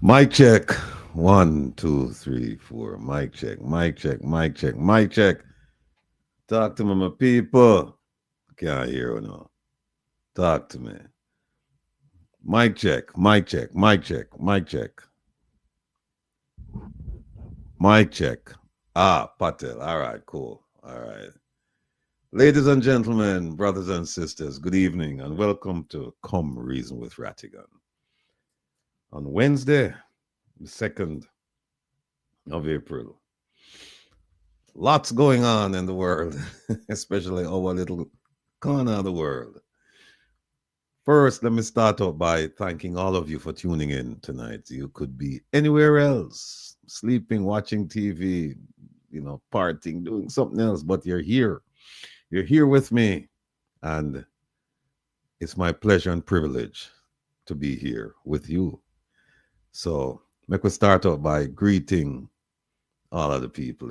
Mic check. 1, 2, 3, 4. Mic check. Mic check. Mic check. Mic check. Talk to me, my people. Can't hear you now. Talk to me. Mic check. Mic check. Mic check. Mic check. Mic check. Patel. All right, cool. All right. Ladies and gentlemen, brothers and sisters, good evening and welcome to Come Reason with Rattigan. On Wednesday, the 2nd of April. Lots going on in the world, especially our little corner of the world. First, let me start out by thanking all of you for tuning in tonight. You could be anywhere else, sleeping, watching TV, partying, doing something else, but you're here. You're here with me, and it's my pleasure and privilege to be here with you. So, let me start out by greeting all of the people.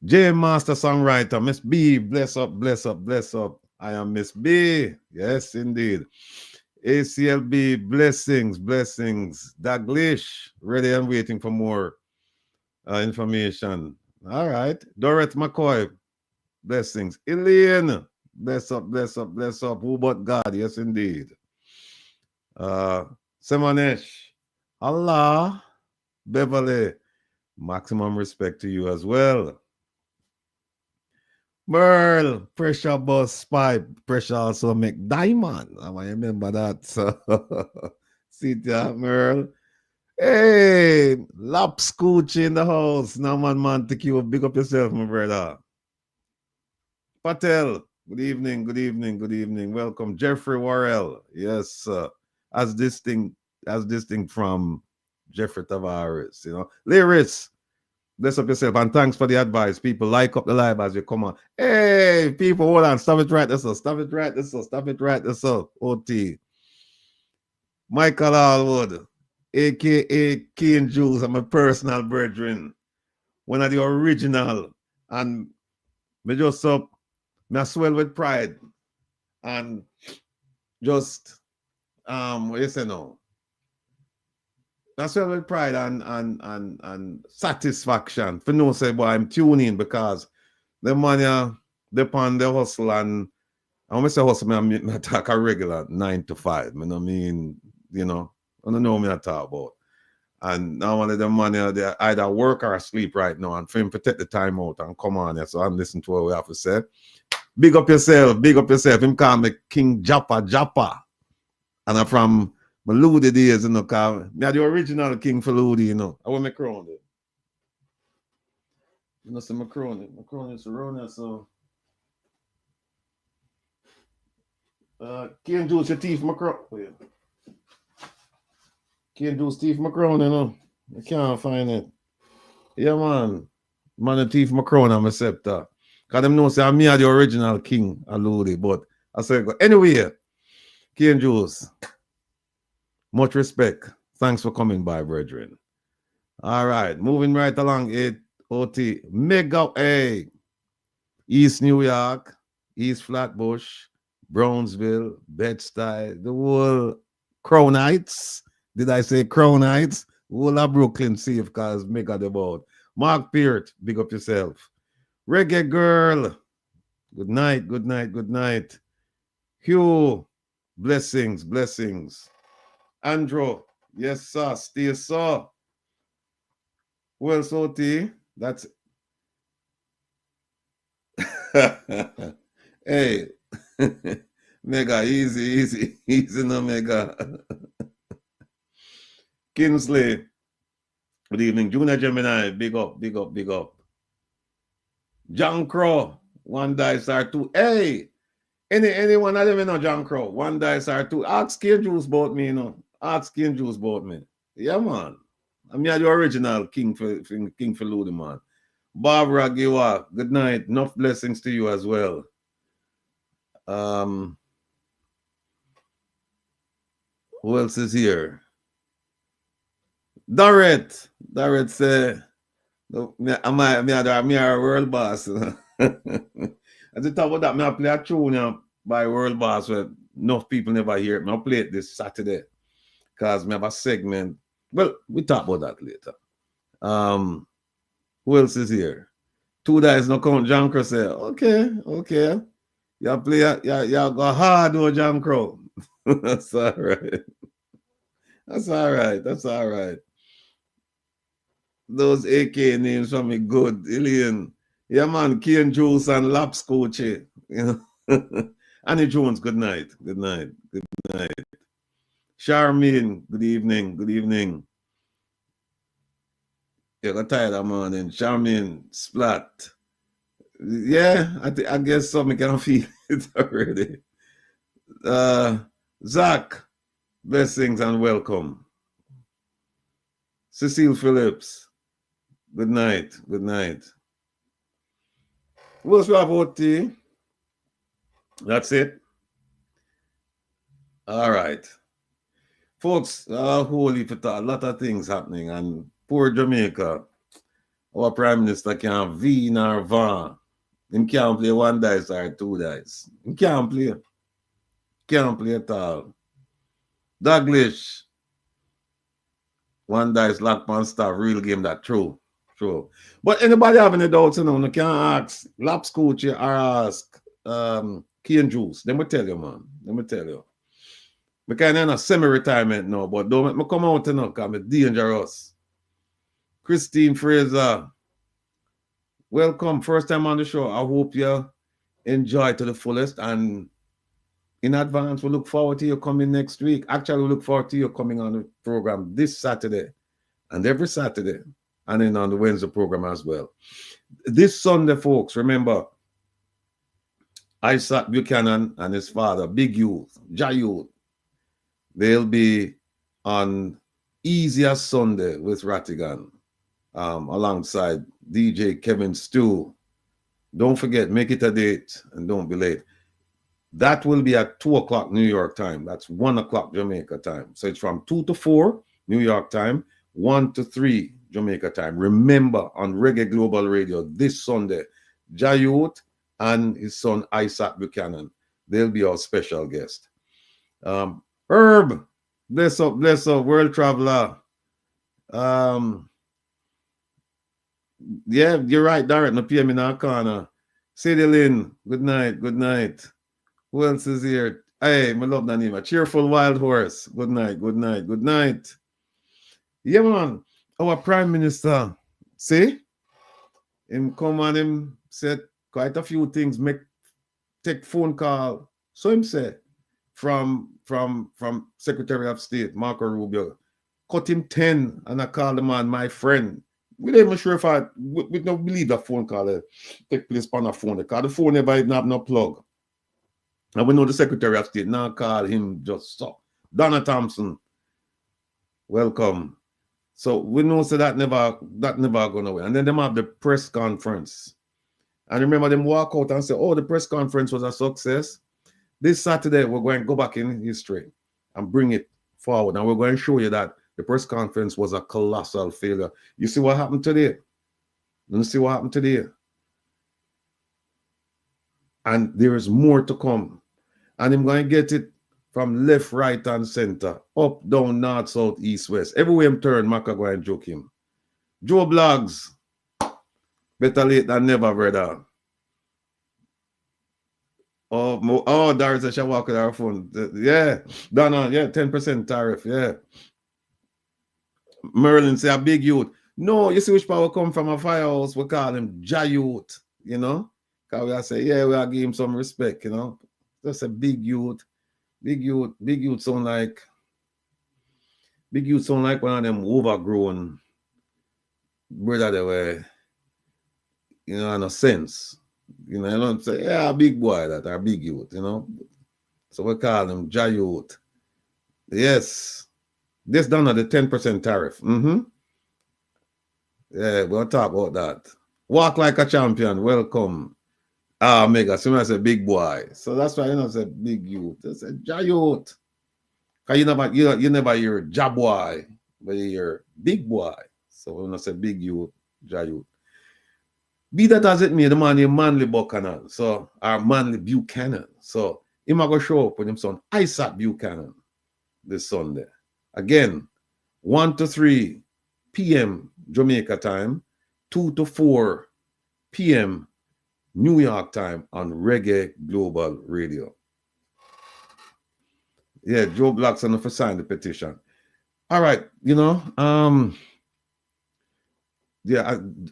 J Master Songwriter, Miss B, bless up, bless up, bless up. I am Miss B. Yes, indeed. ACLB, blessings, blessings. Daglish, ready and waiting for more information. All right. Dorothy McCoy, blessings. Elaine, bless up, bless up, bless up. Who but God? Yes, indeed. Semanesh, Allah, Beverly, maximum respect to you as well. Merle, pressure bus spy, pressure also make diamond. I remember that. So, see that, Merle. Hey, lap scooch in the house. Now, man, take you. Big up yourself, my brother. Patel, good evening, good evening, good evening. Welcome, Jeffrey Worrell. Yes, as distinct from Jeffrey Tavares. Lyris. Bless up yourself and thanks for the advice. People, like up the live as you come on. Hey, people, hold on. Stop it right this up. Stop it right this up. Stop it right this up. OT. Michael Allwood, aka King Jules, I'm a personal brethren. One of the original. And me just up, me swell with pride. And just what you say now? That's well with pride and satisfaction. For no say, boy, I'm tuning because the money depend the hustle and when I say hustle, I talk a regular 9 to 5. I don't mean, I don't know what I talk about. And now one of the money they either work or sleep right now. And for him to take the time out and come on here. So I'm listening to what we have to say. Big up yourself, big up yourself. Him call me King Japa. And I'm from Ludi days, because me are the original king for Ludi, I want my crown there. See my crown. My crown is around there, so. King Jules, your teeth, my crown. King Jules, teeth, my crown, I can't find it. Yeah, man. Man, the teeth, my crown, I'm a scepter. Because them know say I'm me are the original king of Ludi, but I say, anyway, King Jules. Much respect. Thanks for coming by, brethren. All right, moving right along. OT Mega A, East New York, East Flatbush, Brownsville, Bed-Stuy, the whole Crown Heights. Did I say Crown Heights? Whole of Brooklyn, see if cause Mega the boat. Mark Peart, big up yourself. Reggae Girl, good night, good night, good night. Hugh, blessings, blessings. Andrew, yes, sir. Stay, sir. Well, so T, that's hey, Mega, easy, no Mega. Kinsley, good evening. Junior Gemini, big up. John Crow, 1 dice or 2. Hey, anyone of them you know John Crow, 1 dice or 2. Ask King Juice about me, you know. Ask King Juice about me. Yeah, man. I'm the original King for Ludi, man. Barbara Giwa, good night. Enough blessings to you as well. Who else is here? Darret say, me a world boss. At the top of that, I play a tune by World Boss where enough people never hear it. I play it this Saturday because I have a segment. Well, we talk about that later. Who else is here? 2 dice no count. John Crow say, okay. You play, you go hard on John Crow. That's all right. That's all right. Those AK names for me good. Alien. Yeah, man. Kane Juice and Laps Coachy. You know. Annie Jones, good night. Charmaine, good evening. You got tired of morning. Charmaine, Splat. Yeah, I guess something can feel it already. Zach, blessings and welcome. Cecile Phillips, good night. Who else we have OT? That's it. All right. Folks, holy for a lot of things happening, and poor Jamaica, our Prime Minister can't V nor Van. He can't play 1 dice or 2 dice. He can't play. Can't play at all. Douglas, 1 dice, lock man stuff, real game that true. But anybody having any doubts, you know, you can ask Laps Coach or ask Kane Juice. Let me tell you, man. I kind of in a semi-retirement now, but don't make me come out now because I'm dangerous. Christine Fraser, welcome. First time on the show. I hope you enjoy to the fullest. And in advance, we look forward to you coming next week. Actually, we look forward to you coming on the program this Saturday and every Saturday. And then on the Wednesday program as well. This Sunday, folks, remember, Isaac Buchanan and his father, Big Youth, Youth, they'll be on Easier Sunday with Rattigan, alongside DJ Kevin Stew. Don't forget, make it a date and don't be late. That will be at 2 o'clock New York time. That's 1 o'clock Jamaica time. So it's from 2 to 4 New York time, 1 to 3 Jamaica time. Remember, on Reggae Global Radio this Sunday, Youth and his son Isaac Buchanan, they'll be our special guest. Herb, bless up, world traveler. Yeah, you're right, Darren. No PM in our corner. Sadie Lynn, good night. Who else is here? Hey, my love Nanima. Cheerful Wild Horse. Good night. Yeah, man. Our Prime Minister, see? Him come and him said quite a few things, take phone call. So him said from Secretary of State, Marco Rubio, cut him 10 and I called the man my friend. We don't even sure if we don't believe that phone call take place on a phone because the phone never even have no plug. And we know the Secretary of State now call him just so. Donna Thompson, welcome. So we know so that never gone away. And then them have the press conference. And remember them walk out and say, oh, the press conference was a success. This Saturday, we're going to go back in history and bring it forward. And we're going to show you that the press conference was a colossal failure. You see what happened today? And there is more to come. And I'm going to get it from left, right, and center, up, down, north, south, east, west. Everywhere I'm turn, Maka go and joke him. Joe Blogs, better late than never, brother. Oh, Darius said she walk with her phone. Yeah, Donna, yeah, 10% tariff, yeah. Merlin say a big youth. No, you see which power come from a firehouse, we call him Youth, you know? Because we say, yeah, we are give him some respect, you know? That's a big youth. Big youth sound like one of them overgrown brother they were, in a sense. You don't say, yeah, big boy that are big youth, So we call them J youth. Yes. This done at the 10% tariff. Yeah, we'll talk about that. Walk like a champion. Welcome. Mega. So I say big boy. So that's why I say big youth. I say J youth. Cause you never hear Ja boy, but you hear big boy. So when I say big youth, Ja youth. Be that as it may, the man is Manly Buchanan. So our Manly Buchanan. So him a go show up with him son Isaac Buchanan this Sunday. Again, 1 to 3 p.m. Jamaica time, 2 to 4 p.m. New York time on Reggae Global Radio. Yeah, Joe Blackson for sign the petition. All right,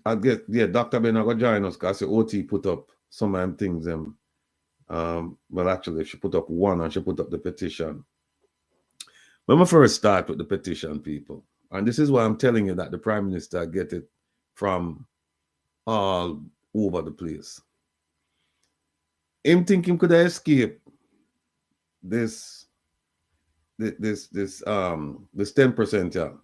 I get Dr. Ben I go join us because OT put up some of them things. Well, actually, she put up one and she put up the petition. When we first start with the petition, people, and this is why I'm telling you that the Prime Minister get it from all over the place. Him think him could escape this 10%,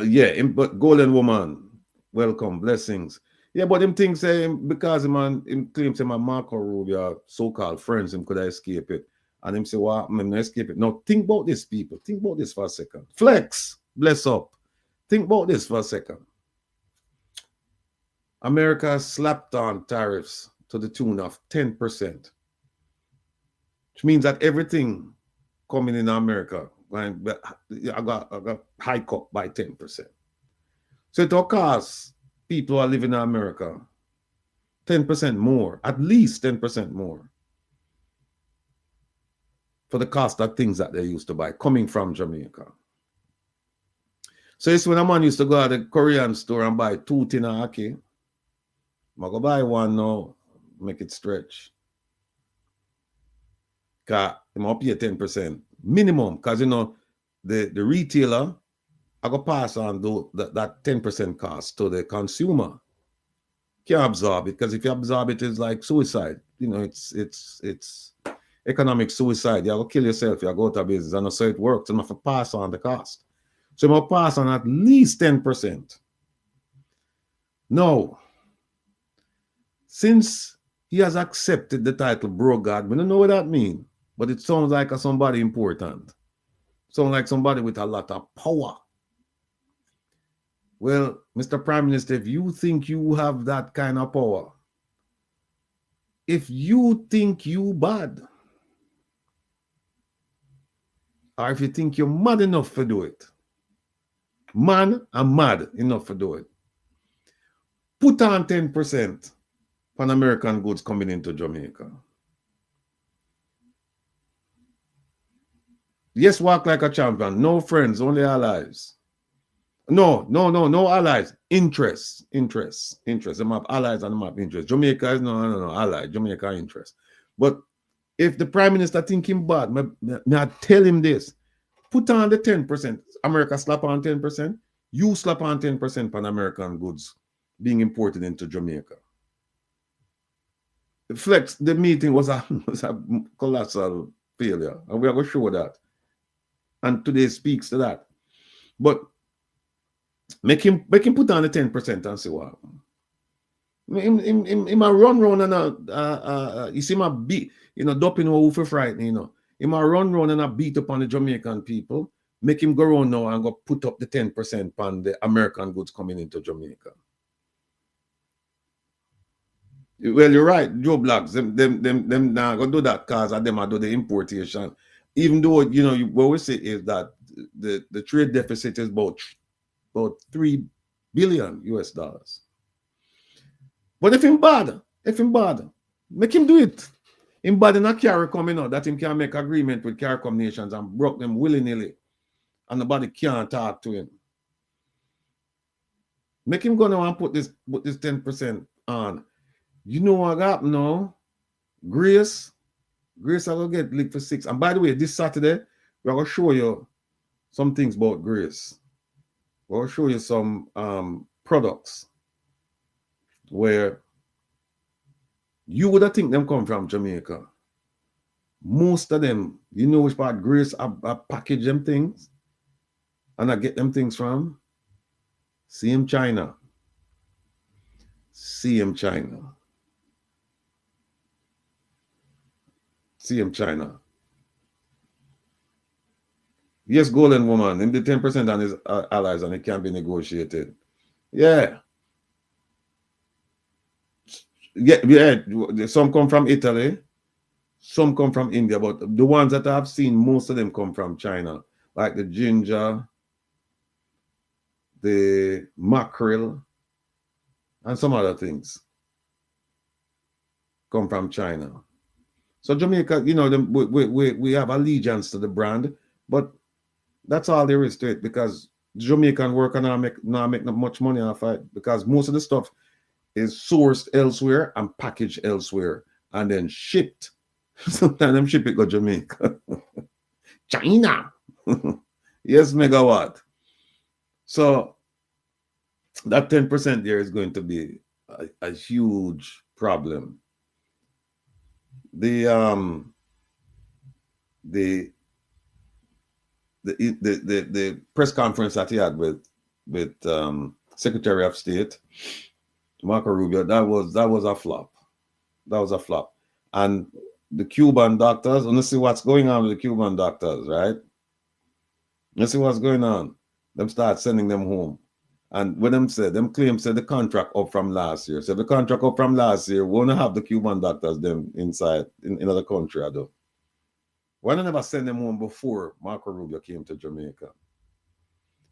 yeah. But Golden Woman, welcome, blessings. Yeah, but him think say because him claims him and Marco Rubio so-called friends, him could escape it. And him say, well, I'm gonna escape it. Now think about this, people. Think about this for a second. Flex, bless up. Think about this for a second. America slapped on tariffs to the tune of 10%. Which means that everything coming in America, I got hike up by 10%. So it will cost people who are living in America 10% more, at least 10% more, for the cost of things that they used to buy coming from Jamaica. So it's when a man used to go to the Korean store and buy 2 tin of ackee. I'm go buy one now, make it stretch. Because I'm going to pay 10% minimum. Because, the retailer, I go pass on that 10% cost to the consumer. Can't absorb it, because if you absorb it, it's like suicide. It's economic suicide. You have to kill yourself. You go out of business. And so it works. And I have to pass on the cost. So I'm going to pass on at least 10%. Now, since he has accepted the title Bro God, we don't know what that means, but it sounds like somebody important. Sounds like somebody with a lot of power. Well, Mr. Prime Minister, if you think you have that kind of power, if you think you bad, or if you think you're mad enough to do it, man, I'm mad enough to do it, put on 10% on American goods coming into Jamaica. Yes, walk like a champion. No friends, only allies. No allies. Interests. Them have allies and them have interests. Jamaica is no ally. Jamaica interest. But if the Prime Minister think him bad, I tell him this. Put on the 10%. America slap on 10%. You slap on 10% on American goods being imported into Jamaica. Flex, the meeting was a colossal failure. And we are going to show that. And today speaks to that. But make him put on the 10% and see what happens. Him a run round and you see my beat, doping over for frightening, Him a run round and a beat up on the Jamaican people. Make him go around now and go put up the 10% on the American goods coming into Jamaica. Well, you're right, Joe Blacks. Them now go do that because of them I do the importation. Even though what we say is that the trade deficit is about $3 billion US. But if him bad, make him do it. Him bad in a CARICOM, that him can make agreement with CARICOM nations and broke them willy-nilly, and nobody can't talk to him. Make him go now and put this 10% on. You know what happened now? Grace I will get licked for 6. And by the way, this Saturday, we're going to show you some things about Grace. We're going to show you some products where you would have think them come from Jamaica. Most of them, you know which part Grace I package them things and I get them things from? CM China. CM China. CM China. Yes, Golden Woman, in the 10% on his allies and it can't be negotiated. Yeah. Yeah, some come from Italy, some come from India, but the ones that I've seen, most of them come from China, like the ginger, the mackerel, and some other things come from China. So Jamaica, you know, we have allegiance to the brand, but that's all there is to it, because Jamaican worker not make much money off it, because most of the stuff is sourced elsewhere and packaged elsewhere and then shipped. Sometimes them ship it go Jamaica. China. Yes, megawatt. So that 10% there is going to be a huge problem. The press conference that he had with Secretary of State Marco Rubio, that was a flop. That was a flop. And the Cuban doctors, let's see what's going on with the Cuban doctors, right? Let's see what's going on. Them start sending them home. And when them claim said the contract up from last year. So if the contract up from last year, we won't have the Cuban doctors them inside in another country, I do. Why don't never send them home before Marco Rubio came to Jamaica?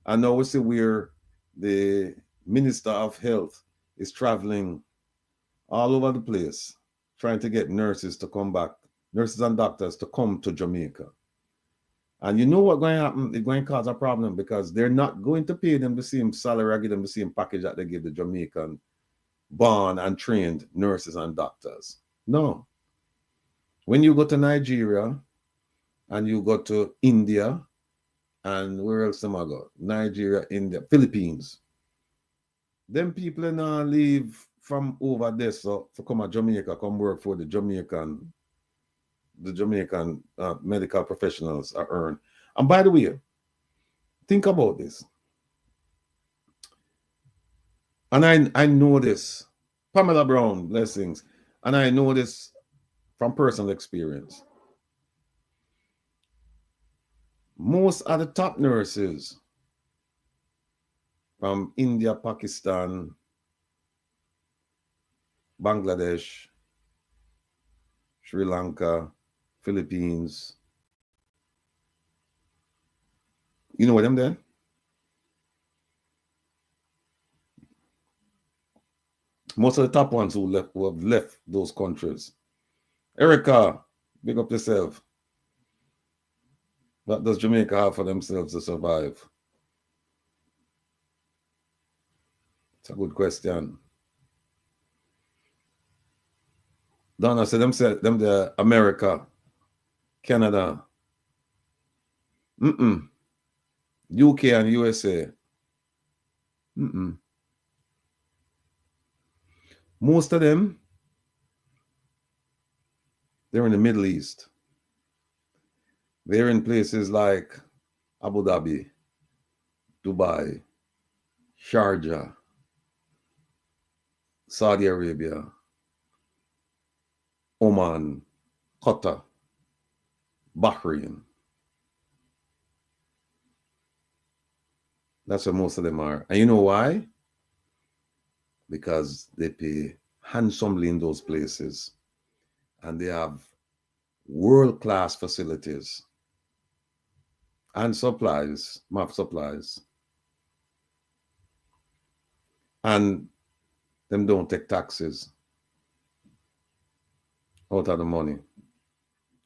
And now we see where the Minister of Health is traveling all over the place, trying to get nurses to come back, nurses and doctors to come to Jamaica. And you know what's going to happen? It's going to cause a problem, because they're not going to pay them the same salary or give them the same package that they give the Jamaican born and trained nurses and doctors. No. When you go to Nigeria and you go to India, and where else am I go? Nigeria, India, Philippines. Them people now leave from over there so to come to Jamaica, come work for the Jamaican medical professionals are earned. And by the way, think about this. And I know this, Pamela Brown, blessings, and I know this from personal experience. Most of the top nurses from India, Pakistan, Bangladesh, Sri Lanka, Philippines, you know what I'm there? Most of the top ones who have left those countries. Erica, big up yourself. What does Jamaica have for themselves to survive? It's a good question. Donna said them the America, Canada, UK and USA. Most of them, they're in the Middle East. They're in places like Abu Dhabi, Dubai, Sharjah, Saudi Arabia, Oman, Qatar, Bahrain. That's where most of them are. And you know why? Because they pay handsomely in those places. And they have world-class facilities and supplies, map supplies. And them don't take taxes out of the money.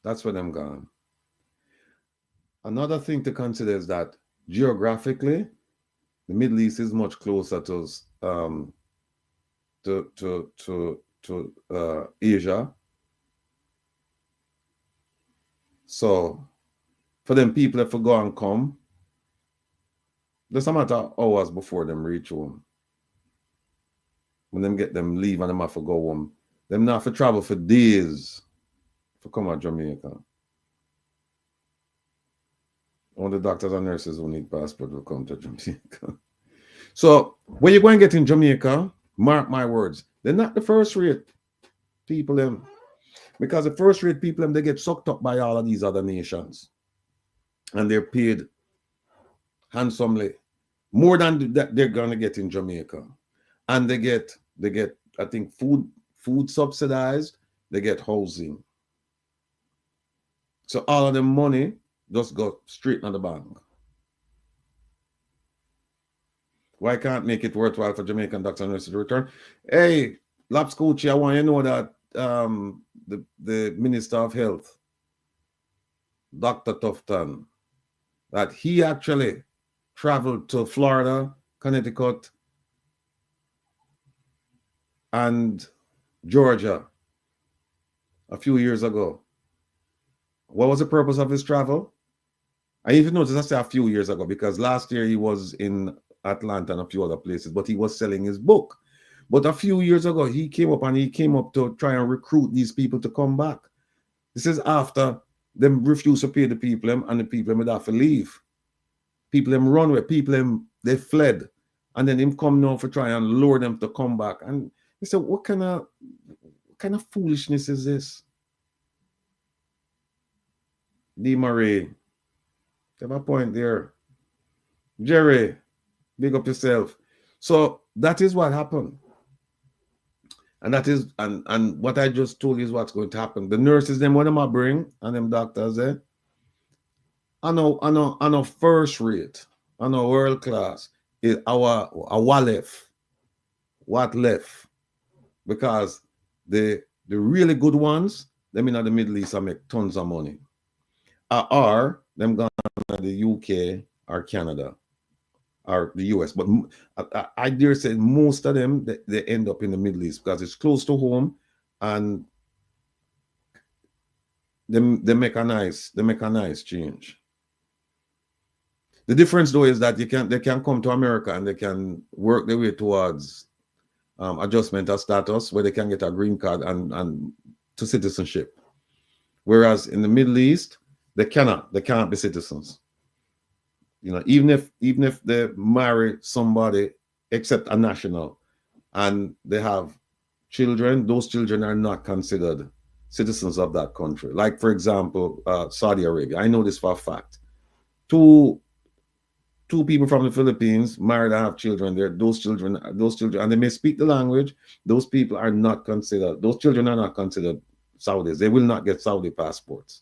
That's where them gone. Another thing to consider is that geographically, the Middle East is much closer to Asia. So for them people if we go and come, there's a matter of hours before them reach home. When them get them leave and them have to go home, them not have to travel for days to come to Jamaica. Only doctors and nurses who need passport will come to Jamaica. So when you go and get in Jamaica, mark my words, they're not the first rate people them. Because the first rate people them, they get sucked up by all of these other nations. And they're paid handsomely. More than that they're gonna get in Jamaica. And they get I think food subsidized, they get housing. So all of the money just go straight on the bank. Why can't make it worthwhile for Jamaican doctors and nurses to return? Hey, Laps Coachy, I want you to know that the Minister of Health, Dr. Tufton, that he actually traveled to Florida, Connecticut, and Georgia a few years ago. What was the purpose of his travel? I even noticed I say a few years ago because last year he was in Atlanta and a few other places, but he was selling his book. But a few years ago, he came up to try and recruit these people to come back. This is after them refuse to pay the people and the people would have to leave. People them run away, people them they fled. And then him come now for try and lure them to come back. And he said, what kind of foolishness is this? D. Murray, have a point there. Jerry, big up yourself. So that is what happened. And that is, and what I just told you is what's going to happen. The nurses, them what them I bring, and them doctors, I know first rate, I know world class, is our what left. Because the really good ones, them in the Middle East, I make tons of money. Are them gone to the UK or Canada or the US, but I dare say most of them they end up in the Middle East because it's close to home, and they make a nice change. The difference though is that they can come to America and they can work their way towards adjustment of status where they can get a green card and to citizenship, whereas in the Middle East they can't be citizens. You know, even if they marry somebody except a national and they have children, those children are not considered citizens of that country. Like, for example, Saudi Arabia. I know this for a fact. Two people from the Philippines married and have children there. Those children, and they may speak the language. Those people are not considered, those children are not considered Saudis. They will not get Saudi passports.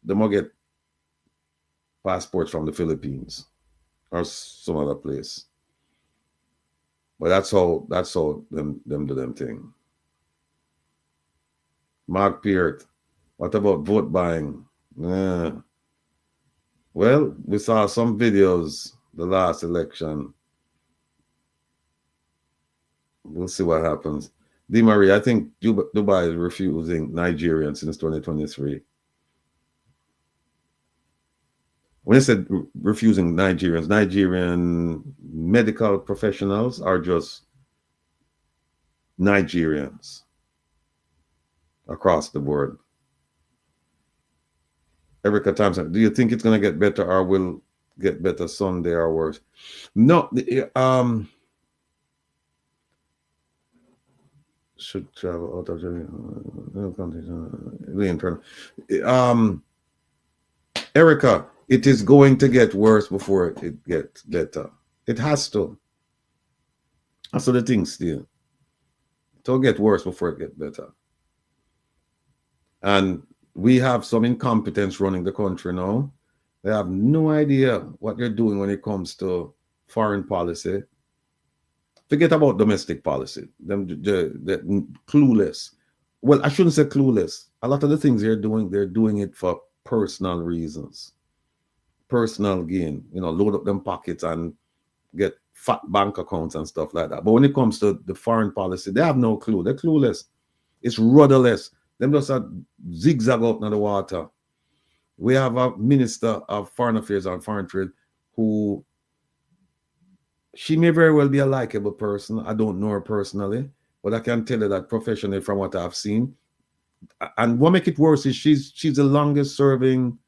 They might get passports from the Philippines or some other place. But that's how them do them thing. Mark Peart, what about vote buying? Well, we saw some videos the last election. We'll see what happens. Di Marie, I think Dubai is refusing Nigerians since 2023. When I said refusing Nigerians, Nigerian medical professionals are just Nigerians across the board. Erica Thompson, do you think it's going to get better or will get better Sunday or worse? No, should travel out of Jamaica. Erica, it is going to get worse before it gets better. It has to. That's the thing still. It'll get worse before it gets better. And we have some incompetence running the country now. They have no idea what they're doing when it comes to foreign policy. Forget about domestic policy. They're clueless. Well, I shouldn't say clueless. A lot of the things they're doing it for personal reasons. Personal gain. You know, load up them pockets and get fat bank accounts and stuff like that. But when it comes to the foreign policy, they have no clue. They're clueless. It's rudderless. Them just a zigzag out in the water. We have a minister of foreign affairs and foreign trade who, she may very well be a likable person. I don't know her personally, but I can tell you that professionally from what I've seen. And what makes it worse is she's the longest serving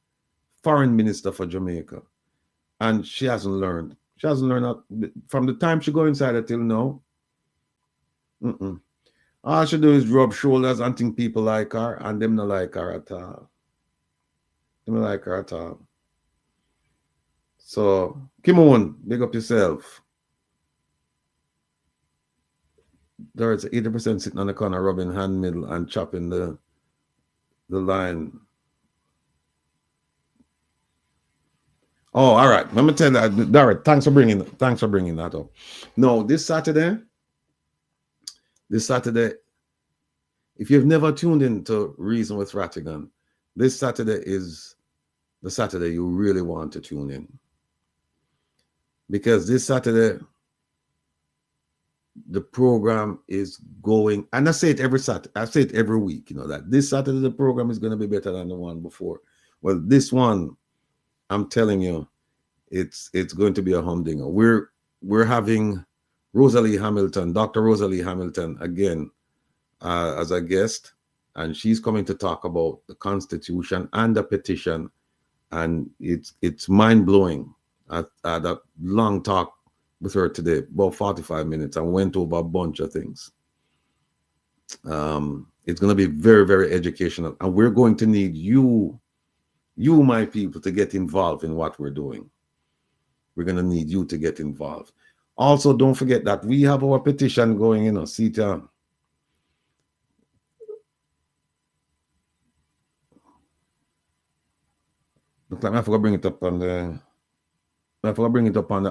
foreign minister for Jamaica. And she hasn't learned. She hasn't learned that from the time she go inside until now. All she do is rub shoulders and think people like her, and them not like her at all. Them not like her at all. So, Kimon, big up yourself. There's 80% sitting on the corner rubbing hand middle and chopping the line. Oh, all right. Let me tell you, Darrett, thanks for bringing that up. No, this Saturday, if you've never tuned in to Reason with Rattigan, this Saturday is the Saturday you really want to tune in. Because this Saturday, the program is going, and I say it every Saturday, I say it every week, you know, that this Saturday the program is going to be better than the one before. Well, this one, I'm telling you, it's going to be a humdinger. We're having Rosalie Hamilton, Dr. Rosalie Hamilton, again as a guest, and she's coming to talk about the Constitution and the petition, and it's mind-blowing. I had a long talk with her today, about 45 minutes, and went over a bunch of things. It's going to be very, very educational, and we're going to need you, my people, to get involved in what we're doing. We're going to need you to get involved. Also, don't forget that we have our petition going, you know, see down. Look like I forgot to bring it up on the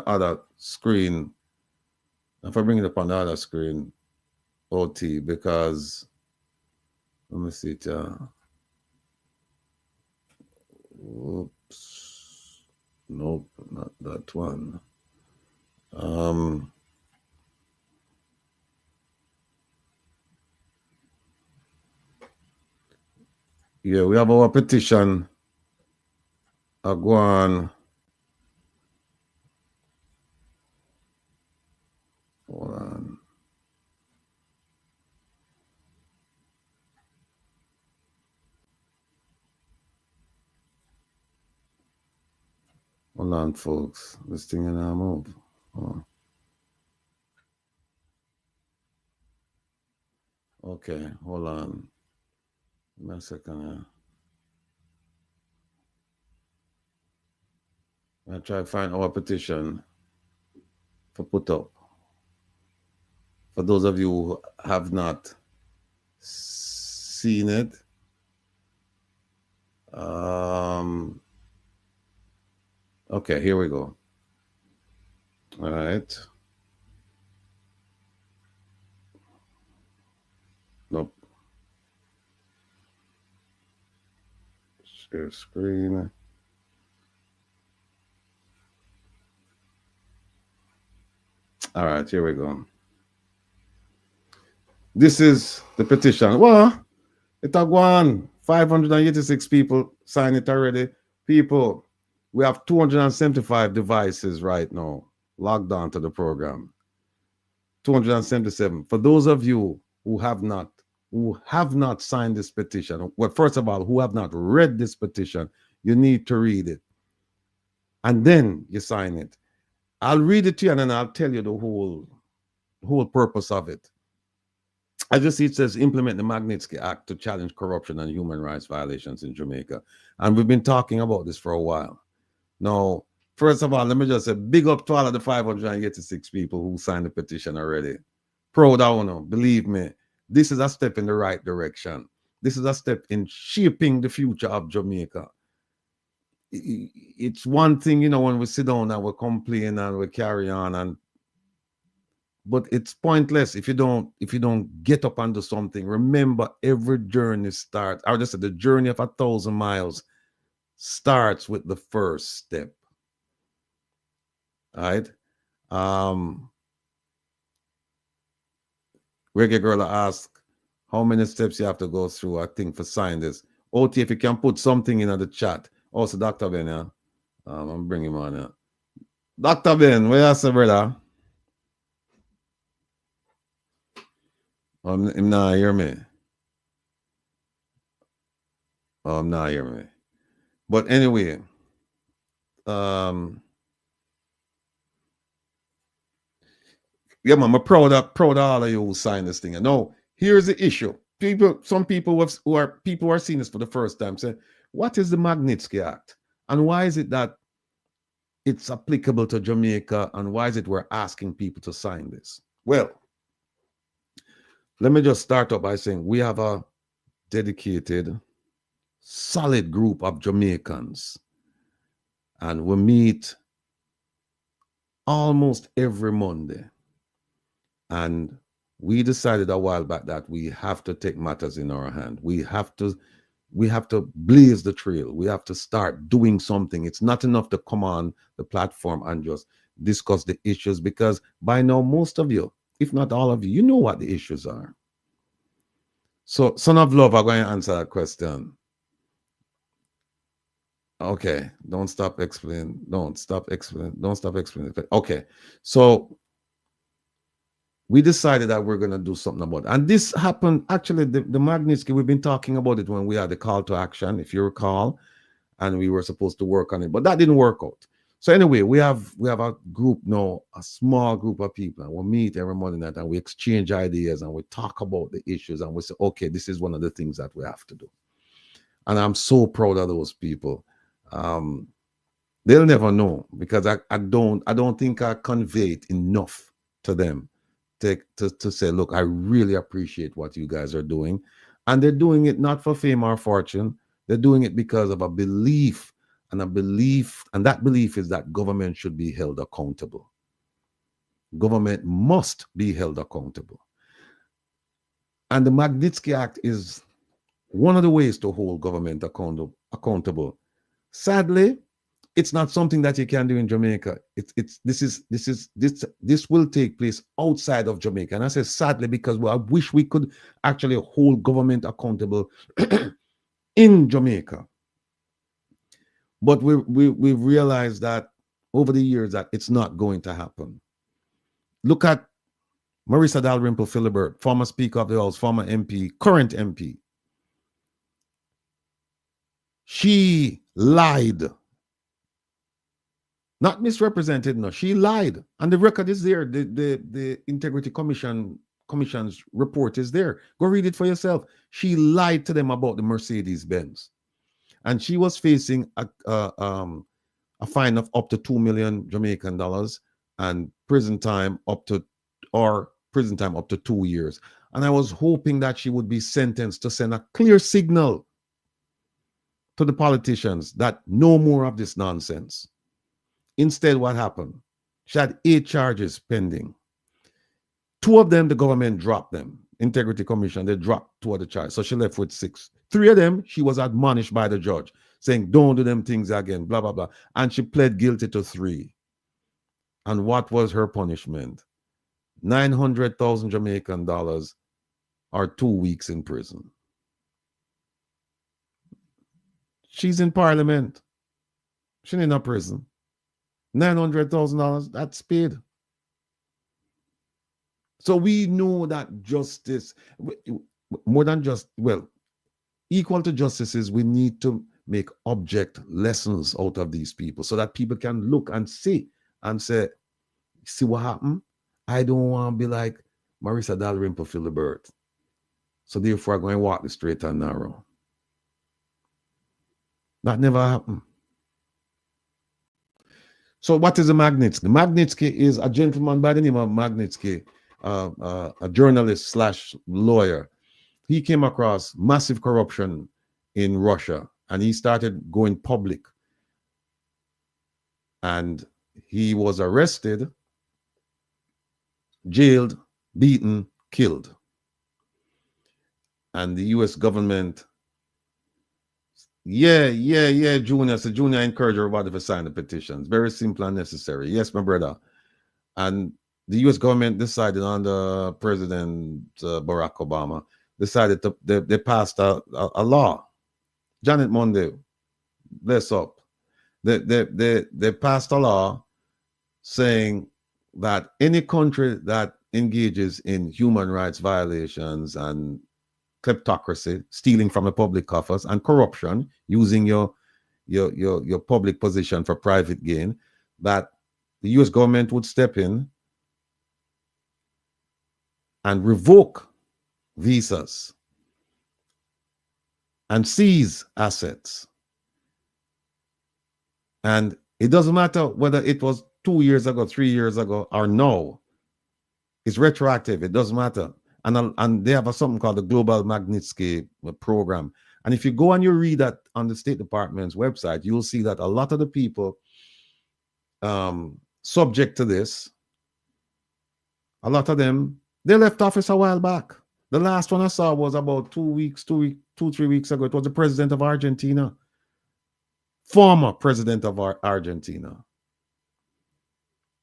other screen. If I bring it up on the other screen, OT, because let me see it. Oops. Nope, not that one. Yeah, we have our petition. Go on. Hold on. Hold on, folks. This thing in our move. Oh. Okay, hold on. Give me a second. I'll try to find our petition for put up. For those of you who have not seen it, okay, here we go. All right. Nope. Share screen. All right, here we go. This is the petition. Well, it's a one. 586 people signed it already. People, we have 275 devices right now logged on to the program. 277. For those of you who have not signed this petition, well, first of all, who have not read this petition, you need to read it. And then you sign it. I'll read it to you and then I'll tell you the whole purpose of it. As you see, it says implement the Magnitsky Act to challenge corruption and human rights violations in Jamaica. And we've been talking about this for a while. Now, first of all, let me just say big up to all of the 586 people who signed the petition already. Proud of you, believe me. This is a step in the right direction. This is a step in shaping the future of Jamaica. It's one thing, you know, when we sit down and we complain and we carry on, but it's pointless if you don't get up and do something. Remember, every journey starts, I would just say the journey of 1,000 miles starts with the first step. All right? Reggae Girl asked, how many steps you have to go through, I think, for sign this. OT, if you can put something in the chat. Also, Dr. Ben, yeah? I'm bringing him on here. Dr. Ben, where you say, brother? Him not hear me. I'm not hear me. But anyway, yeah, man, I'm proud of all of you who signed this thing. And now, here's the issue. Some people who are seeing this for the first time say, what is the Magnitsky Act? And why is it that it's applicable to Jamaica? And why is it we're asking people to sign this? Well, let me just start up by saying we have a dedicated, solid group of Jamaicans. And we meet almost every Monday. And we decided a while back that we have to take matters in our hand. We have to blaze the trail. We have to start doing something. It's not enough to come on the platform and just discuss the issues, because by now, most of you, if not all of you, you know what the issues are. So, Son of Love, I'm going to answer that question. Okay, don't stop explaining. Don't stop explaining. Okay, so we decided that we're going to do something about it. And this happened, actually, the Magnitsky, we've been talking about it when we had the call to action, if you recall, and we were supposed to work on it, but that didn't work out. So anyway, we have a group now, a small group of people, and we'll meet every Monday night and we exchange ideas and we talk about the issues and we say, okay, this is one of the things that we have to do. And I'm so proud of those people. They'll never know, because I don't think I convey it enough to them to say, look, I really appreciate what you guys are doing. And they're doing it not for fame or fortune. They're doing it because of a belief, and that belief is that government should be held accountable. Government must be held accountable. And the Magnitsky Act is one of the ways to hold government accountable. Sadly, it's not something that you can do in Jamaica. This will take place outside of Jamaica. And I say sadly because I wish we could actually hold government accountable in Jamaica. But we've realized that over the years that it's not going to happen. Look at Marissa Dalrymple Philibert, former Speaker of the House, former MP, current MP. She lied. Not misrepresented, no. She lied. And the record is there. The Integrity Commission's report is there. Go read it for yourself. She lied to them about the Mercedes-Benz. And she was facing a fine of up to 2 million Jamaican dollars and prison time up to 2 years. And I was hoping that she would be sentenced to send a clear signal to the politicians that no more of this nonsense. Instead, what happened? She had 8 charges pending. 2 of them, the government dropped them. Integrity Commission, they dropped 2 of the charges. So she left with 6. 3 of them, she was admonished by the judge, saying, don't do them things again, blah, blah, blah. And she pled guilty to 3. And what was her punishment? 900,000 Jamaican dollars or 2 weeks in prison. She's in parliament. She's in a prison. $900,000, that's paid. So we know that justice, more than just, well, equal to justice is we need to make object lessons out of these people so that people can look and see and say, see what happened? I don't want to be like Marissa Dalrymple Philibert. So therefore, I'm going to walk the straight and narrow. That never happened. So what is a Magnitsky? The Magnitsky is a gentleman by the name of Magnitsky, a journalist / lawyer. He came across massive corruption in Russia and he started going public. And he was arrested, jailed, beaten, killed. And the US government, Junior. So Junior encouraged everybody to sign the petitions. Very simple and necessary. Yes, my brother. And the U.S. government decided under President Barack Obama, decided to, they passed a law. Janet Monday, bless up. They passed a law saying that any country that engages in human rights violations and kleptocracy, stealing from the public coffers, and corruption, using your public position for private gain, that the U.S. government would step in and revoke visas and seize assets. And it doesn't matter whether it was 2 years ago, 3 years ago, or no. It's retroactive. It doesn't matter. And they have something called the Global Magnitsky Program. And if you go and you read that on the State Department's website, you'll see that a lot of the people subject to this, a lot of them, they left office a while back. The last one I saw was about 3 weeks ago. It was the president of Argentina, former president of Argentina,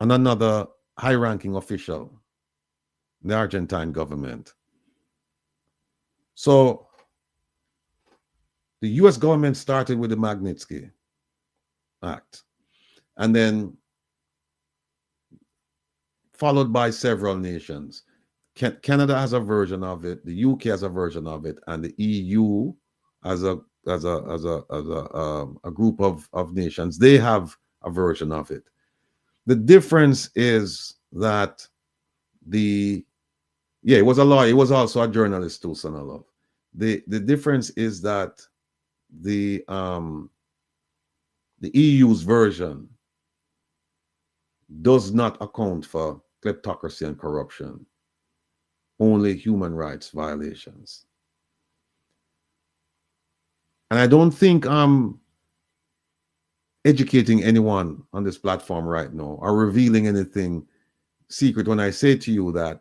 and another high-ranking official in the Argentine government. So the U.S. government started with the Magnitsky Act, and then followed by several nations. Canada has a version of it, the UK has a version of it, and the EU as a group of nations, they have a version of it. The difference is that it was a lawyer, he was also a journalist too, son of love. The difference is that the EU's version does not account for kleptocracy and corruption, only human rights violations. And I don't think I'm educating anyone on this platform right now or revealing anything secret when I say to you that,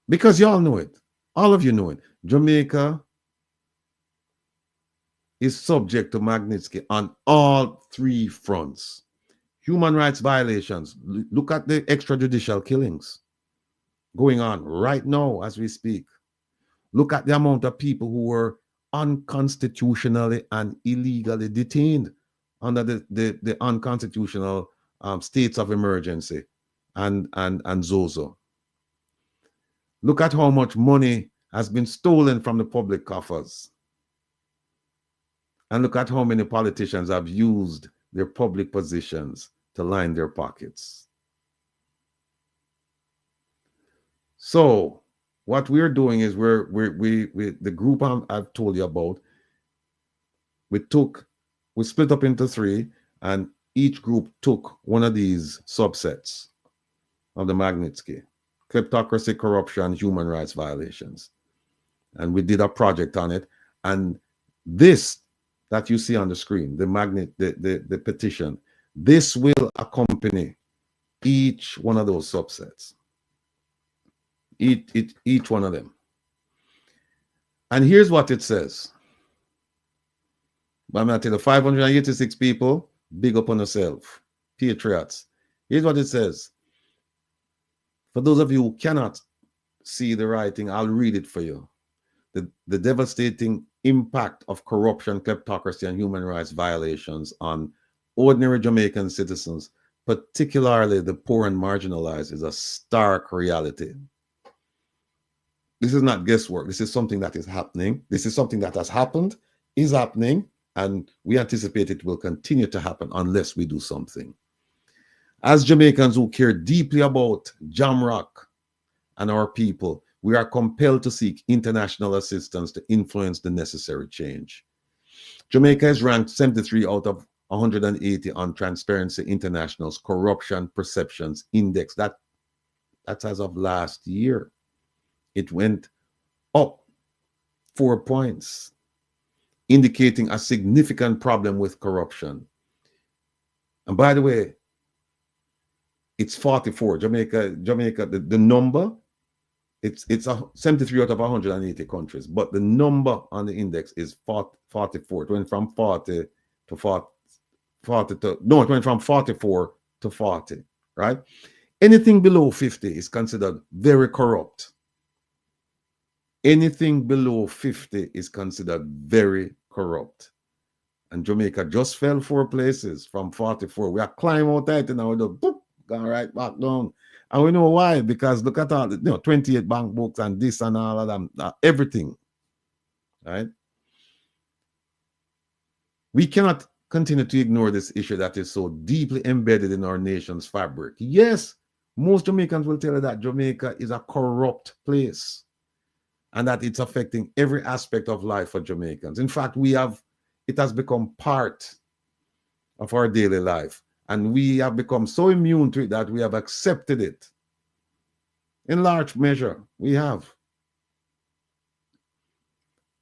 because y'all know it, all of you know it, Jamaica is subject to Magnitsky on all three fronts. Human rights violations. Look at the extrajudicial killings going on right now as we speak. Look at the amount of people who were unconstitutionally and illegally detained under the unconstitutional states of emergency and Zozo. Look at how much money has been stolen from the public coffers. And look at how many politicians have used their public positions to line their pockets. So what we're doing is the group I've told you about, we split up into three, and each group took one of these subsets of the Magnitsky: kleptocracy, corruption, human rights violations. And we did a project on it. And this that you see on the screen, the petition, this will accompany each one of those subsets. Each one of them. And here's what it says. I'm going to tell you, 586 people, big up on yourself, patriots. Here's what it says. For those of you who cannot see the writing, I'll read it for you. The devastating impact of corruption, kleptocracy, and human rights violations on ordinary Jamaican citizens, particularly the poor and marginalized, is a stark reality. This is not guesswork. This is something that is happening. This is something that has happened, is happening, and we anticipate it will continue to happen unless we do something. As Jamaicans who care deeply about Jamrock and our people, we are compelled to seek international assistance to influence the necessary change. Jamaica is ranked 73 out of 180 on Transparency International's Corruption Perceptions Index. That's as of last year. It went up 4 points, indicating a significant problem with corruption. And by the way, it's 44. Jamaica, the number, it's 73 out of 180 countries, but the number on the index is 44. It went from 40 to 40 to, no, it went from 44 to 40, right? Anything below 50 is considered very corrupt. Anything below 50 is considered very corrupt. And Jamaica just fell 4 places from 44. We are climbing out that and now we just boop, gone right back down. And we know why, because look at all the 28 bank books and this and all of them, everything. Right? We cannot continue to ignore this issue that is so deeply embedded in our nation's fabric. Yes, most Jamaicans will tell you that Jamaica is a corrupt place and that it's affecting every aspect of life for Jamaicans. In fact, it has become part of our daily life, and we have become so immune to it that we have accepted it. In large measure, we have.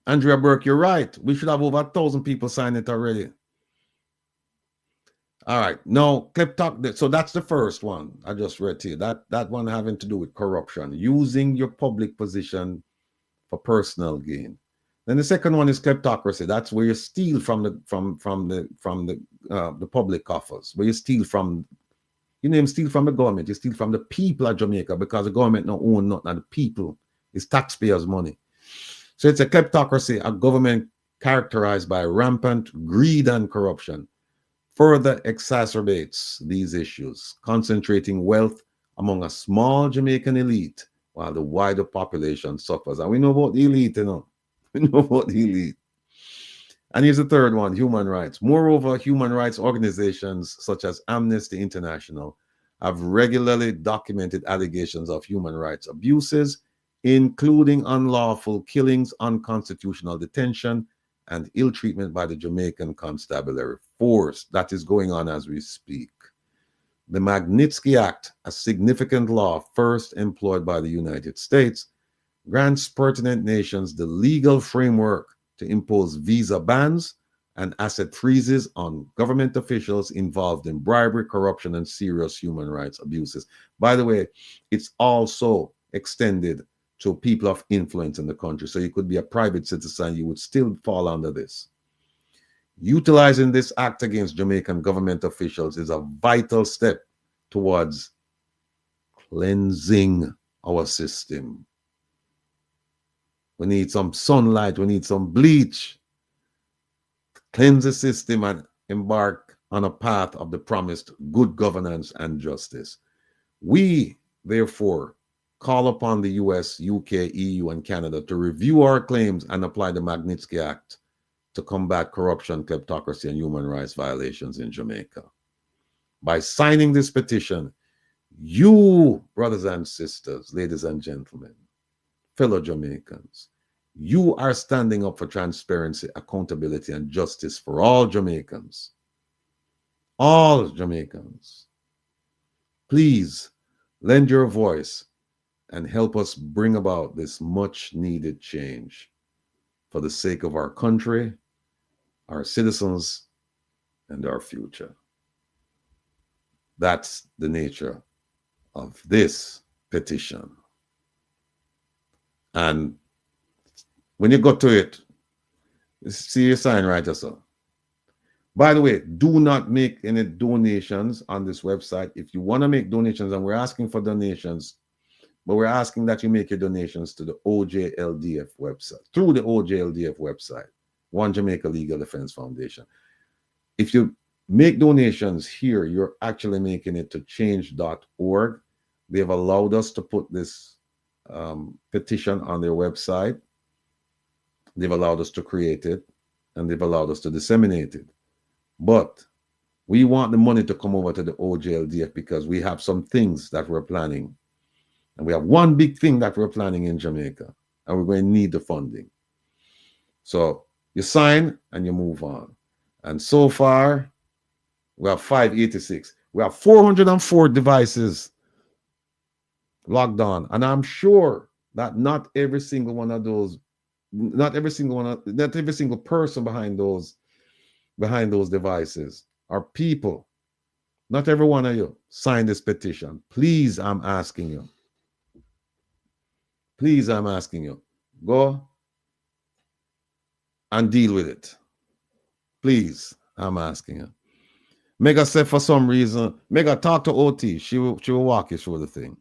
Andrea Burke, you're right. We should have over 1,000 people sign it already. All right. Now, so that's the first one I just read to you. That one having to do with corruption, using your public position for personal gain. Then the second one is kleptocracy. That's where you steal from the public coffers, where you steal from, steal from the government. You steal from the people of Jamaica because the government don't own nothing, and the people is taxpayers' money. So it's a kleptocracy, a government characterized by rampant greed and corruption, further exacerbates these issues, concentrating wealth among a small Jamaican elite while the wider population suffers. And we know about the elite, We know about the elite. And here's the third one, human rights. Moreover, human rights organizations such as Amnesty International have regularly documented allegations of human rights abuses, including unlawful killings, unconstitutional detention, and ill treatment by the Jamaican constabulary force. That is going on as we speak. The Magnitsky Act, a significant law first employed by the United States, grants pertinent nations the legal framework to impose visa bans and asset freezes on government officials involved in bribery, corruption, and serious human rights abuses. By the way, it's also extended to people of influence in the country. So you could be a private citizen, you would still fall under this. Utilizing this act against Jamaican government officials is a vital step towards cleansing our system. We need some sunlight, we need some bleach. Cleanse the system and embark on a path of the promised good governance and justice. We, therefore, call upon the US, UK, EU, and Canada to review our claims and apply the Magnitsky Act to combat corruption, kleptocracy, and human rights violations in Jamaica. By signing this petition, you, brothers and sisters, ladies and gentlemen, fellow Jamaicans, you are standing up for transparency, accountability, and justice for all Jamaicans. All Jamaicans. Please lend your voice and help us bring about this much needed change for the sake of our country, our citizens, and our future. That's the nature of this petition. And when you go to it, see your sign right or so. By the way, do not make any donations on this website. If you want to make donations, and we're asking for donations, but we're asking that you make your donations to the OJLDF website, through the OJLDF website, One Jamaica Legal Defense Foundation. If you make donations here, you're actually making it to change.org. They've allowed us to put this petition on their website. They've allowed us to create it, and they've allowed us to disseminate it. But we want the money to come over to the OJLDF because we have some things that we're planning. And we have one big thing that we're planning in Jamaica, and we're going to need the funding. So you sign and you move on. And so far, we have 586. We have 404 devices logged on. And I'm sure that not every single one of those, not every single person behind those devices are people. Not every one of you signed this petition. Please, I'm asking you. Please, I'm asking you. Go and deal with it. Please, I'm asking you. Mega said for some reason, Mega talk to OT. She will walk you through the thing.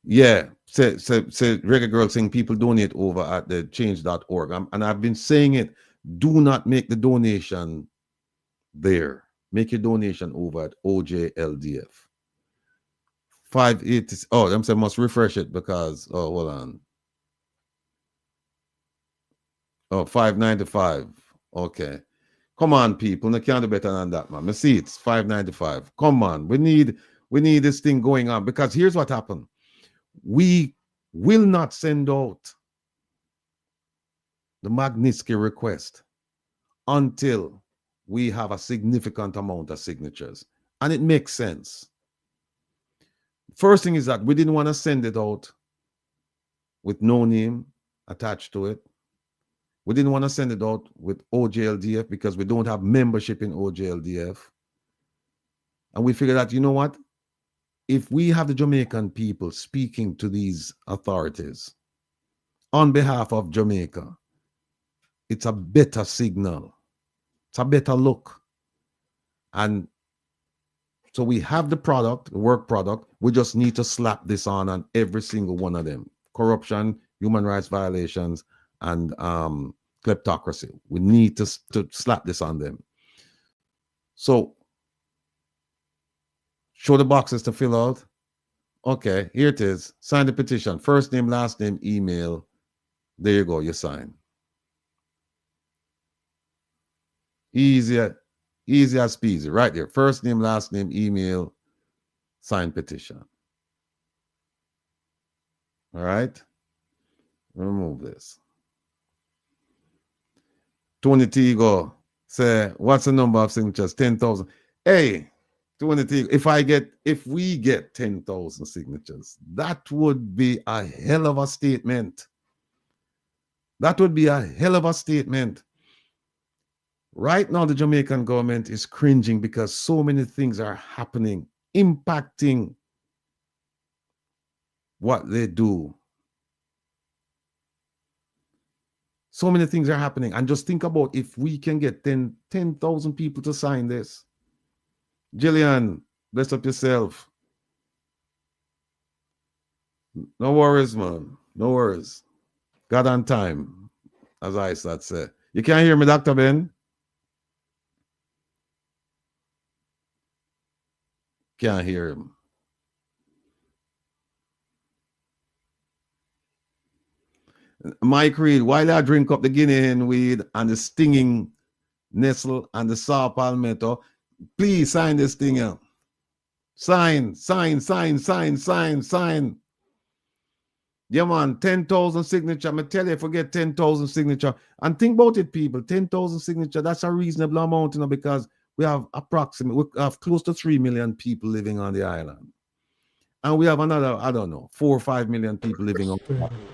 Yeah, say Reggae Girl saying people donate over at the change.org. And I've been saying it, do not make the donation there. Make your donation over at OJLDF. 580. Oh, I'm saying must refresh it because hold on. Oh, 595. Okay. Come on, people. No can't do better than that, man. I see it's 595. Come on. We need this thing going on because here's what happened. We will not send out the Magnitsky request until we have a significant amount of signatures. And it makes sense. First thing is that we didn't want to send it out with no name attached to it. We didn't want to send it out with OJLDF because we don't have membership in OJLDF. And we figured out, you know what? If we have the Jamaican people speaking to these authorities on behalf of Jamaica, it's a better signal. It's a better look. And so we have the product, the work product. We just need to slap this on every single one of them. Corruption, human rights violations, and kleptocracy. We need to slap this on them. So show the boxes to fill out. Okay, here it is. Sign the petition. First name, last name, email. There you go. You sign. Easy as peasy. Right there. First name, last name, email, sign petition. All right. Remove this. Tony Tigo say, what's the number of signatures? 10,000. Hey, Tony Tigo, if we get 10,000 signatures, that would be a hell of a statement. That would be a hell of a statement. Right now, the Jamaican government is cringing because so many things are happening, impacting what they do. So many things are happening. And just think about if we can get 10,000 people to sign this. Jillian, bless up yourself. No worries, man. No worries. God on time, as I said. You can't hear me, Dr. Ben? Can't hear him. Mike Reed, while I drink up the Guinea hen weed and the stinging nestle and the saw palmetto, please sign this thing out. Sign. Yeah, man, 10,000 signature. I'm tell you, if we get 10,000 signature, and think about it, people, 10,000 signature, that's a reasonable amount, you know, because we have close to 3 million people living on the island. And we have another, I don't know, 4 or 5 million people living on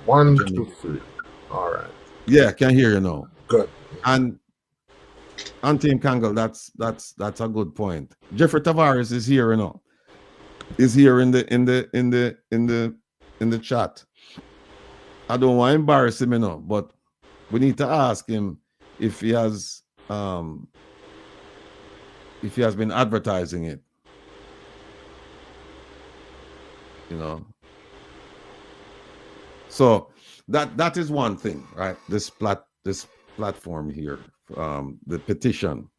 1, 2, 3. All right. Yeah, can hear you now. Good. And Team Kangle, that's a good point. Jeffrey Tavares is here, you know. Is here in the chat. I don't want to embarrass him, you know, but we need to ask him if he has been advertising it. You know. So that is one thing, right? This platform here, the petition.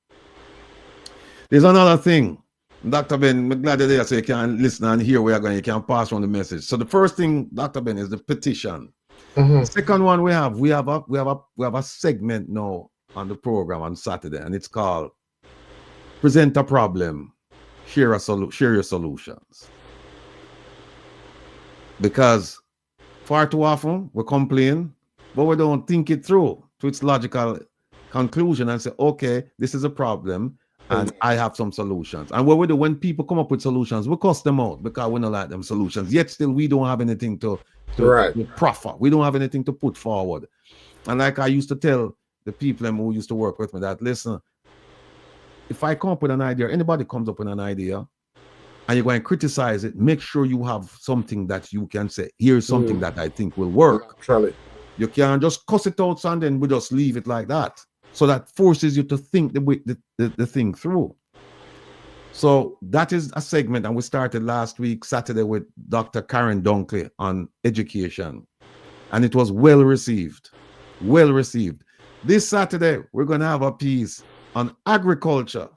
There's another thing. Dr. Ben, I'm glad you're there so you can listen and hear where you're going. You can pass on the message. So the first thing, Dr. Ben, is the petition. Mm-hmm. The second one we have a segment now on the program on Saturday, and it's called Present a Problem, Share Your Solutions. Because far too often we complain, but we don't think it through to its logical conclusion and say, okay, this is a problem. And I have some solutions. And what we do when people come up with solutions, we cuss them out because we don't like them solutions. Yet still we don't have anything to proffer. We don't have anything to put forward. And like I used to tell the people who used to work with me that, listen, if I come up with an idea, anybody comes up with an idea, and you're going to criticize it, make sure you have something that you can say, here's something that I think will work. Charlie. You can't just cuss it out and then we just leave it like that. So that forces you to think the thing through. So that is a segment, and we started last week, Saturday, with Dr. Karen Dunkley on education. And it was well received. Well received. This Saturday, we're going to have a piece on agriculture.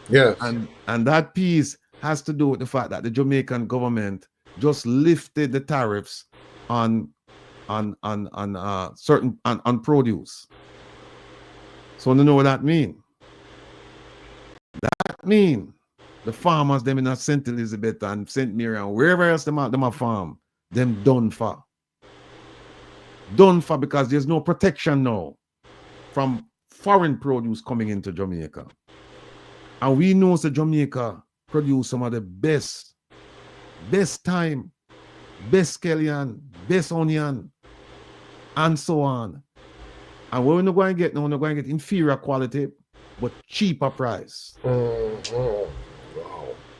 Yes. And that piece has to do with the fact that the Jamaican government just lifted the tariffs on produce. So you know what that means? That means the farmers them in St. Elizabeth and St. Mary and wherever else them a farm, them done for. Done for, because there's no protection now from foreign produce coming into Jamaica. And we know that Jamaica produce some of the best thyme, best scallion, best onion, and so on. And we're not going to get, we're going to get inferior quality, but cheaper price. Wow.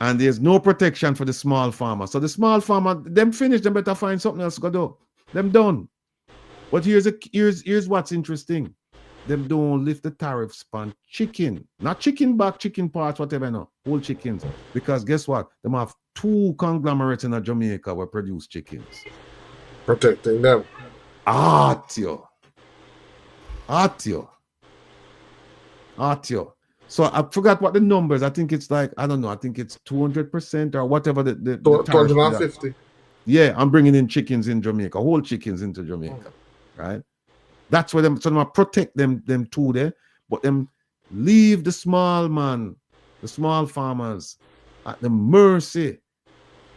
And there's no protection for the small farmer. So the small farmer, them finished, them better find something else to do. Them done. But here's what's interesting. Them don't lift the tariffs on chicken. Not chicken back, chicken parts, whatever, no. Whole chickens. Because guess what? Them have 2 conglomerates in Jamaica where produce chickens. Protecting them. Atio. So I forgot what the numbers. I think it's like, I don't know, I think it's 200% or whatever the 250. Yeah, I'm bringing in chickens in Jamaica, whole chickens into Jamaica, right? That's where them, so them protect them two there, but them leave the small man, the small farmers at the mercy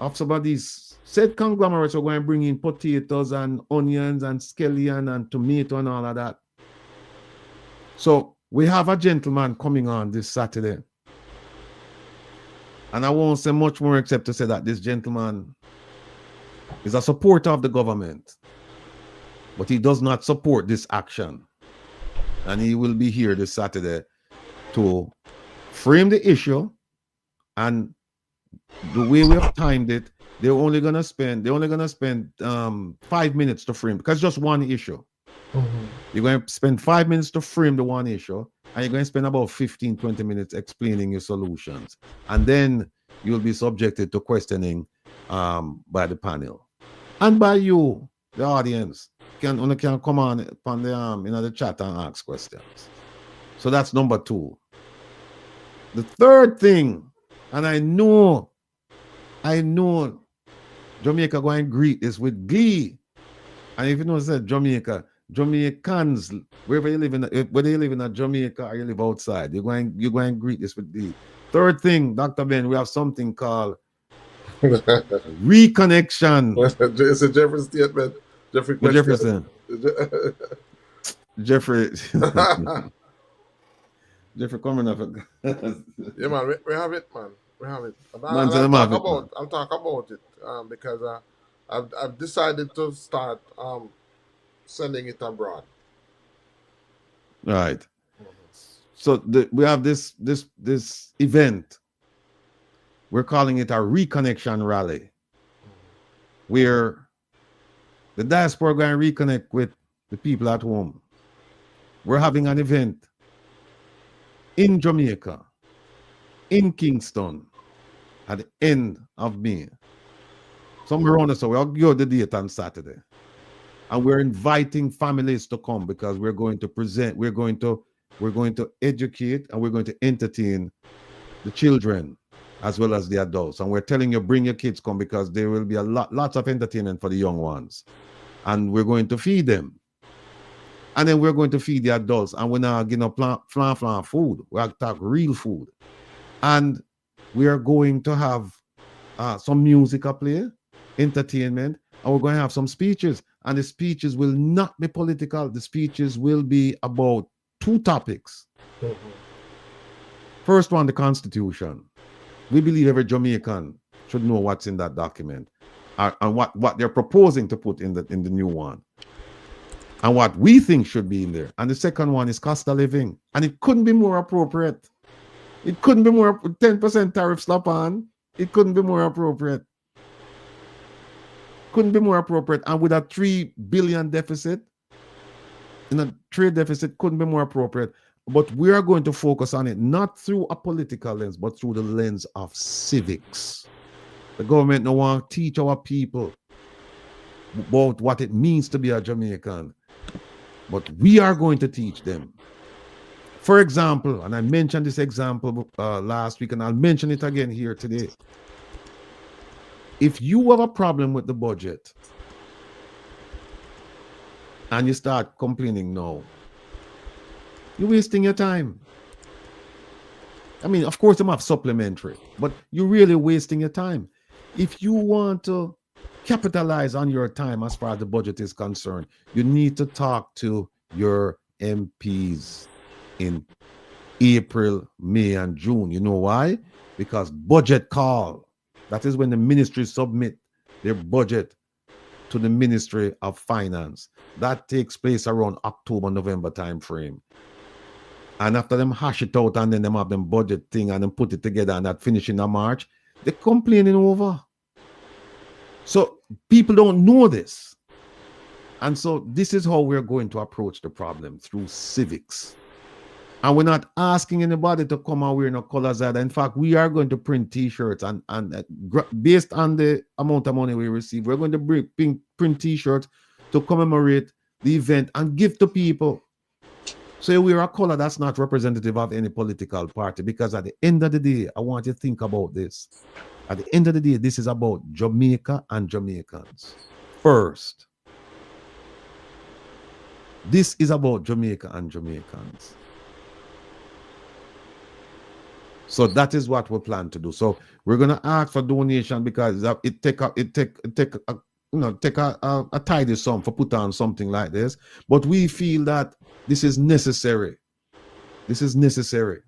of some of these said conglomerates are going to bring in potatoes and onions and scallion and tomato and all of that. So we have a gentleman coming on this Saturday. And I won't say much more except to say that this gentleman is a supporter of the government, but he does not support this action. And he will be here this Saturday to frame the issue. And the way we have timed it, they're only gonna spend 5 minutes to frame, because it's just one issue. You're going to spend 5 minutes to frame the one issue, and you're going to spend about 15-20 minutes explaining your solutions, and then you'll be subjected to questioning by the panel and by you, the audience. Can come on the the chat and ask questions. So that's number 2. The third thing, and I know Jamaica going to greet this with glee. And if you know, said Jamaicans, wherever you live whether you live in Jamaica or you live outside, you're going to greet this with glee. Third thing, Dr. Ben, we have something called Reconnection. It's a Jeffrey statement. Jeffrey Jefferson. Jeffrey. Jeffrey coming up. Yeah, man, we have it, man. We have it. I'll talk about it because I've decided to start sending it abroad. Right. So we have this event. We're calling it a Reconnection rally, where the diaspora are going to reconnect with the people at home. We're having an event in Jamaica, in Kingston, at the end of May. Somewhere around so we'll give the date on Saturday. And we're inviting families to come, because we're going to present, we're going to educate, and we're going to entertain the children as well as the adults. And we're telling you, bring your kids, come, because there will be lots of entertainment for the young ones. And we're going to feed them. And then we're going to feed the adults. And we're not getting flan food. We're going to talk real food. And we are going to have some music play, entertainment, and we're going to have some speeches. And the speeches will not be political. The speeches will be about 2 topics. First one, the Constitution. We believe every Jamaican should know what's in that document, and what they're proposing to put in the new one, and what we think should be in there. And the second one is cost of living. And it couldn't be more appropriate. It couldn't be more, 10% tariff slap on. It couldn't be more appropriate. Couldn't be more appropriate. And with a 3 billion deficit, in a trade deficit, couldn't be more appropriate. But we are going to focus on it not through a political lens, but through the lens of civics. The government don't want to teach our people about what it means to be a Jamaican, but we are going to teach them. For example, and I mentioned this example last week, and I'll mention it again here today. If you have a problem with the budget and you start complaining now, you're wasting your time. I mean, of course, you have supplementary, but you're really wasting your time. If you want to capitalize on your time as far as the budget is concerned, you need to talk to your MPs in April, May, and June. You know why? Because budget call. That is when the ministry submit their budget to the Ministry of Finance. That takes place around October, November time frame. And after them hash it out and then them have them budget thing and then put it together and that finish in March, they're complaining over. So people don't know this. And so this is how we're going to approach the problem, through civics. And we're not asking anybody to come and wear no colors either. In fact, we are going to print T-shirts and based on the amount of money we receive, we're going to print T-shirts to commemorate the event and give to people. So we wear a color that's not representative of any political party, because at the end of the day, I want you to think about this. At the end of the day, this is about Jamaica and Jamaicans first. This is about Jamaica and Jamaicans. So that is what we plan to do. So we're going to ask for donation because it take a tidy sum for put on something like this. But we feel that this is necessary. This is necessary.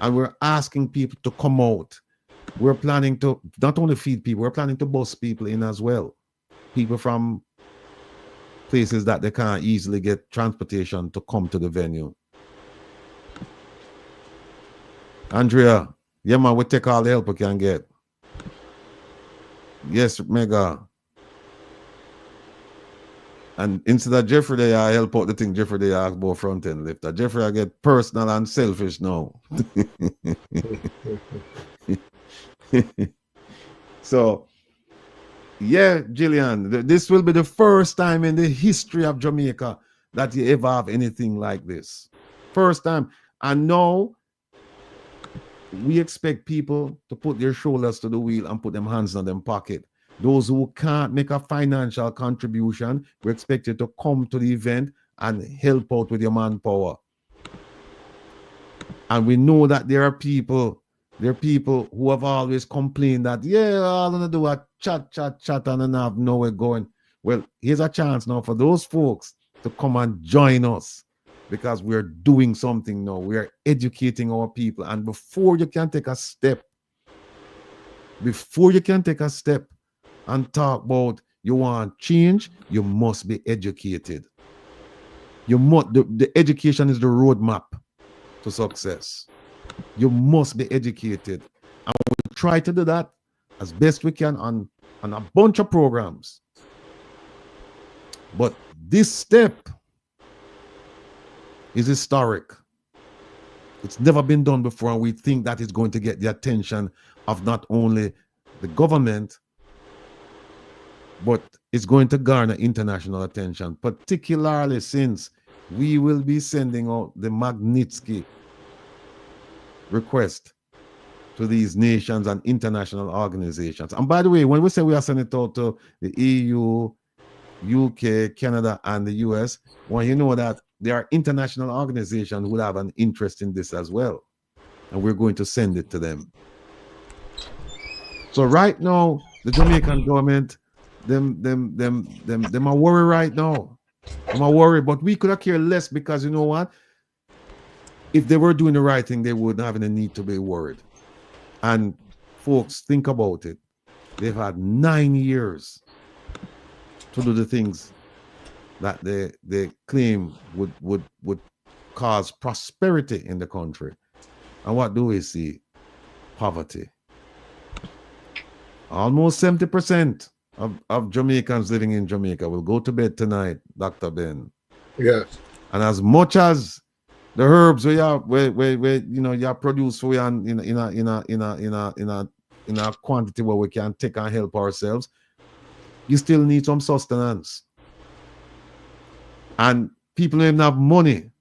And we're asking people to come out. We're planning to not only feed people, we're planning to bus people in as well. People from places that they can't easily get transportation to come to the venue. Andrea, yeah man, we take all the help we can get. Yes, Mega. And instead of Jeffrey there, I help out the thing Jeffrey there ask about front end lifter. Jeffrey I get personal and selfish now. So yeah, Gillian, this will be the first time in the history of Jamaica that you ever have anything like this. First time. And now we expect people to put their shoulders to the wheel and put them hands in them pocket. Those who can't make a financial contribution, we expect you to come to the event and help out with your manpower. And we know that there are people who have always complained that, yeah, all I'm gonna do is chat, and have nowhere going. Well, here's a chance now for those folks to come and join us, because we're doing something now. We're educating our people. And before you can take a step, and talk about you want change, you must be educated. The education is the roadmap to success. You must be educated. And we'll try to do that as best we can on a bunch of programs. But this step is historic. It's never been done before, and we think that it's going to get the attention of not only the government, but it's going to garner international attention, particularly since we will be sending out the Magnitsky request to these nations and international organizations. And by the way, when we say we are sending it out to the EU, UK, Canada, and the US, well, you know that there are international organizations who have an interest in this as well. And we're going to send it to them. So right now, the Jamaican government, them are worried right now. Them are worried, but we could have cared less, because you know what? If they were doing the right thing, they wouldn't have any need to be worried. And folks, think about it. They've had 9 years to do the things that they claim would cause prosperity in the country. And what do we see? Poverty. Almost 70% of Jamaicans living in Jamaica will go to bed tonight, Dr. Ben. Yes. And as much as the herbs where you produce for in a quantity where we can take and help ourselves, you still need some sustenance. And people don't even have money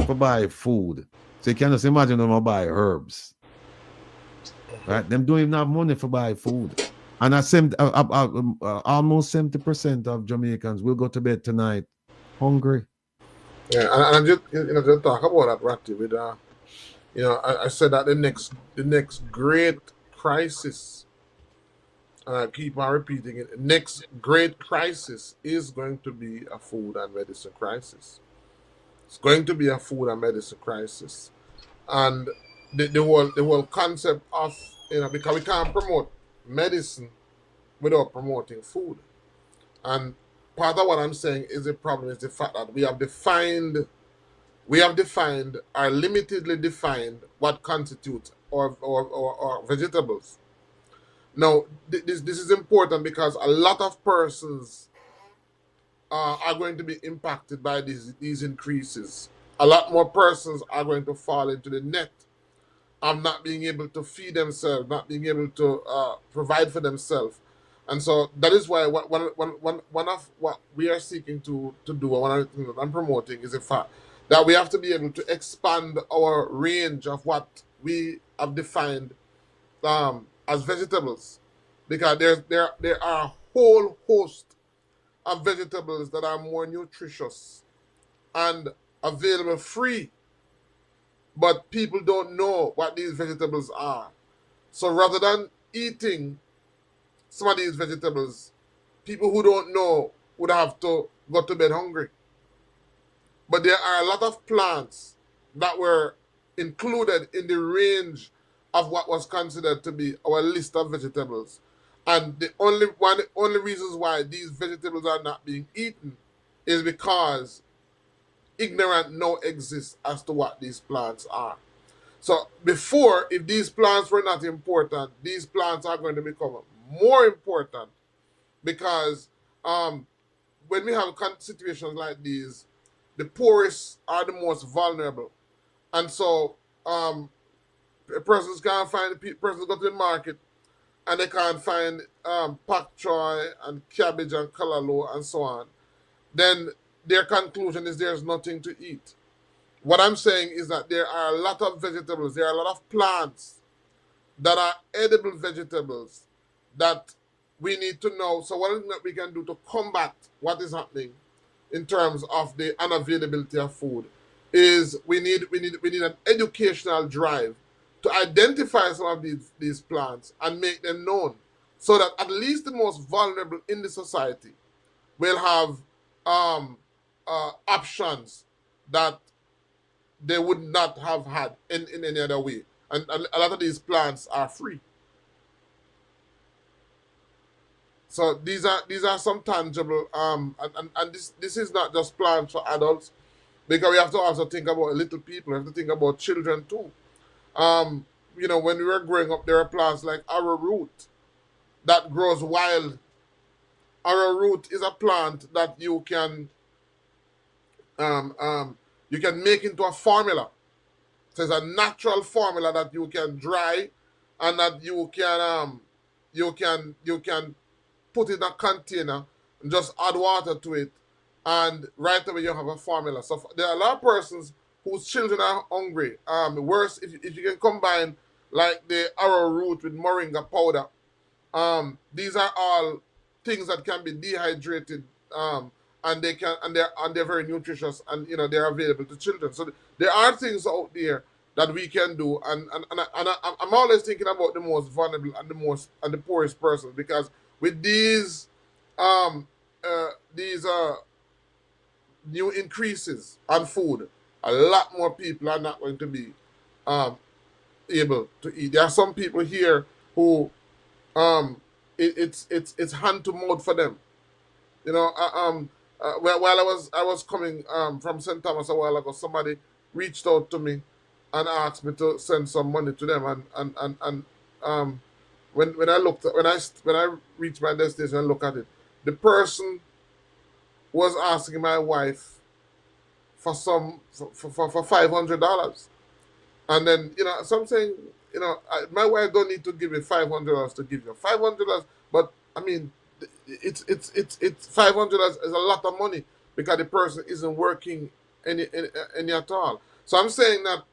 for buy food. So you can just imagine them buy herbs. Right? Them don't even have money for buy food. And almost 70% of Jamaicans will go to bed tonight hungry. Yeah, and just just talk about that, Ratty. With I said that the next great crisis, and I keep on repeating it. The next great crisis is going to be a food and medicine crisis. It's going to be a food and medicine crisis, and the whole concept of because we can't promote medicine without promoting food, and part of what I'm saying is the problem is the fact that we have defined or limitedly defined what constitutes or vegetables. Now, this is important because a lot of persons are going to be impacted by these increases. A lot more persons are going to fall into the net of not being able to feed themselves, not being able to provide for themselves. And so that is why one of what we are seeking to do, one of the things that I'm promoting is the fact that we have to be able to expand our range of what we have defined as vegetables. Because there are a whole host of vegetables that are more nutritious and available free, but people don't know what these vegetables are. So rather than eating some of these vegetables, people who don't know would have to go to bed hungry. But there are a lot of plants that were included in the range of what was considered to be our list of vegetables. And the only reasons why these vegetables are not being eaten is because ignorance now exists as to what these plants are. So before, if these plants were not important, these plants are going to become more important because when we have situations like these, the poorest are the most vulnerable, and so persons can't find persons go to the market and they can't find pak choy and cabbage and kalalo and so on. Then their conclusion is there's nothing to eat. What I'm saying is that there are a lot of vegetables, there are a lot of plants that are edible vegetables that we need to know. So what is that we can do to combat what is happening in terms of the unavailability of food is we need an educational drive to identify some of these plants and make them known so that at least the most vulnerable in the society will have options that they would not have had in any other way. And a lot of these plants are free. So these are some tangible and this is not just plants for adults because we have to also think about little people. We have to think about children too. Um, when we were growing up, there are plants like arrowroot that grows wild. Arrowroot is a plant that um, um, you can make into a formula. So it's a natural formula that you can dry and that you can put in a container and just add water to it, and right away you have a formula. So there are a lot of persons whose children are hungry. Worse if you can combine like the arrowroot with moringa powder. These are all things that can be dehydrated, and they're very nutritious, and they're available to children. So there are things out there that we can do, I'm always thinking about the most vulnerable and the poorest persons because with um these new increases on food, a lot more people are not going to be um able to eat. There are some people here who um it's hand to mouth for them. While I was coming from St. Thomas a while ago, somebody reached out to me and asked me to send some money to them, and when I looked at, when I reached my destination and look at it, the person was asking my wife for for $500. And then, so I'm saying, my wife don't need to give me $500 to give you $500, but I mean, it's $500 is a lot of money because the person isn't working any at all. So I'm saying that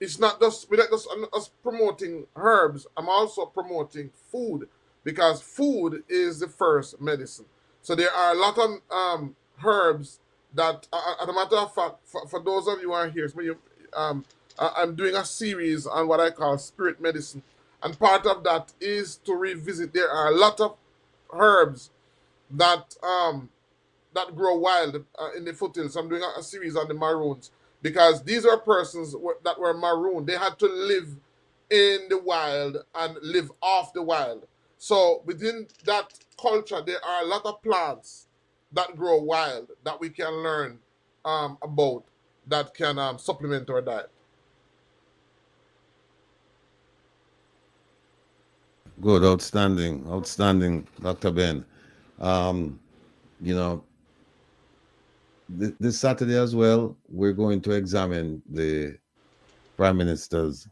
it's not just we're not just us promoting herbs. I'm also promoting food because food is the first medicine. So there are a lot of herbs that, as a matter of fact, for those of you who are here, so I'm doing a series on what I call spirit medicine, and part of that is to revisit. There are a lot of herbs that that grow wild in the foothills. I'm doing a series on the Maroons because these are persons that were marooned. They had to live in the wild and live off the wild. So within that culture, there are a lot of plants that grow wild that we can learn about that can supplement our diet. Good, outstanding, outstanding, Dr. Ben. Um, you know, this Saturday as well, we're going to examine the Prime Minister's.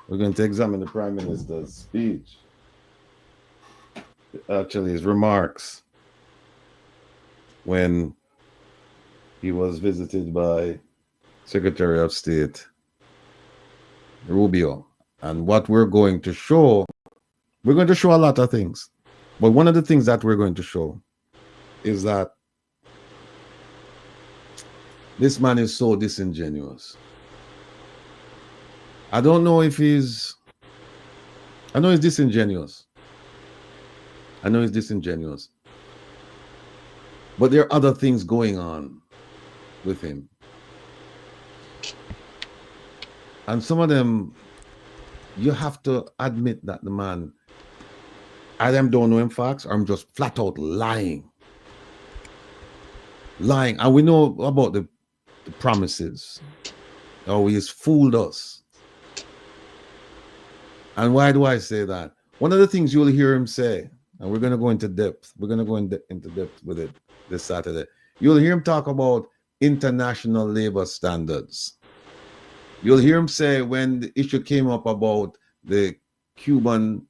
We're going to examine the Prime Minister's speech, actually his remarks, when he was visited by Secretary of State Rubio. And what we're going to show a lot of things. But one of the things that we're going to show is that this man is so disingenuous. I don't know if I know he's disingenuous. I know he's disingenuous. But there are other things going on with him. And some of them, you have to admit that the man, I don't know him facts, or I'm just flat out lying. Lying. And we know about the promises. Oh, he's fooled us. And why do I say that? One of the things you'll hear him say, and we're going to go into depth. We're going to go into depth with it this Saturday. You'll hear him talk about international labor standards. You'll hear him say when the issue came up about the Cuban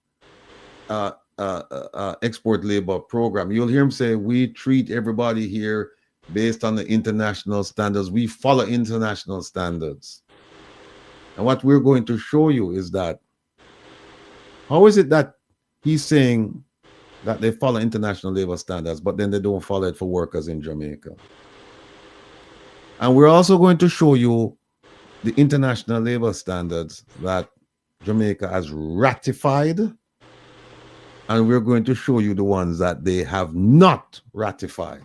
export labor program, you'll hear him say, we treat everybody here based on the international standards. We follow international standards. And what we're going to show you is that, how is it that he's saying that they follow international labor standards, but then they don't follow it for workers in Jamaica? And we're also going to show you the international labor standards that Jamaica has ratified, and we're going to show you the ones that they have not ratified.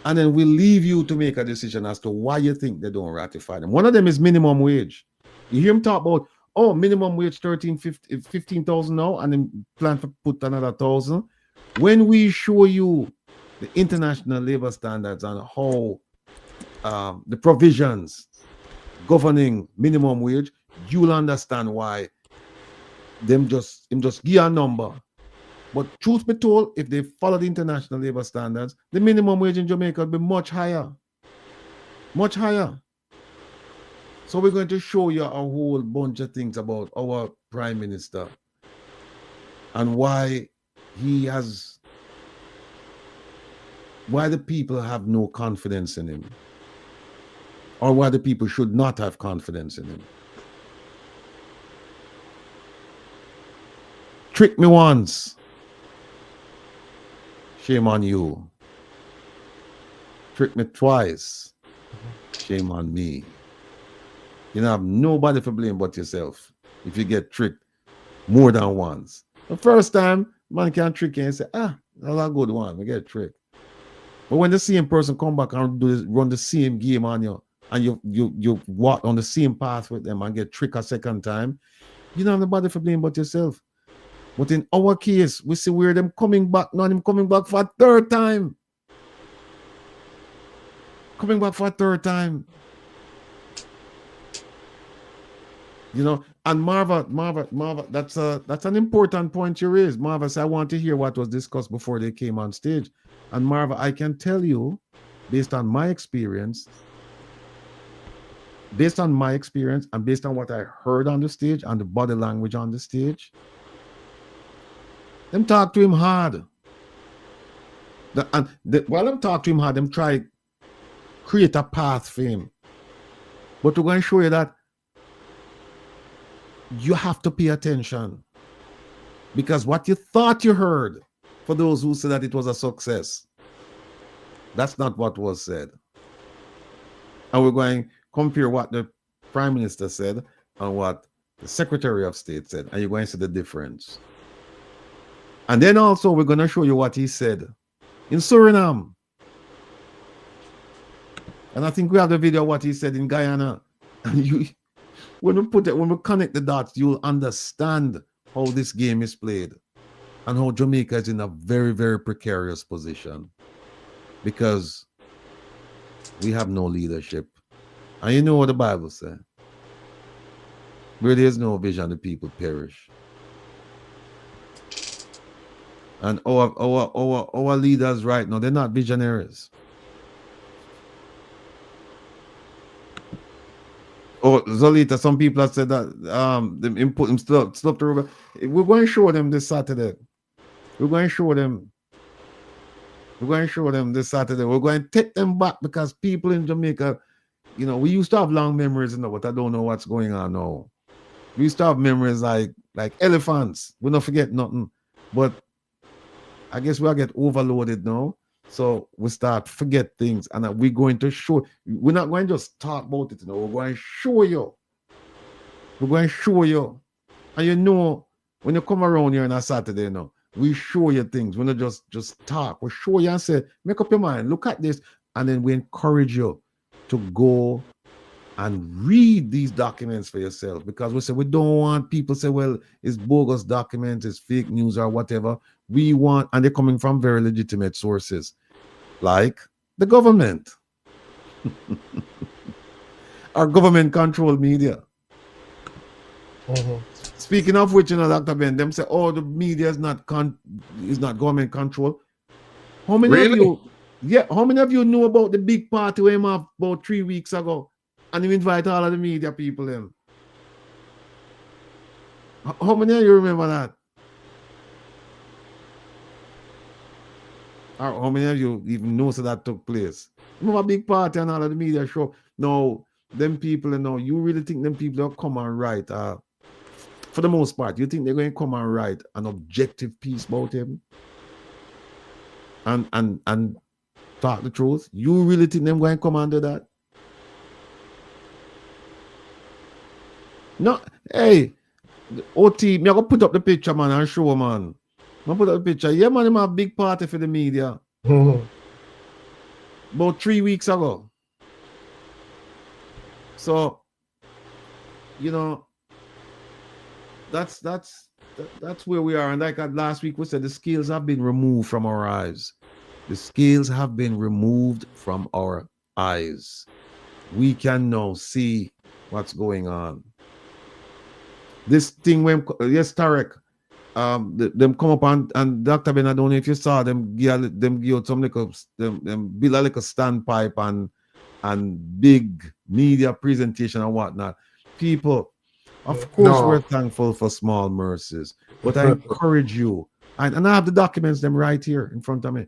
And then we'll leave you to make a decision as to why you think they don't ratify them. One of them is minimum wage. You hear him talk about, oh, minimum wage 15,000 now, and then plan to put another 1,000. When we show you the international labor standards and how the provisions governing minimum wage, you'll understand why him just give a number. But truth be told, if they follow the international labor standards, the minimum wage in Jamaica will be much higher. Much higher. So we're going to show you a whole bunch of things about our Prime Minister and why the people have no confidence in him, or why the people should not have confidence in him. Trick me once, shame on you. Trick me twice, shame on me. You don't have nobody for blame but yourself if you get tricked more than once. The first time, man can trick you and say, that's a good one, we get tricked. But when the same person come back and run the same game on you, and you walk on the same path with them and get tricked a second time, you don't have nobody for blame but yourself. But in our case, we see where them coming back, now them coming back for a third time. Coming back for a third time. You know, And Marva, that's an important point you raised. Marva said, I want to hear what was discussed before they came on stage. And Marva, I can tell you, based on my experience, and based on what I heard on the stage and the body language on the stage, them talk to him hard. While them talk to him hard, them try create a path for him. But we're going to show you that you have to pay attention, because what you thought you heard, for those who said that it was a success, that's not what was said. And we're going to compare what the Prime Minister said and what the Secretary of State said, and you're going to see the difference. And then also we're going to show you what he said in Suriname. And I think we have the video of what he said in Guyana. And when we connect the dots, you'll understand how this game is played and how Jamaica is in a very, very precarious position, because we have no leadership. And you know what the Bible says: where there is no vision, the people perish. And our leaders right now, they're not visionaries. Oh, Zolita, some people have said that them input them stuff to Ruben. We're going to show them this Saturday. We're going to show them this Saturday. We're going to take them back, because people in Jamaica, you know, we used to have long memories, you know, but I don't know what's going on now. We used to have memories like elephants. We don't forget nothing. But I guess we'll get overloaded now. So we start forget things, and we're going to show. We're not going to just talk about it, you know. We're going to show you. We're going to show you. And you know, when you come around here on a Saturday, you know, we show you things. We're not just talk. We show you and say, make up your mind, look at this, and then we encourage you to go and read these documents for yourself, because we say we don't want people say, well, it's bogus documents, it's fake news or whatever. We want, and they're coming from very legitimate sources, like the government. Our government-controlled media. Mm-hmm. Speaking of which, you know, Dr. Ben, them say, oh, the media is not government control. How many Really? of you? Yeah, how many of you know about the big party we have about 3 weeks ago, and you invite all of the media people in? How many of you remember that? Or how many of you even know that took place? Remember a big party and all of the media show? No, them people, you know, you really think them people will come and write, for the most part, you think they're going to come and write an objective piece about him and talk the truth? You really think them going to come and do that? No, hey, OT, me I go put up the picture, man, and show, man. I put up the picture. Yeah, man, them have a big party for the media. Mm-hmm. About 3 weeks ago. So, you know, that's where we are. And like last week we said, the scales have been removed from our eyes. The scales have been removed from our eyes. We can now see what's going on. This thing when yes, Tarek, them come up and Dr. Ben, I don't know if you saw them give out some like them build a like a standpipe and big media presentation and whatnot. People, of course, we're thankful for small mercies, but I encourage you, and I have the documents them right here in front of me.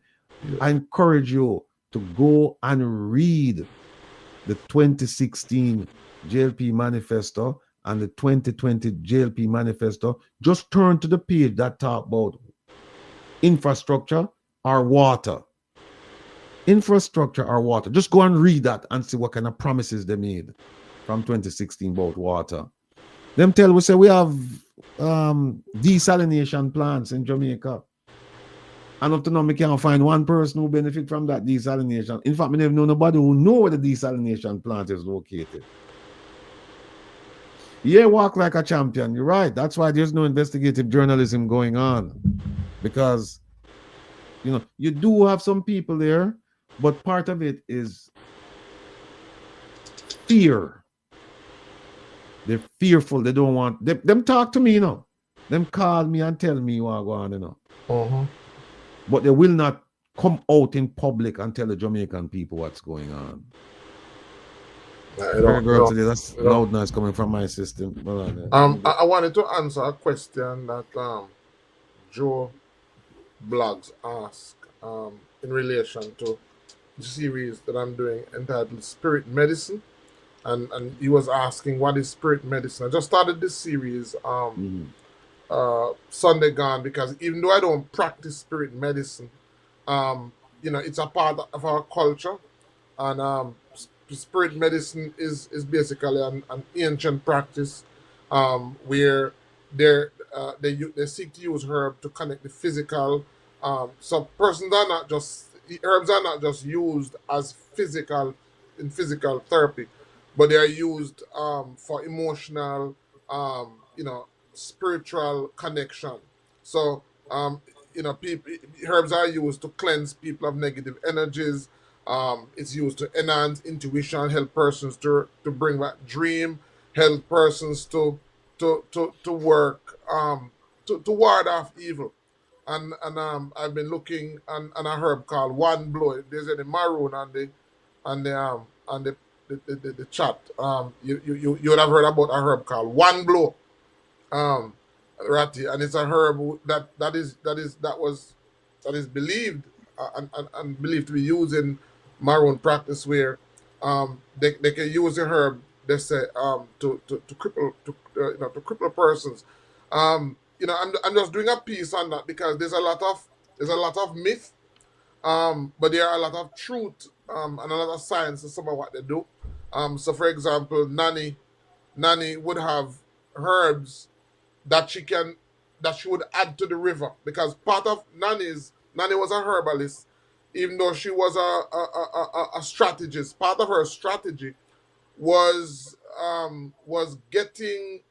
Yeah. I encourage you to go and read the 2016 JLP manifesto and the 2020 JLP manifesto. Just turn to the page that talk about infrastructure or water. Infrastructure or water. Just go and read that and see what kind of promises they made from 2016 about water. Them tell we say we have desalination plants in Jamaica. And up to now, we can't find one person who benefit from that desalination. In fact, we never know nobody who know where the desalination plant is located. Yeah, walk like a champion. You're right. That's why there's no investigative journalism going on. Because, you know, you do have some people there, but part of it is fear. They're fearful. They don't want them talk to me, you know. Them call me and tell me what go on, you know. Uh-huh. But they will not come out in public and tell the Jamaican people what's going on. Very good today. That's loud noise coming from my system. I wanted to answer a question that Joe Blogs asked in relation to the series that I'm doing entitled Spirit Medicine. And he was asking, what is spirit medicine? I just started this series Sunday gone, because even though I don't practice spirit medicine, it's a part of our culture. And spirit medicine is basically an ancient practice where they seek to use herb to connect the physical. So herbs are not just used as in physical therapy, but they are used for emotional, spiritual connection. So people, herbs are used to cleanse people of negative energies. It's used to enhance intuition, help persons to bring back dream, help persons to work to ward off evil. And I've been looking on a herb called one blow. There's any maroon on the chat. You would have heard about a herb called one blow. Ratty, and it's a herb that is believed and believed to be used in Maroon practice, where they can use the herb, they say, to cripple persons. I'm just doing a piece on that because there's a lot of myth, but there are a lot of truth and a lot of science in some of what they do. So for example, Nanny would have herbs that she would add to the river, because part of Nanny was a herbalist, even though she was a strategist. Part of her strategy was getting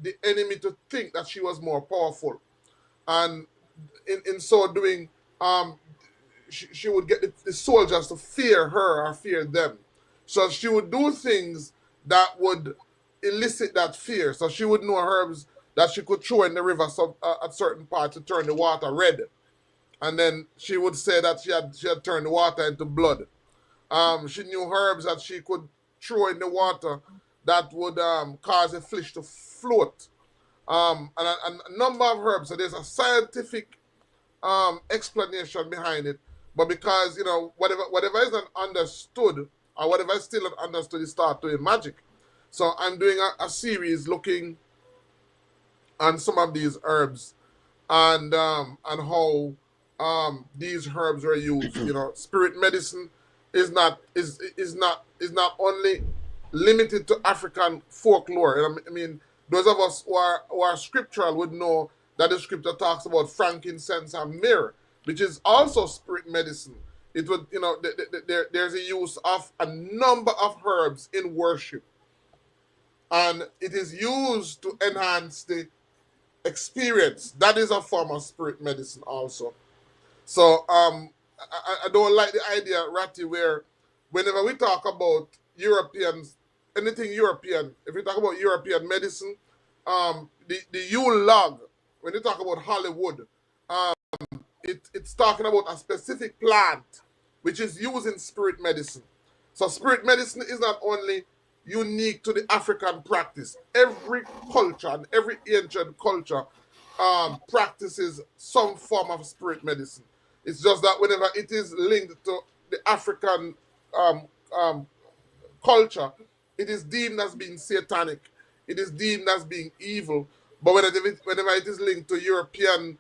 the enemy to think that she was more powerful, and in so doing, she would get the soldiers to fear her or fear them. So she would do things that would elicit that fear. So she would know herbs that she could throw in the river at certain parts to turn the water red. And then she would say that she had turned the water into blood. She knew herbs that she could throw in the water that would cause a fish to float. And a number of herbs. So there's a scientific explanation behind it, but because whatever isn't understood, or whatever is still not understood, is start doing magic. So I'm doing a series looking on some of these herbs and how these herbs are used. Spirit medicine is not only limited to African folklore. And I mean, those of us who are scriptural would know that the scripture talks about frankincense and myrrh, which is also spirit medicine. It would, there's a use of a number of herbs in worship, and it is used to enhance the experience. That is a form of spirit medicine also. So I don't like the idea, Ratty, where whenever we talk about Europeans, anything European, if we talk about European medicine, the Yule log, when you talk about Hollywood, it's talking about a specific plant which is used in spirit medicine. So spirit medicine is not only unique to the African practice. Every culture and every ancient culture practices some form of spirit medicine. It's just that whenever it is linked to the African um, um, culture, it is deemed as being satanic. It is deemed as being evil. But whenever it is linked to European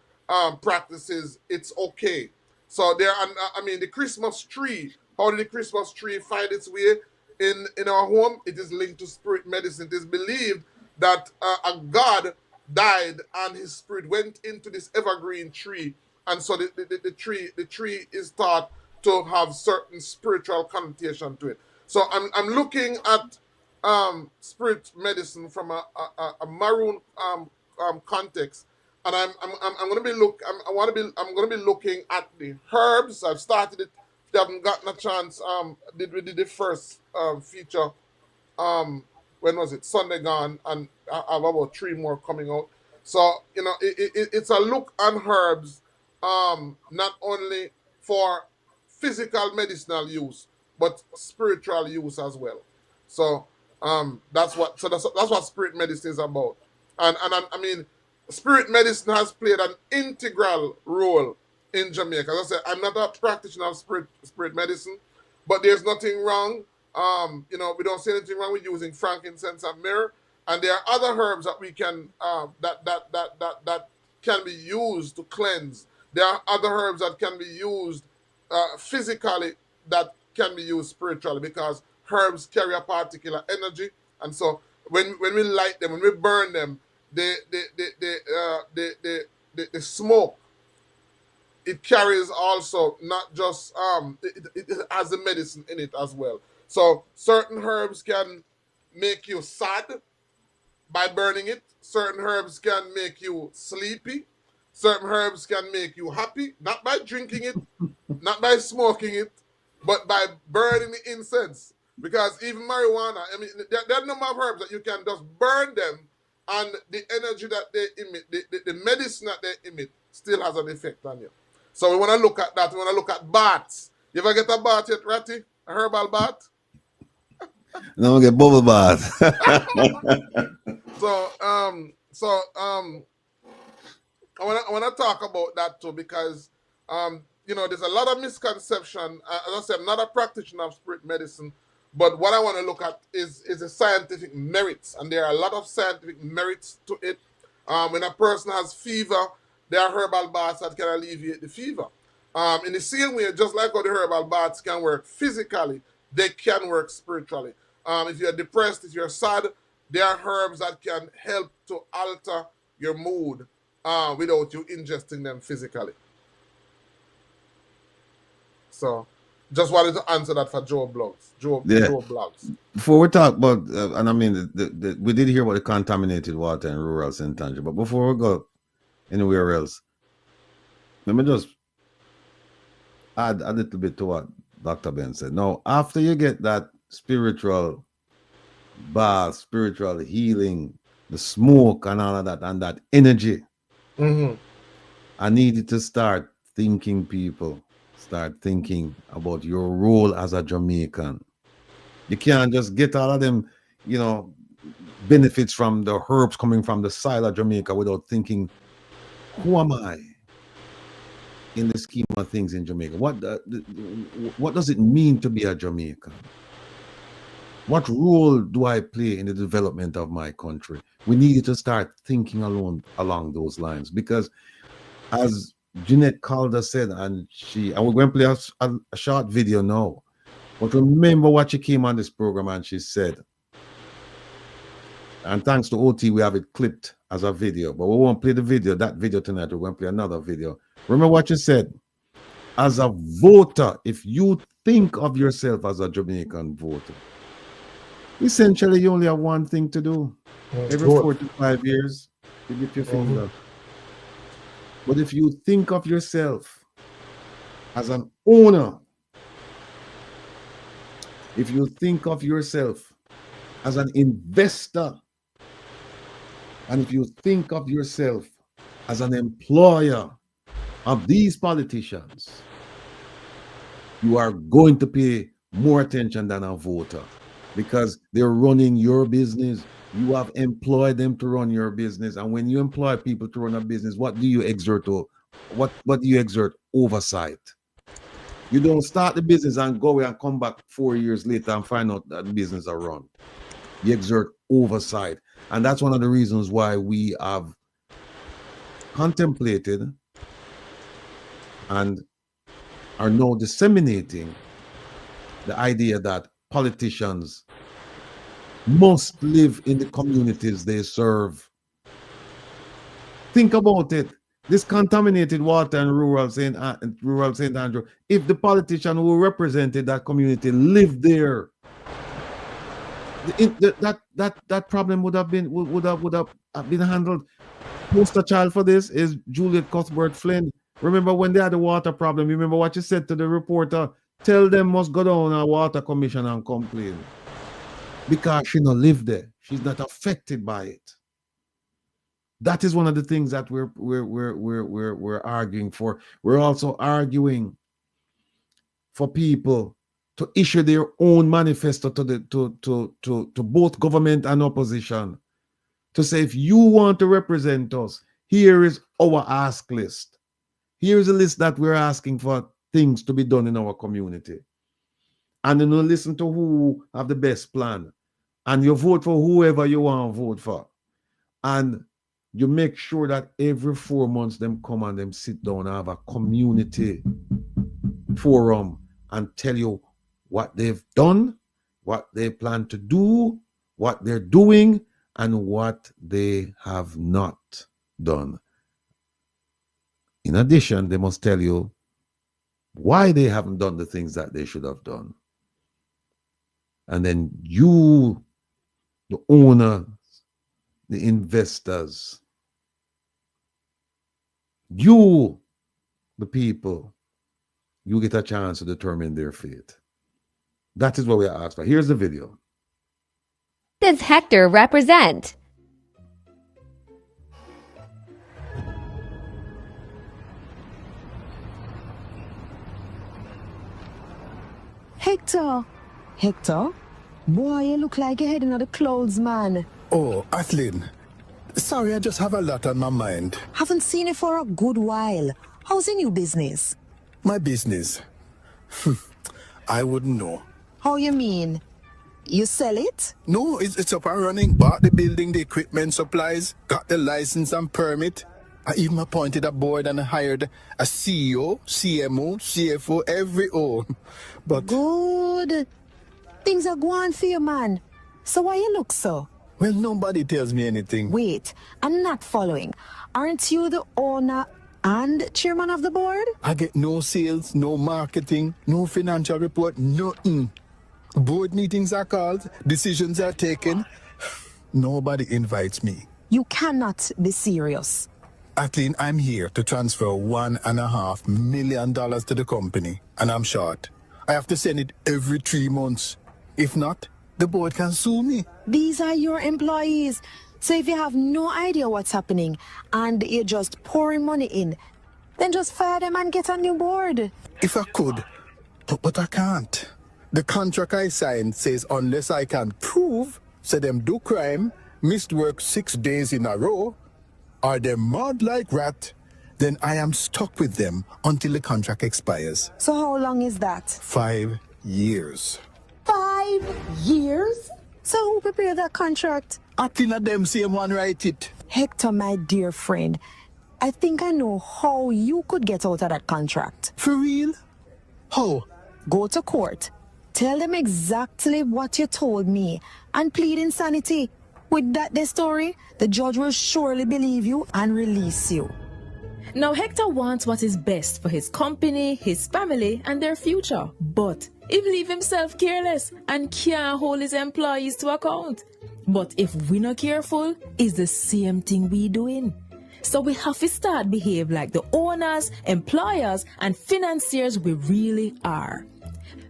practices, it's okay. So I mean, the Christmas tree. How did the Christmas tree find its way in our home? It is linked to spirit medicine. It is believed that a god died and his spirit went into this evergreen tree, and so the tree is thought to have certain spiritual connotation to it. So I'm looking at spirit medicine from a maroon context, and I'm going to be I'm going to be looking at the herbs. I've started it. If you haven't gotten a chance, we did the first feature when was it? Sunday gone, and I have about 3 more coming out. So, it's a look on herbs, not only for physical medicinal use, but spiritual use as well. So, that's what spirit medicine is about. I mean, spirit medicine has played an integral role in Jamaica. As I said, I'm not a practitioner of spirit medicine, but there's nothing wrong. We don't see anything wrong with using frankincense and myrrh, and there are other herbs that we can that can be used to cleanse. There are other herbs that can be used physically, that can be used spiritually, because herbs carry a particular energy, and so when we light them, when we burn them, the smoke, it carries also not just it has the medicine in it as well. So certain herbs can make you sad by burning it. Certain herbs can make you sleepy. Certain herbs can make you happy, not by drinking it, not by smoking it, but by burning the incense. Because even marijuana, I mean, there are a number of herbs that you can just burn them, and the energy that they emit, the medicine that they emit, still has an effect on you. So we want to look at that. We want to look at baths. You ever get a bath yet, Ratty? A herbal bath? No, get bubble bath. So, I want to talk about that too, because there's a lot of misconception. As I said, I'm not a practitioner of spirit medicine, but what I want to look at is the scientific merits, and there are a lot of scientific merits to it. When a person has fever, there are herbal baths that can alleviate the fever. In the same way, just like how the herbal baths can work physically, they can work spiritually. If you're depressed, if you're sad, there are herbs that can help to alter your mood without you ingesting them physically. So, just wanted to answer that for Joe Blogs. Joe Blogs. Before we talk about, and I mean, we did hear about the contaminated water in rural St. Andrew, but before we go anywhere else, let me just add a little bit to what Dr. Ben said. Now, after you get that spiritual bath, spiritual healing, the smoke and all of that, and that energy, I needed to start thinking about your role as a Jamaican. You can't just get all of them, benefits from the herbs coming from the soil of Jamaica without thinking, who am I in the scheme of things in Jamaica? What does it mean to be a Jamaican? What role do I play in the development of my country? We needed to start thinking along those lines, because as Jeanette Calder said, and we're going to play a short video now, but remember what she came on this program and she said, and thanks to OT, we have it clipped as a video, but we won't play that video tonight. We're going to play another video. Remember what you said, as a voter, if you think of yourself as a Jamaican voter, essentially you only have one thing to do. Every 4 to 5 years, you get your finger. But if you think of yourself as an owner, if you think of yourself as an investor, and if you think of yourself as an employer of these politicians, you are going to pay more attention than a voter, because they're running your business. You have employed them to run your business, and when you employ people to run a business, what do you exert? What do you exert? Oversight. You don't start the business and go away and come back 4 years later and find out that the business are run. You exert oversight, and that's one of the reasons why we have contemplated and are now disseminating the idea that politicians must live in the communities they serve. Think about it. This contaminated water in rural St. Andrew, if the politician who represented that community lived there, that problem would have been handled. Poster child for this is Juliet Cuthbert Flynn. Remember when they had the water problem? Remember what you said to the reporter? Tell them must go down a water commission and complain. because she don't live there. She's not affected by it. That is one of the things that we're arguing for. We're also arguing for people to issue their own manifesto to both government and opposition, to say, if you want to represent us, here is our ask list. Here is a list that we're asking for things to be done in our community. And you know, listen to who have the best plan. And you vote for whoever you want to vote for. And you make sure that every 4 months them come and them sit down and have a community forum and tell you what they've done, what they plan to do, what they're doing, and what they have not done. In addition, they must tell you why they haven't done the things that they should have done. And then you, the owners, the investors, you, the people, you get a chance to determine their fate. That is what we are asked for. Here's the video. Does Hector represent? Hector, boy, you look like you're heading out the clouds, man. Oh, Atlin. Sorry, I just have a lot on my mind. Haven't seen you for a good while. How's the new business? My business? I wouldn't know. How you mean? You sell it? No, it's up and running. Bought the building, the equipment, supplies, got the license and permit. I even appointed a board and hired a CEO, CMO, CFO, every O. But Good. Things are going for you, man. So why you look so? well, nobody tells me anything. Wait, I'm not following. Aren't you the owner and chairman of the board? I get no sales, no marketing, no financial report, nothing. Board meetings are called, decisions are taken. Nobody invites me. You cannot be serious. Atlin, I'm here to transfer $1.5 million to the company, and I'm short. I have to send it every 3 months. If not, the board can sue me. These are your employees. So if you have no idea what's happening and you're just pouring money in, then just fire them and get a new board. If I could, but I can't. The contract I signed says unless I can prove, say them do crime, missed work 6 days in a row, or they're mad like rat, then I am stuck with them until the contract expires. So how long is that? 5 years. 5 years? So who prepared that contract? Atlin them same one write it. Hector, my dear friend, I think I know how you could get out of that contract. For real? How? Go to court, tell them exactly what you told me, and plead insanity. With that the story, the judge will surely believe you and release you. Now, Hector wants what is best for his company, his family, and their future. But he leave himself careless and can't hold his employees to account. But if we're not careful, it's the same thing we doing. So we have to start behave like the owners, employers, and financiers we really are.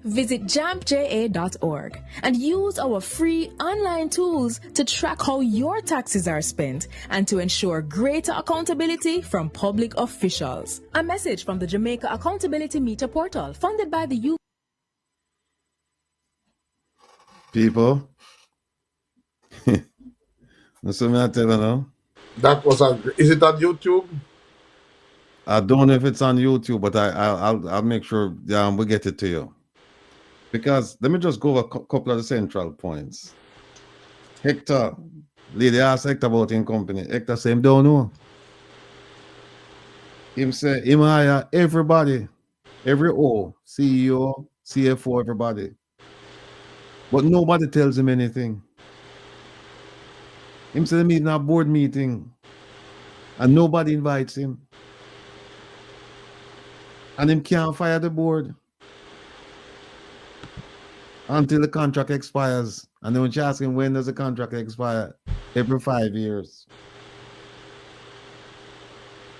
Visit jampja.org and use our free online tools to track how your taxes are spent and to ensure greater accountability from public officials. A message from the Jamaica Accountability Meter Portal, funded by the U. People, that's what I tell you now. That was is it on YouTube? I don't know if it's on YouTube, but I'll make sure we get it to you. Because let me just go over a couple of the central points. Hector, lady asked Hector about in company. Hector say him don't know. Him say him hire everybody, every O, CEO, CFO, everybody. But nobody tells him anything. Him say they meet in a board meeting and nobody invites him. And him can't fire the board until the contract expires. And then when you ask him when does the contract expire, every 5 years.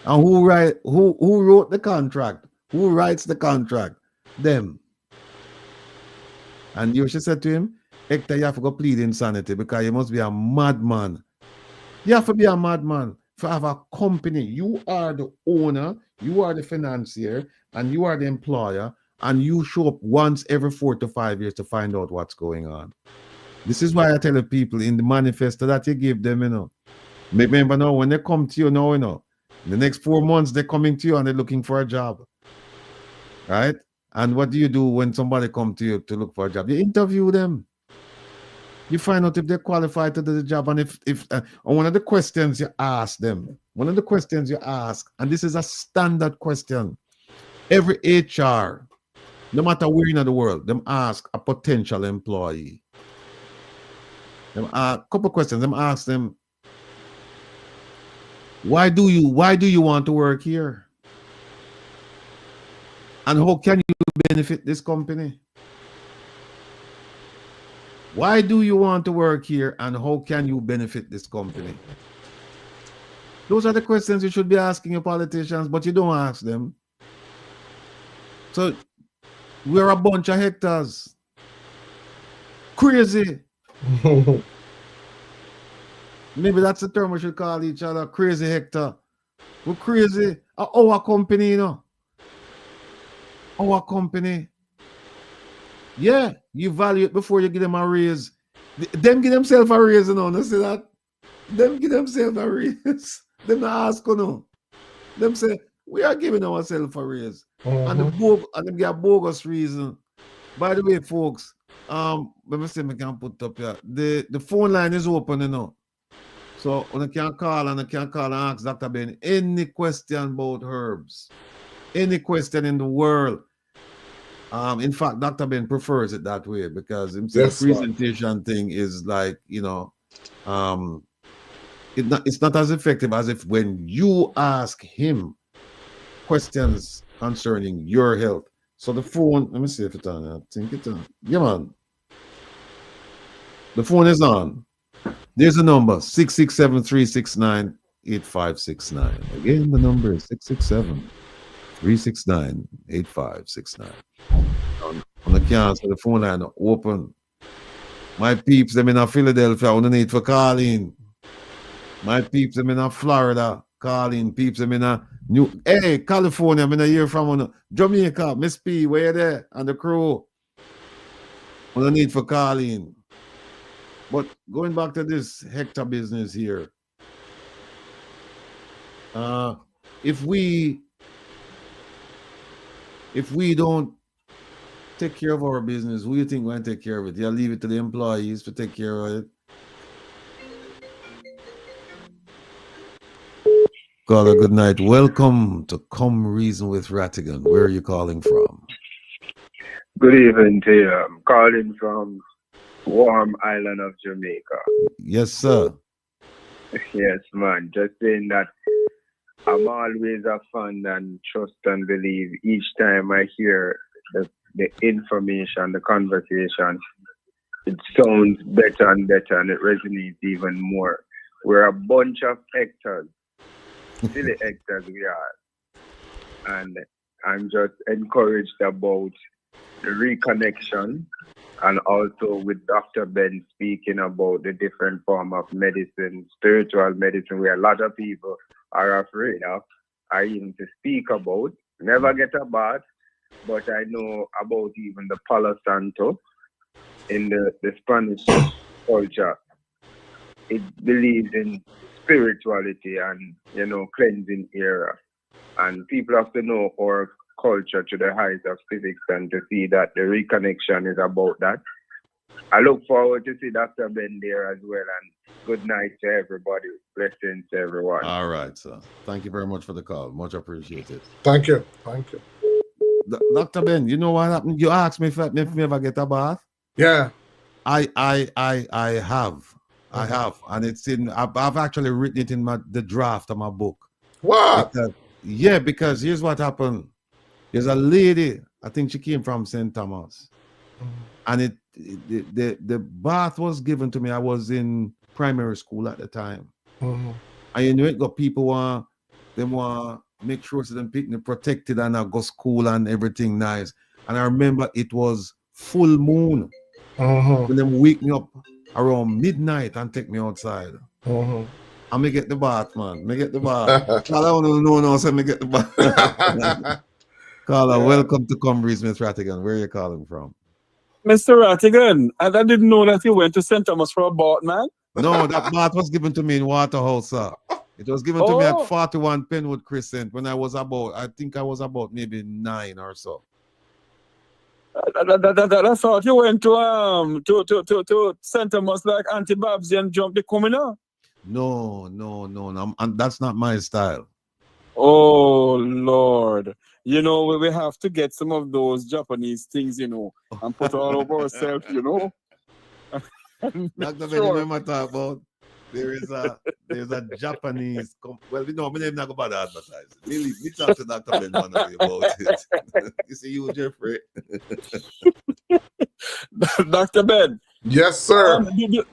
And who wrote the contract? Who writes the contract? Them. And you should say to him, Hector, you have to go plead insanity because you must be a madman. You have to be a madman to have a company. You are the owner, you are the financier, and you are the employer, and you show up once every 4 to 5 years to find out what's going on. This is why I tell the people in the manifesto that you give them, you know. Remember now, when they come to you now, you know, the next 4 months they're coming to you and they're looking for a job. Right? And what do you do when somebody come to you to look for a job? You interview them. You find out if they're qualified to do the job, and if one of the questions you ask them, and this is a standard question, every HR, no matter where in the world, them ask a potential employee. Them a couple questions. Them ask them, why do you want to work here? And how can you benefit this company? Why do you want to work here, and how can you benefit this company? Those are the questions you should be asking your politicians, but you don't ask them. So we're a bunch of hectares. Crazy. Maybe that's the term we should call each other, crazy hectare. We're crazy. Our company, you know. Our company. Yeah, you value it before you give them a raise. Them give themselves a raise, you know. You see that? Them give themselves a raise. Them not ask, you know. Them say, we are giving ourselves a raise. And them get a bogus reason. By the way, folks, let me see if I can put up here. The phone line is open, you know. So when I can call and ask Dr. Ben any question about herbs, any question in the world. In fact, Dr. Ben prefers it that way because himself presentation thing is like, you know, it's not as effective as if when you ask him questions concerning your health. So the phone, let me see if it's on. I think it's on. Yeah, man. The phone is on. There's a number, 667-369-8569. Again, the number is 667-369-8569. On the cancel, the phone line open. My peeps, them in Philadelphia, on the need for calling. My peeps, them in Florida, calling. Peeps, them in California, I'm in a year from Jamaica, Miss P, where you there? And the crew. On the need for calling. But going back to this hectare business here, if we don't take care of our business, who do you think we're going to take care of it? You'll leave it to the employees to take care of it. Caller, good night. Welcome to Come Reason with Rattigan. Where are you calling from? Good evening to you. I'm calling from warm island of Jamaica. Yes, sir. Yes, man. Just saying that I'm always a fan and trust and believe each time I hear the information, the conversation, it sounds better and better and it resonates even more. We're a bunch of hectares, silly hectares we are. And I'm just encouraged about the reconnection. And also with Dr. Ben speaking about the different form of medicine, spiritual medicine, where a lot of people are afraid of, or even to speak about. Never get a bath, but I know about even the Palo Santo in the Spanish culture. It believes in spirituality and, cleansing era. And people have to know our culture to the height of civics and to see that the reconnection is about that. I look forward to see Dr. Ben there as well, and good night to everybody. Blessings to everyone. All right, sir. Thank you very much for the call. Much appreciated. Thank you. Dr. Ben, you know what happened? You asked me if I ever get a bath. Yeah. I have. I have. And it's in, I've actually written it in the draft of my book. What? Because here's what happened. There's a lady, I think she came from St. Thomas. And the bath was given to me. I was in primary school at the time. And it got people want make sure so them people protected and I go school and everything nice. And I remember it was full moon. When them wake me up around midnight and take me outside. And me get the bath, man. Me get the bath. Carla, no, so me get the bath. Carla, welcome to Cumbres, Miss Rattigan. Where are you calling from? Mr. Rattigan, I didn't know that you went to St. Thomas for a bath, man. No, that bath was given to me in Waterhouse, sir. It was given to me at 41 Penwood Crescent when I think I was about maybe 9 or so. I thought you went to St. Thomas like Auntie Babsy and jump the commoner. No, and that's not my style. Oh, Lord. You know, we have to get some of those Japanese things, you know, and put all over ourselves, you know. Dr. Ben, remember I talk about there's a Japanese well, you know, my name not about advertising. Really, we talk to Dr. Ben one way about it. You see you, Jeffrey. Dr. Ben. Yes, sir. Do you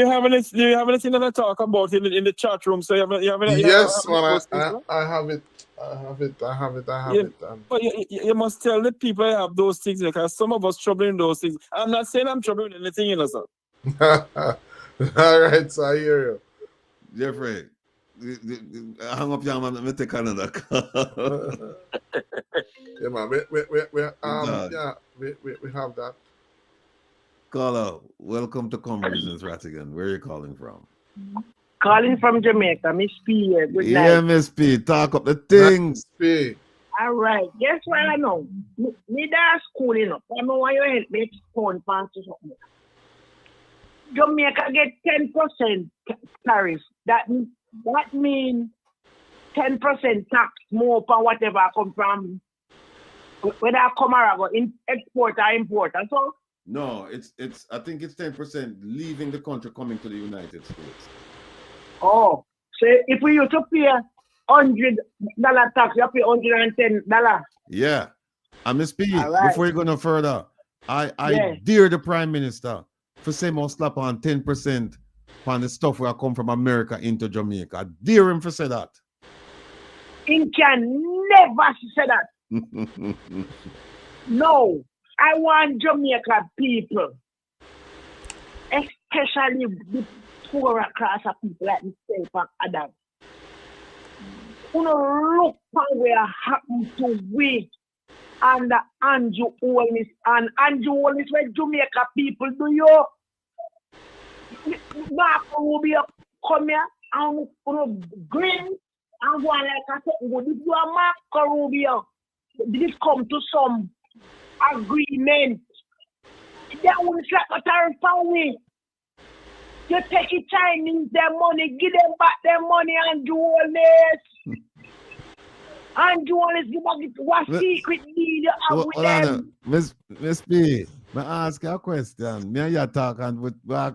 have anything to talk about in the chat room? So you have yes, man. I have it. But you must tell the people you have those things because some of us troubling those things. I'm not saying I'm troubling anything, you know, sir. All right, so I hear you. Jeffrey, hang up your man, let me take another call. Yeah, man. We have that. Caller, welcome to Conversations Rattigan. Where are you calling from? Calling from Jamaica, Miss P. Good night. Yeah, Miss P. Talk up the things. P. All right. Guess what I know? Me that school, you know. I know why you help me expound fancy something. Jamaica get 10% tariff. That means 10% tax more for whatever come from whether I come or go in export or import. And so no, it's I think it's 10% leaving the country coming to the United States. Oh, so if we used to pay $100 tax, you pay $110. Yeah. And Ms. P, right. Before you go no further, I dare the Prime Minister for say more slap on 10% on the stuff where I come from America into Jamaica. I dare him for say that. He can never say that. No. I want Jamaica people, especially the poorer class of people like myself and others, who look at what happened to we and Andrew Holness. And Andrew Holness, where Jamaica people do you? Marco Rubio come here and green and go like I said, go did you a Marco Rubio? Did it come to some agreement? They won't slap a tariff on me. You take the Chinese their money, give them back their money and do all this. And do all this, what secret deal you have with them. Miss P, I ask you a question. Me and you talk and we are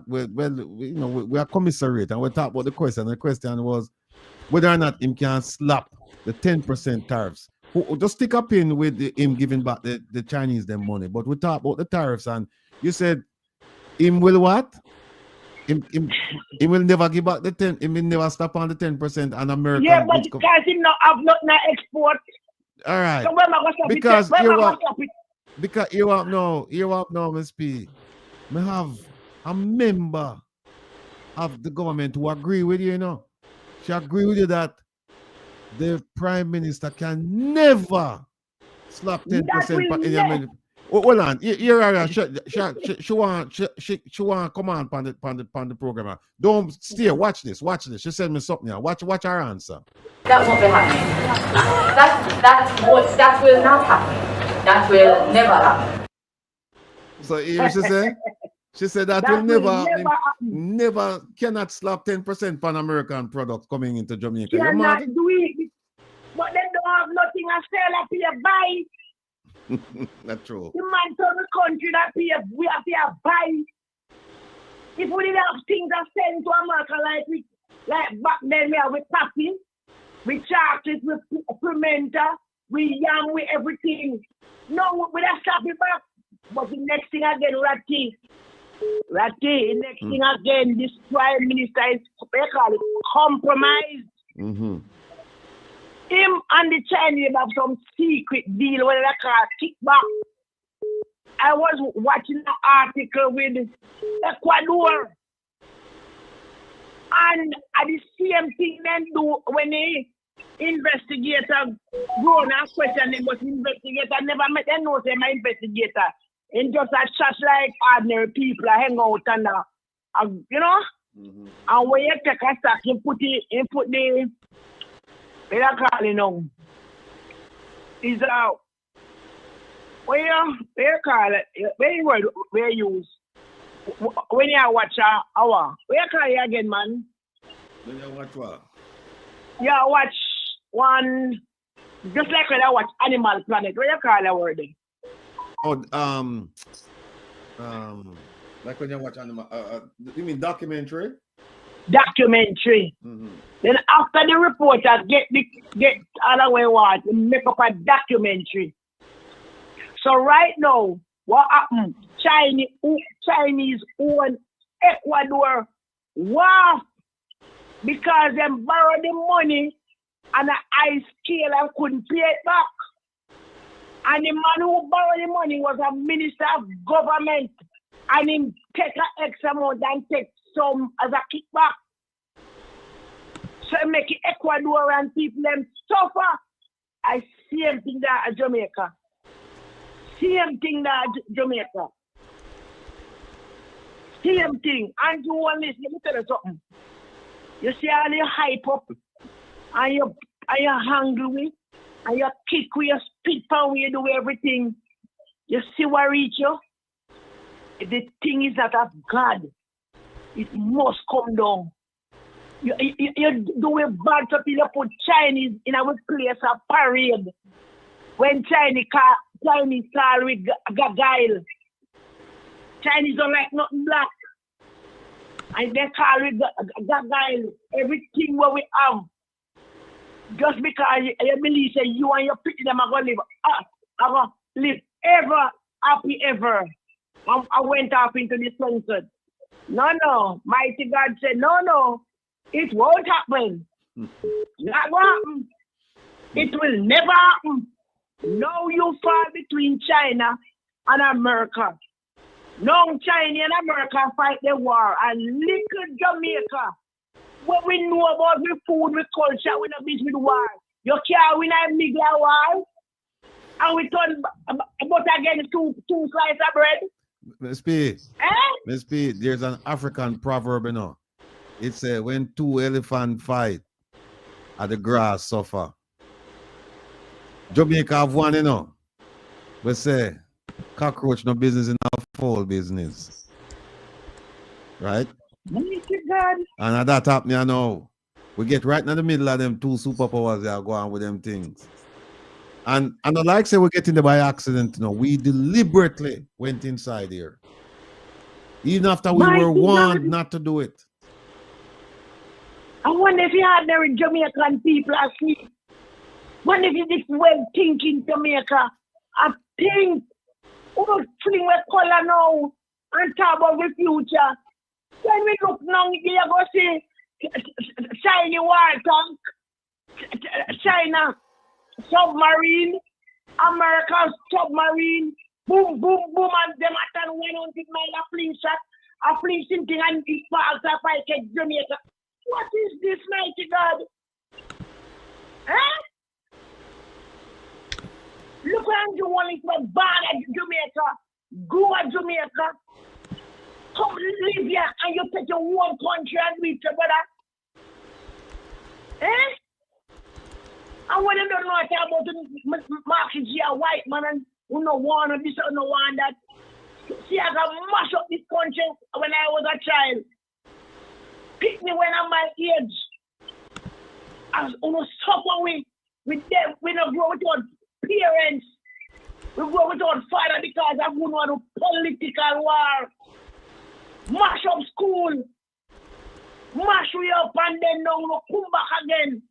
commissariat and we talk about the question. The question was whether or not him can slap the 10% tariffs. Just stick a pin with him giving back the Chinese their money. But we talk about the tariffs and you said him will what? He will never give back the 10. He will never stop on the 10% and American. Yeah, but because he not have nothing to export. All right. So where am I going to stop it? Because you up now, Ms. P. Me have a member of the government who agree with you, you know. She agree with you that the Prime Minister can never slap 10% in America. Hold on, she want come on the program. Don't steer. Watch this. She said me something. Watch her answer. That won't be happening. That will not happen. That will never happen. So here she said that will never never cannot slap 10% on American products coming into Jamaica. Cannot do it, but they don't have nothing to sell up here buy. That's true. The man told the country that we have to buy. If we didn't have things that send to America like back then we have with coffee, with chocolate, with pimenta, with yam, with everything. No, we don't stop it back. But the next thing again, Ratty, the next thing again, this Prime Minister is compromised. Mm-hmm. Him and the Chinese have some secret deal where they call kickback. I was watching an article with Ecuador. And at the same thing then do when the investigator go and question him, but the investigator never met them know say my investigator. And just a chat like ordinary people hang out and you know? Mm-hmm. And when you take a stack, you put the what you call it now? Is where you call it? Where you use when you watch where you call it again, man? When you watch what? Yeah, watch one just like when I watch Animal Planet. Where you call that word? Oh, like when you watch animal. You mean documentary? Documentary. Mm-hmm. Then after the reporters get other way what make up a documentary. So right now, what happened? Chinese own Ecuador. Wow! Because them borrowed the money on a high scale and couldn't pay it back. And the man who borrowed the money was a minister of government. And him take an X amount and take some as a kickback. So make Ecuadorian people them suffer. I same thing that at Jamaica. Same thing that at Jamaica. Same thing. And you want this, let me tell you something. You see how you hype up and you hungry and you kick with your spit and you do everything. You see what reach you? The thing is that of God. It must come down. You do a bad stuff, you put Chinese in our place of parade. When Chinese call with Gagail. Chinese don't like nothing black. And they call it Gagail. Everything what we have. Just because you believe that you and your people them are going to live ever happy ever. I went off into the sunset. No. Mighty God said, no. It won't happen. Not going to happen. It will never happen. Now you fall between China and America. Now China and America fight the war. And little Jamaica, what we know about the food, the culture, we not beat with war. You can't win a big war. And we turn but again two slices of bread. Miss P, there's an African proverb, you know. It says when two elephants fight, the grass suffer. Jamaica have one, you know. We say cockroach no business in our foul business. Right? God. And at that happening, you know, we get right in the middle of them two superpowers that are going with them things. And I like say we get in there by accident, you know. We deliberately went inside here. Even after we were warned not to do it. I wonder if you had there with Jamaican people asleep. Wonder if you this well thinking Jamaica. I think we don't fling with color now and talk about the future. When we look now, you go see shiny war tank, China submarine, America's submarine, boom, boom, boom, and them at 100 miles a fling shot, a fling something and it falls up like a Jamaica. What is this, mighty God? Look what you want to born at Jamaica, grow at Jamaica, come live here and you take your own country and meet your brother. And when you don't know about the market here, white man, and who no want this or no want that. See, I can mash up this country when I was a child. Pick me when I'm my age. As almost suffer with them, we don't grow without parents. We grow without father because of one political war. Mash up school. Mash we up and then now we come back again.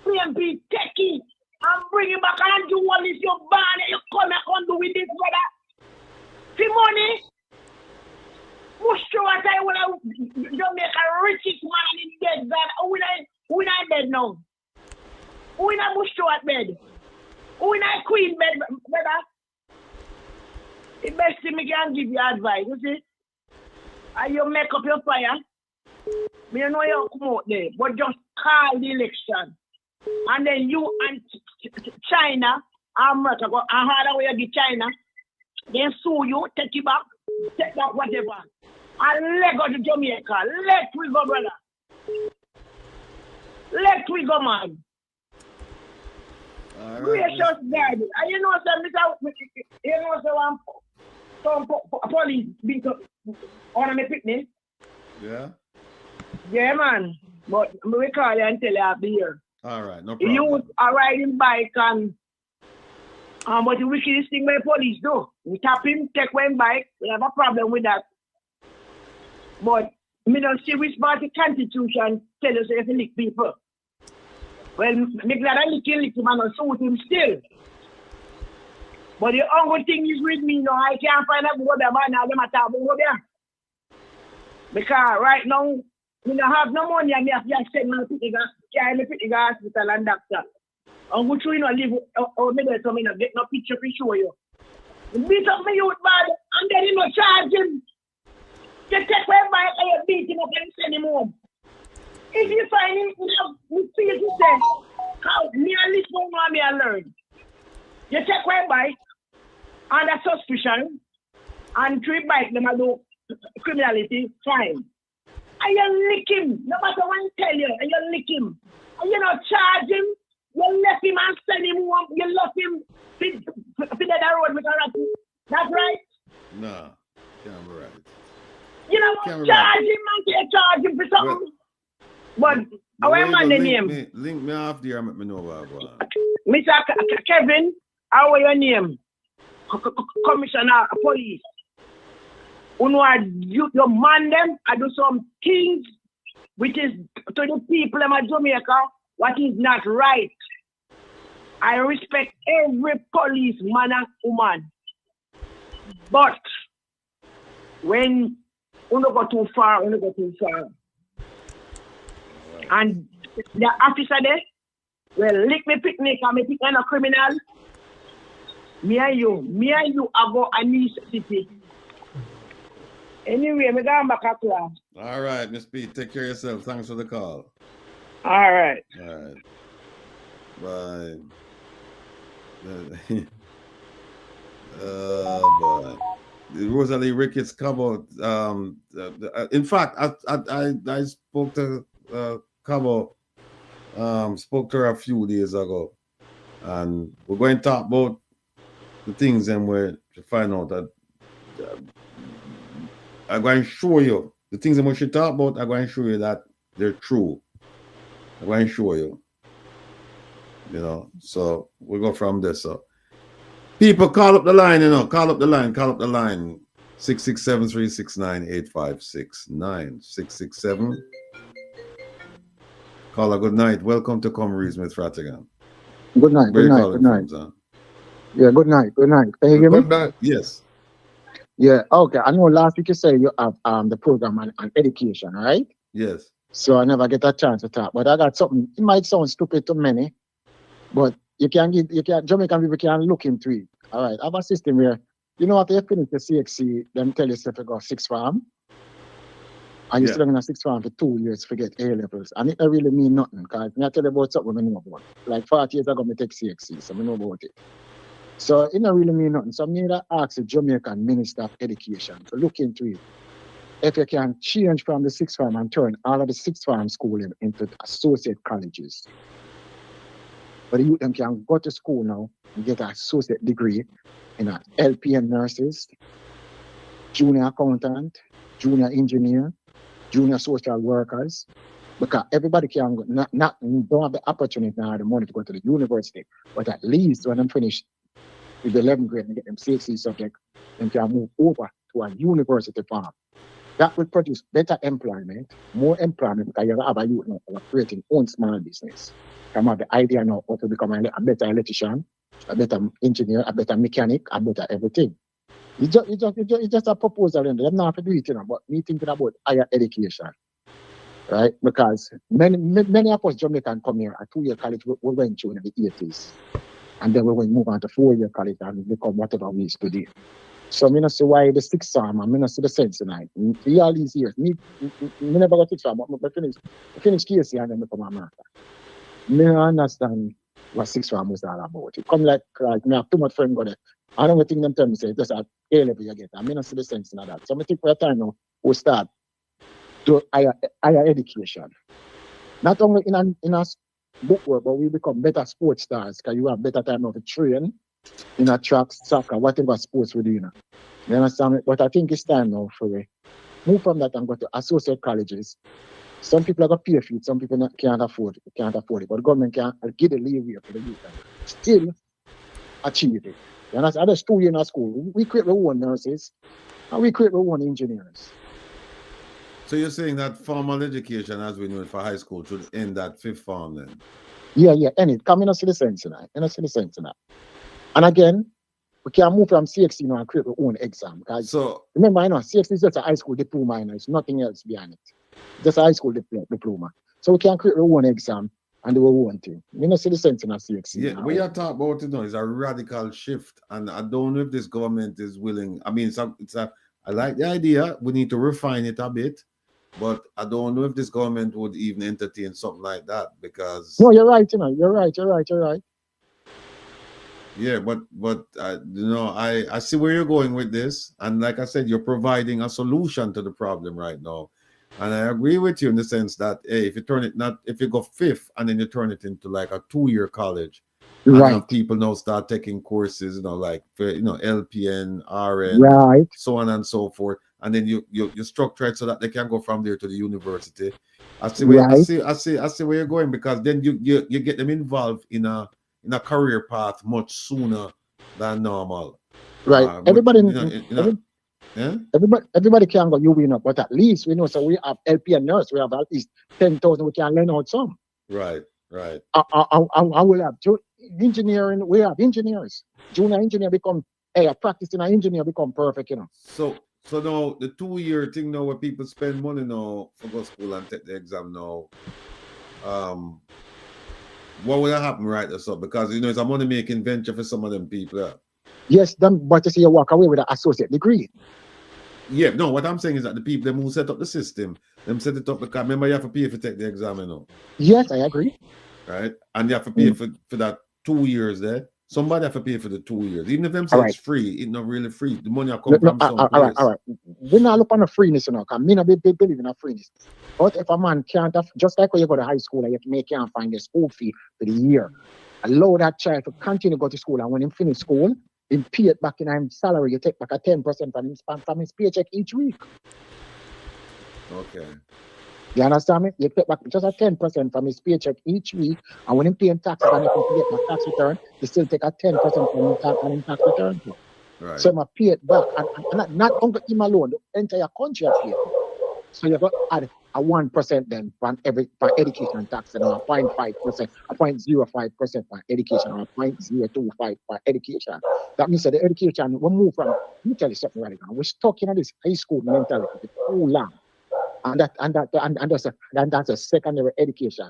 PMP techie and bring him back and do all this your band you come and do with this brother. See money? Push through what I want to make a richest man in dead bed. We not dead now. We not push through at bed. We not queen bed, brother. The best thing I can give you advice, you see? And you make up your fire. Me know you come out there, but just call the election. And then you and China, America, go and hard away the China, then sue you, take it back, take back whatever. And let go to Jamaica. Let we go, brother. Let we go, man. All right. Gracious God. And you know, some police beat up on my picnic. Yeah. Yeah, man. But we call you and tell you I'll be here. All right, no problem. You are riding bike and what the wickedest thing by police do. We tap him, take one bike. We have a problem with that. But me don't see which part the Constitution tell us if you lick people. Well, me glad I lick him and I suit him still. But the only thing is with me now, I can't find a good man now, them attack there. Because right now, we don't have no money and me have to send my picnic hospital and doctor. And go through, you know, live or maybe some, you know, get no picture to show you. Beat up my youth bad and then you know charge him. You take one bike and you beat him up and send him home. If you find him, you know, we feel to say, how me and this one me I learn. You take one bike under suspicion and 3 bikes them do criminality, fine. And you lick him, no matter what I tell you, and you lick him. And you don't charge him, you left him and send him home, you left him to the road with a rat. That's right? No, can't be right. You know what? Charge him and you charge him for something. But how am I the name? Link me off there and let me know what I want. Mr. Kevin, how are your name? Commissioner of Police. Your man them, I do some things which is to the people of Jamaica what is not right. I respect every police man and woman. But when you go too far, you go too far. And the officer there will lick me picnic and me pick a criminal. Me and you are go a necessity. Anyway, me going back at class. All right, Miss Pete, take care of yourself. Thanks for the call. All right. All right. Bye. Boy. Rosalie Ricketts Cabo. In fact, I spoke to Cabo. Spoke to her a few days ago, and we're going to talk about the things and where to find out that. I'm going to show you the things that we should talk about. I'm going to show you that they're true. I'm going to show you. You know, so we'll go from this. So, people, call up the line. You know, call up the line. 667-369-8569. 667. Caller, good night. Welcome to Comrades with Rattigan. Good night. Good night. Yeah, good night. Can you hear me? Good night. Yes. Yeah, okay. I know last week you said you have the program on education, right? Yes. So I never get a chance to talk. But I got something, it might sound stupid to many, but Jamaican people can look into it. All right. I have a system where, you know, after you finish the CXC, them tell you to go 6th form. And you still in a 6th form for 2 years to get A levels. And it don't really mean nothing, because I tell you about something I know about. Like 40 years ago, I take CXC, so I know about it. So it don't really mean nothing. So I'm going to ask the Jamaican Minister of Education to look into it. If you can change from the 6th form and turn all of the 6th form schooling into associate colleges. But the youth them can go to school now and get an associate degree in LPN nurses, junior accountant, junior engineer, junior social workers. Because everybody can don't have the opportunity now the money to go to the university. But at least when I'm finished with the 11th grade and get them CXC subject, then can move over to a university farm. That will produce better employment, more employment, because you have a youth now creating own small business. You have the idea now how to become a better electrician, a better engineer, a better mechanic, a better everything. It's just a proposal, and they're not to do it, you know, but me thinking about higher education. Right? Because many of us Jamaican come here at 2-year college we went through in the 80s. And then we will move on to 4-year college and become whatever we is today. So I not see why the sixth form, I not see the sense tonight. For all these years, me never got sixth form, but I finish KC and then become America. Me don't understand what sixth form was all about. It come like me have too much friends go there. I don't think them tell me say just at A level you get. I not see the sense in that. So I think for a time now we start to higher education. Not only in a book work, but we become better sports stars because you have better time now to train in a track, soccer, whatever sports we do. You understand me? But I think it's time now for we move from that and go to associate colleges. Some people are going to pay for it, some people can't afford it. But the government can give the leeway for the youth and still achieve it. You understand? There's 2 years in our school. We create our own nurses and we create our own engineers. So you're saying that formal education, as we know it for high school, should end at fifth form then? Yeah, and it come in see the sense in that. And again, we can move from CXC now and create our own exam. So remember, CXC is just a high school diploma, it's nothing else behind it. Just a high school diploma. So we can create our own exam and do our own thing. We don't see the sense in a CXC. Yeah, what you're talking about it now is a radical shift. And I don't know if this government is willing. I mean, I like the idea. We need to refine it a bit. But I don't know if this government would even entertain something like that because... No, you're right, You're right. Yeah, but I see where you're going with this. And like I said, you're providing a solution to the problem right now. And I agree with you in the sense that, hey, if you go fifth and then you turn it into like a 2-year college, right. And people now start taking courses, like LPN, RN, right. so on and so forth. And then you structure it so that they can go from there to the university. I see where you're going because then you get them involved in a career path much sooner than normal. Right. Everybody can go UB, but at least we know. So we have LPN nurse. We have at least 10,000. We can learn out some. Right. I will have engineering. We have engineers. Junior engineer become practicing an engineer become perfect. So now the 2-year thing now where people spend money now for go school and take the exam now, what will happen right this up? Because it's a money making venture for some of them people. Yeah. Yes, but you see you walk away with an associate degree. Yeah, no, what I'm saying is that the people them who set up the system, them set it up because remember you have to pay to take the exam, Yes, I agree. Right? And you have to pay for that 2 years there. Somebody have to pay for the 2 years. Even if them say it's free, it's not really free. The money will come from some place. All right. We're not looking at freeness, because me not believe in a freeness. But if a man can't just like when you go to high school and you can't find the school fee for the year, allow that child to continue to go to school, and when he finish school, he pay it back in his salary. You take back a 10% from his paycheck each week. Okay. You understand me? You take back just a 10% from his paycheck each week, and when he paying taxes and he get my tax return, he still take a 10% from his tax return. Right. So he must pay it back, and not only him alone, the entire country has paid. So you got to add a 1% then for education tax, and a 0.5%, a 0.05% for education, or a 0.025 for education. That means that the education we move from. Let me tell you something right now. We're stuck in this high school mentality for too long. And that's a secondary education,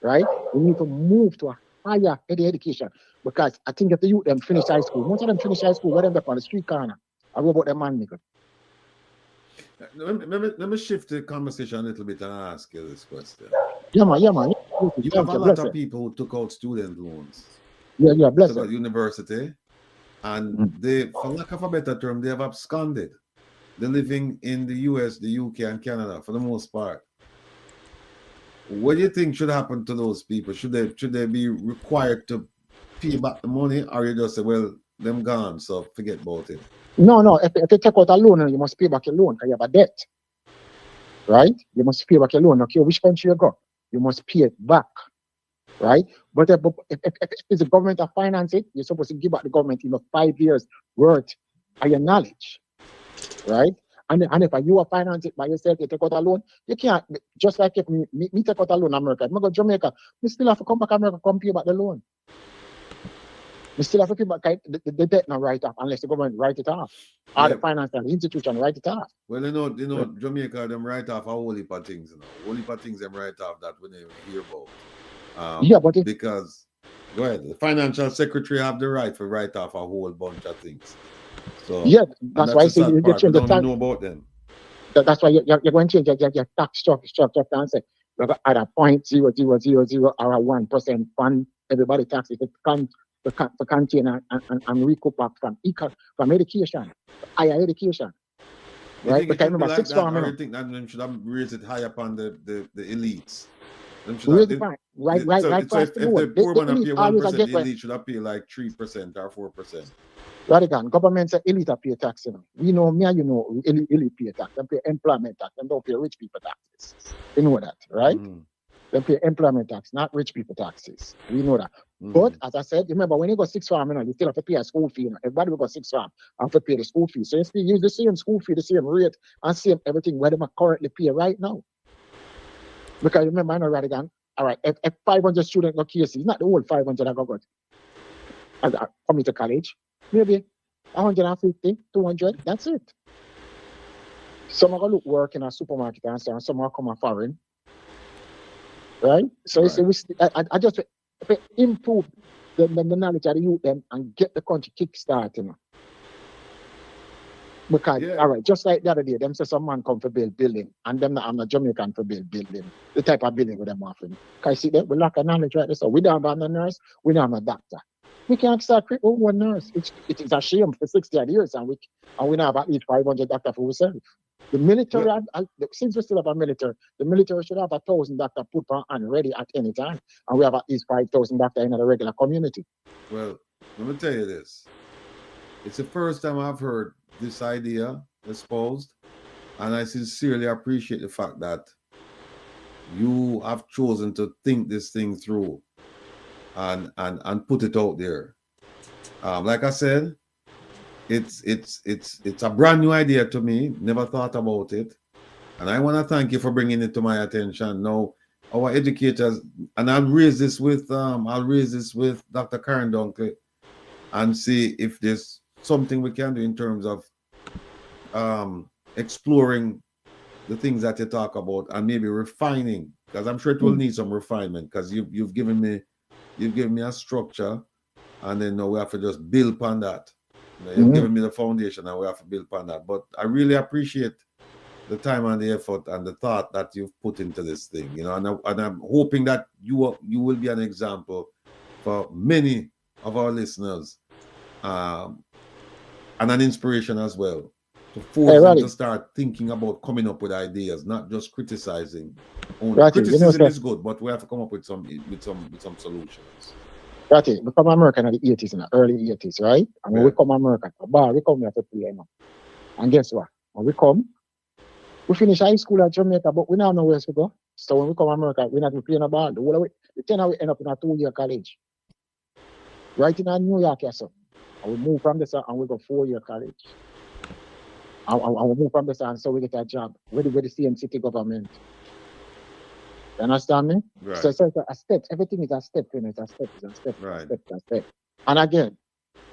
right? We need to move to a higher education because I think if the youth them finish high school, most of them finish high school, where them on the street corner. I go about them man, nigga. Let me shift the conversation a little bit and ask you this question. Yeah, man. You have a lot of people who took out student loans. Yeah, bless to university, and they, for lack of a better term, they have absconded. They're living in the US, the UK, and Canada for the most part. What do you think should happen to those people? Should they be required to pay back the money, or you just say, well, them gone, so forget about it? No. If you take out a loan, you must pay back your loan because you have a debt, right? You must pay back your loan. Okay, which country you go? You must pay it back, right? But if the government that finance it, you're supposed to give back the government 5 years worth of your knowledge. Right? And if you are financing it by yourself, you take out a loan, you can't, just like if me take out a loan in America, if I go to Jamaica, we still have to come back to America, come pay back the loan. We still have to pay back the debt not write off unless the government write it off. Or the financial institution write it off. Well, Jamaica, them write off a whole heap of things, A whole heap of things them write off that we never hear about. Because, go ahead, the financial secretary have the right to write off a whole bunch of things. So Yeah, and that's that's why I the say sad you part. We change the don't tax. know about them. That's why you're going to change your tax structure and say at a 0.0000 or a 1% fund, everybody taxes to contain and recoup back from education, higher education. You Right? think it Because should be remember, like six that, farm, or you think that them should have raised it high upon the elites? Them should raise have, the it, fine. Right so across the if the board. poor The man elite pay always a 1%, get the where elite should have paid like 3% or 4%. Rattigan, government say elite pay tax. You know. We know me and you know elite pay tax. They pay employment tax. They don't pay rich people taxes. You know that, right? Mm-hmm. They pay employment tax, not rich people taxes. We know that. But as I said, remember when you go six farm, you still have to pay a school fee. Everybody will go six farm have to pay the school fee. So you still use the same school fee, the same rate, and same everything where they currently pay right now. Because remember, I know Rattigan, all right, if 500 students go KC, it's not the whole 500 that go coming to college. Maybe 150, 200, that's it. Some are going to look work in a supermarket and some are come foreign. Right? So right. I just improve the knowledge of the youth them and get the country kick-starting. Because, all right, just like the other day, them say some man come for build building, and them I'm not Jamaican for build building. The type of building with them offering. Because see, we lack of knowledge right there. So we don't have a nurse, we don't have a doctor. We can't start create one nurse. It is a shame for 60 years, and we don't have at least 500 doctors for ourselves. The military, since we still have a military, the military should have 1,000 doctors put on and ready at any time. And we have at least 5,000 doctors in the regular community. Well, let me tell you this. It's the first time I've heard this idea espoused, and I sincerely appreciate the fact that you have chosen to think this thing through and put it out there. Like I said, it's a brand new idea to me. Never thought about it, and I want to thank you for bringing it to my attention. Now, our educators, and I'll raise this with Dr. Karen Dunkley, and see if there's something we can do in terms of exploring the things that you talk about and maybe refining, because I'm sure it will need some refinement, because you've given me a structure, and then now we have to just build upon that. You've given me the foundation and we have to build upon that. But I really appreciate the time and the effort and the thought that you've put into this thing, and I'm hoping that you will be an example for many of our listeners, and an inspiration as well, to force them to start thinking about coming up with ideas, not just criticizing. Criticism is good, but we have to come up with some solutions. We come American in the 80s, in the early 80s, right? And when we come American, we come here to play now. And guess what? When we come, we finish high school at Jamaica, but we don't know where to go. So when we come America, we're not playing a ball. The 10 we end up in a 2-year college. Right in New York, yes, sir. And we move from this and we go 4-year college. And we move from this and so we get a job with the same city government. You understand me? Right. So it's a step. Everything is a step. It's a step. Right. A step. And again,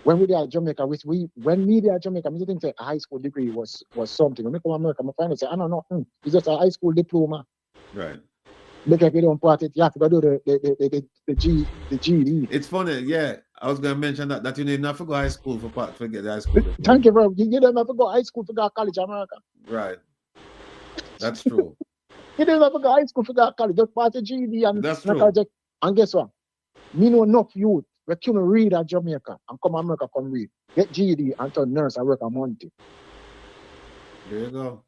when we there at Jamaica, when me there at Jamaica, I didn't say a high school degree was something. When I come to America, my friend say, I don't know, it's just a high school diploma. Right. Because if you don't part it, you have to go do the GED. It's funny, yeah. I was gonna mention that you need not to go high school for get the high school diploma. Thank you, bro. You don't have to go high school to go to college in America. Right. That's true. You don't have to go high school to go to college. Just part the GED and that's true. And guess what? Me know enough youth we couldn't read at Jamaica and come to America, come read. Get GED and turn nurse and work a month. There you go.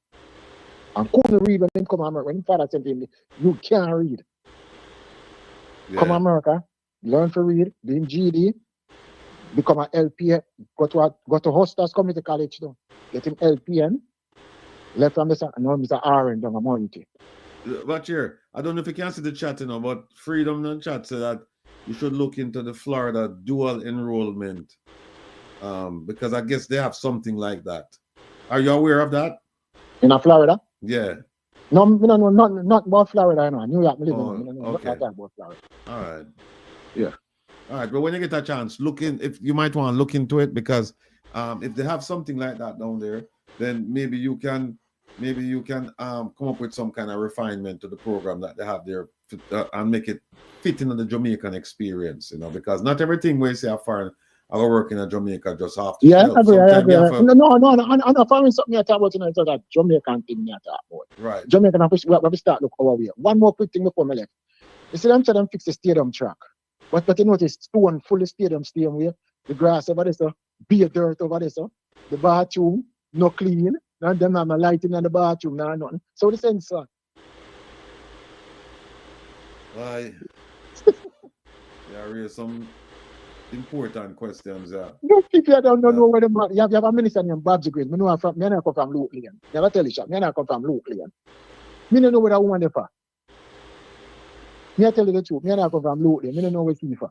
And couldn't read when they come to America. When father said to him, you can't read. Yeah. Come to America, learn to read, doing GED, become an LPN, go to Hustlers Community College though. Get him LPN, left from this and now he's an RN down a month. But here, I don't know if you can see the chat, but Freedom in the chat said that you should look into the Florida dual enrollment, because I guess they have something like that. Are you aware of that? In Florida? Yeah. No, not about Florida, no. New York, okay. Not about Florida. All right. Yeah. All right, but when you get a chance, if you might want to look into it, because if they have something like that down there, then maybe you can come up with some kind of refinement to the program that they have there and make it fit into the Jamaican experience, because not everything we see a I work in Jamaica just half the Yeah, shelf. I agree. Sometimes you have to, No, following something you talk about tonight, so that Jamaican thing you talk about. right. Jamaican, we have to start look our way. One more quick thing before me left. You see them try them fix the stadium track. But you notice stone full of stadium way. The grass over there, so bare dirt over there, so the bathroom no clean. And them have no lighting in the bathroom, no nothing. So the sense, Why? Yeah, raise some important questions. Yeah. no people don't know where the man. You have a minister named Babs Green. Me not come from Luke Lane. Never tell you, shop. Me not come from Luke Lane. Me don't know where that woman there for. Me I tell you the truth. Me not come from Luke Lane. Me don't know where she for.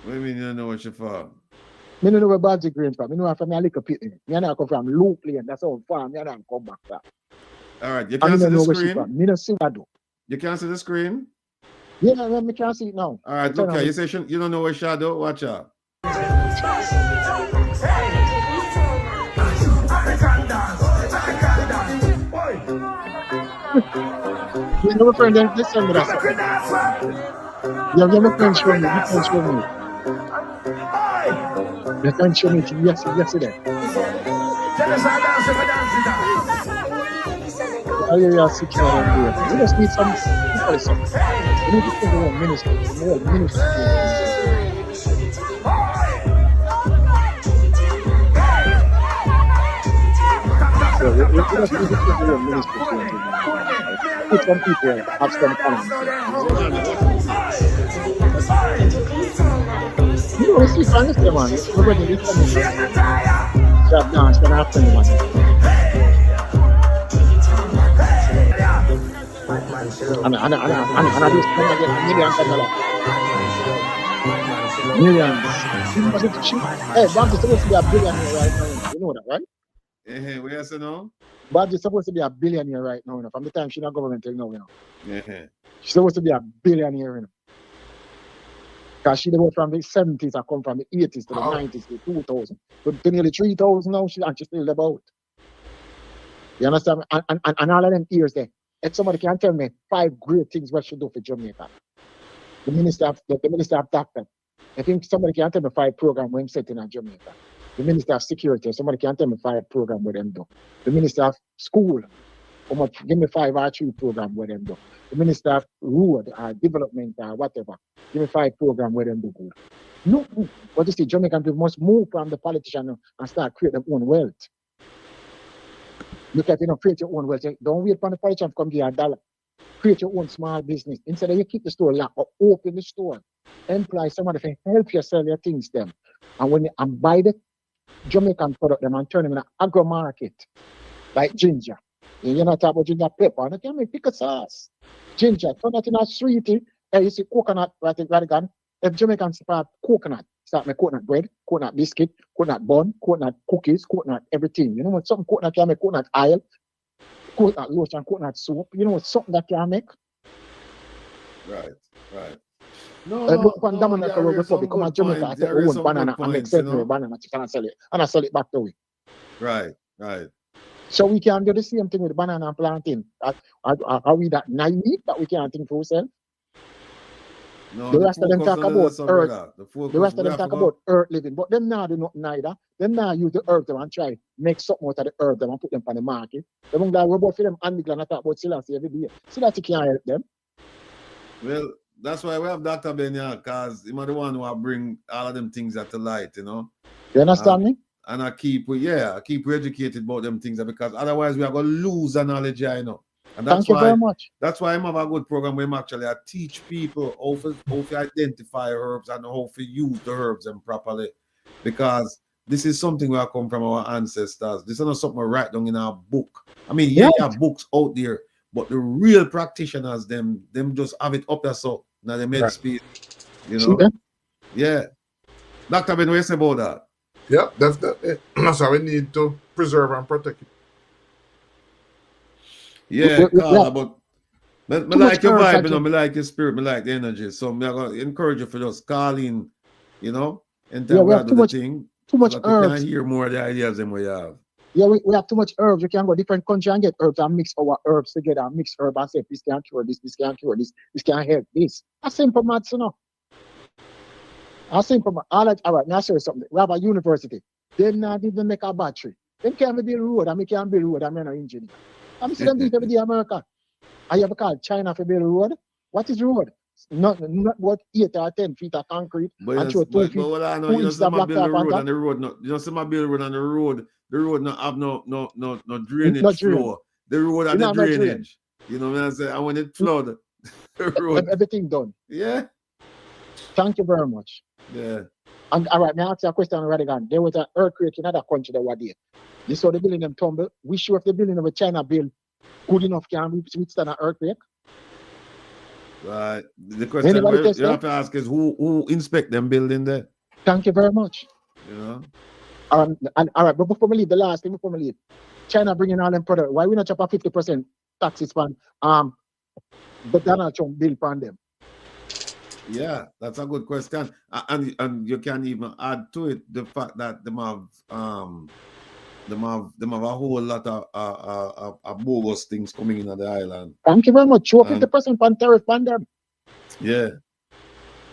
What do you mean you don't know what she for? Me don't know where Babs Green from. Me know from a little pit. Me not come from Luke Lane. That's how far. Me not come back there. All right, you And can me see don't the know where she screen? from. Me don't see that though. You can see the screen? Yeah, me can't see it now. All right, look here. You say you don't know where Shadow? Watch out. You know my friend, let's send me that. Yeah, my friend show me. My friend show me. My friend show me yesterday. Oh, yeah, 6 hours. We just need some people. We need to think about ministry. So we just need to think about ministry. Put some people have some talent. You know, we see fans there, man. We're ready to come in. Shut down, it's gonna happen, man. And I just want to get millions of dollars. Millions. Hey, Babs is supposed to be a billionaire right now. You know that, right? Hey, where you say now? Babs is supposed to be a billionaire right now. From the time she's not government till now, Yeah. She's supposed to be a billionaire, Because she went from the 70s, I come from the 80s to the 90s to 2000. To nearly 3,000 now, she's still about. You understand? And all of them years there. If somebody can tell me 5 great things what she do for Jamaica, the minister of doctor. I think somebody can tell me 5 programs when I'm setting in Jamaica. The minister of security, somebody can tell me 5 programs with them do. The minister of school, give me 5 or 3 programs with them do. The minister of road or development or whatever, give me 5 programs with them do good. No, but you see, Jamaican people must move from the politician and start create their own wealth. Look at create your own wealth. Don't wait for the politician to come give you $1. Create your own small business. Instead of you keep the store locked or open the store, employ somebody to help you sell your things them. And when you buy the Jamaican product them and turn them in an agro market, like ginger. You're not talking about ginger pepper. You can make pickle sauce. Ginger, turn that in a sweetie. You see coconut, Rattigan. If Jamaicans start coconut, start make coconut bread, coconut biscuit, coconut bun, coconut cookies, coconut everything. You know what? Some coconut can make coconut oil, coconut lotion, coconut soup. You know what? Something that can make. Right. Look on Dominica Republic, come on Jamaica, I take one banana and make 7 banana chicken and sell it. And I sell it back to we. Right. So we can do the same thing with banana and plantain. Are we that naive that we can't think for ourselves? No, the rest of them talk about earth. The rest of them talk about earth living, but them now do nothing neither. Them now use the earth them and try make something out of the earth them and put them on the market. Them on that robot for them and the talk about Selassie every day. Selassie can't help them. Well, that's why we have Dr. Benya, because he's the one who bring all of them things to light, You understand me? And I keep you educated about them things, because otherwise we are going to lose the knowledge, And that's Thank you very much. That's why I have a good program where I teach people how to identify herbs and how to use the herbs them properly. Because this is something we have come from our ancestors. This is not something we write down in our book. I mean, you have books out there, but the real practitioners, them just have it up there so now they made speed. Yeah. Dr. Ben, what you say about that? Yeah, definitely. That's how we need to preserve and protect it. Yeah, but I like your vibe, I like your spirit, I like the energy. So I'm going to encourage you for just call in, and then we have too much herbs. You can hear more of the ideas than we have. Yeah, we have too much herbs. We can go different countries and get herbs and mix our herbs together and mix herbs and say this can cure this can cure this can help this. That's simple maths, I seen from all right, now I'll show you something. We have a university. They not even make a battery. They can't build road, and we can't build road, I'm an engineer. I'm see them do it every day in America. I ever called China for build road? What is road? Not what 8 or 10 feet of concrete and throw 2 feet. What I know, 2 you know, inches of some build blacktop the on road top. and the road, no, you know, some build road and the road not have no drainage Not drain. flow. The road and You the know, not drain. drainage. You know what I'm saying? And when it flood, the road. Everything done. Yeah. Thank you very much. Yeah. And all right, now ask you a question, Rattigan. There was an earthquake in another country that was there. You saw the building them tumble. We sure if the building of a China build good enough can withstand an earthquake? Right. The question you have to ask is who inspect them building there? Thank you very much. You know? And all right, but before we leave, the last thing before we leave, China bringing all them products. Why we not chop a 50% taxes on but Donald Trump bill on them? Yeah, that's a good question. And you can even add to it the fact that them have a whole lot of bogus things coming in on the island. Thank you very much. Show 50% on tariff on them. Yeah.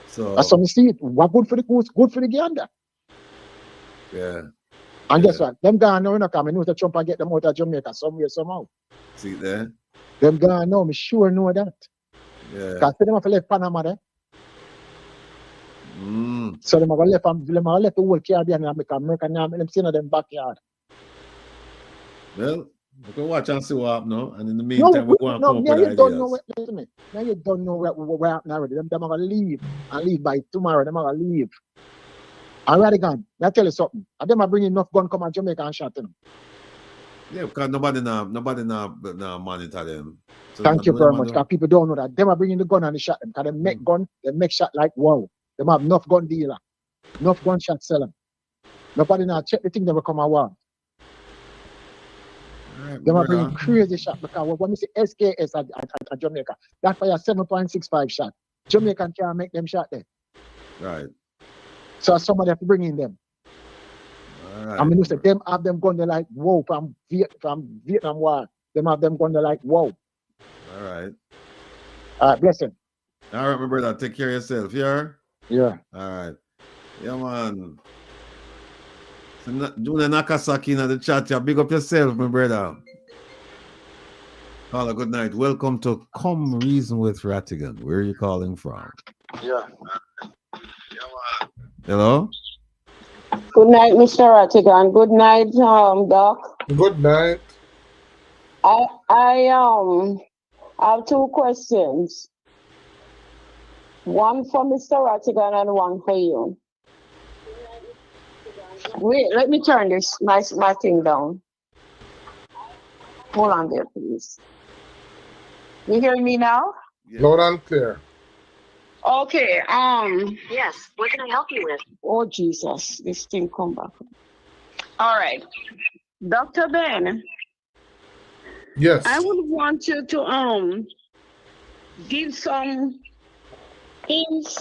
So that's some see it. What good for the coast, good for the gander. Yeah. And guess what? Them gone now, coming out of Trump and get them out of Jamaica somewhere, somehow. See there? Them gone now, me sure know that. Yeah. Because them have left Panama there. So them have left the whole Caribbean and America now, them sitting in them backyard. Well, we can watch and see what happens now. And in the meantime, we want to come up with ideas. Now you don't know what happened already. Them are going to leave and leave by tomorrow. Them are going to leave. And Rattigan, I tell you something. And them are bringing enough gun come to Jamaica and shot them. Yeah, because nobody monitor them. So thank you very much. Because people don't know that. Them are bringing the gun and they shot them. Because they make gun, they make shot like wow. Them have enough gun dealer, enough gunshot seller. Nobody now check the thing they will come around. Right, they might bring crazy shot because when we see SKS at Jamaica, that fire 7.65 shot. Jamaican can't make them shot there. Right. So somebody have to bring in them. Right. I mean, them have them gun there like whoa from Vietnam War. Them have them gun there like whoa. All right. All right, bless him. All right, my brother. Take care of yourself. Yeah. Yeah. All right. Yeah, man. So, Junior Nakasaki in the chat. Yeah, big up yourself, my brother. Hello, good night. Welcome to Come Reason with Rattigan. Where are you calling from? Yeah. Hello? Good night, Mr. Rattigan. Good night, Doc. Good night. I have 2 questions. One for Mr. Rattigan and one for you. Wait, let me turn this my thing down. Hold on there, please. You hearing me now? Yeah. Loud and clear. Okay. Yes. What can I help you with? Oh Jesus, this thing come back. All right, Dr. Ben. Yes. I would want you to give some hints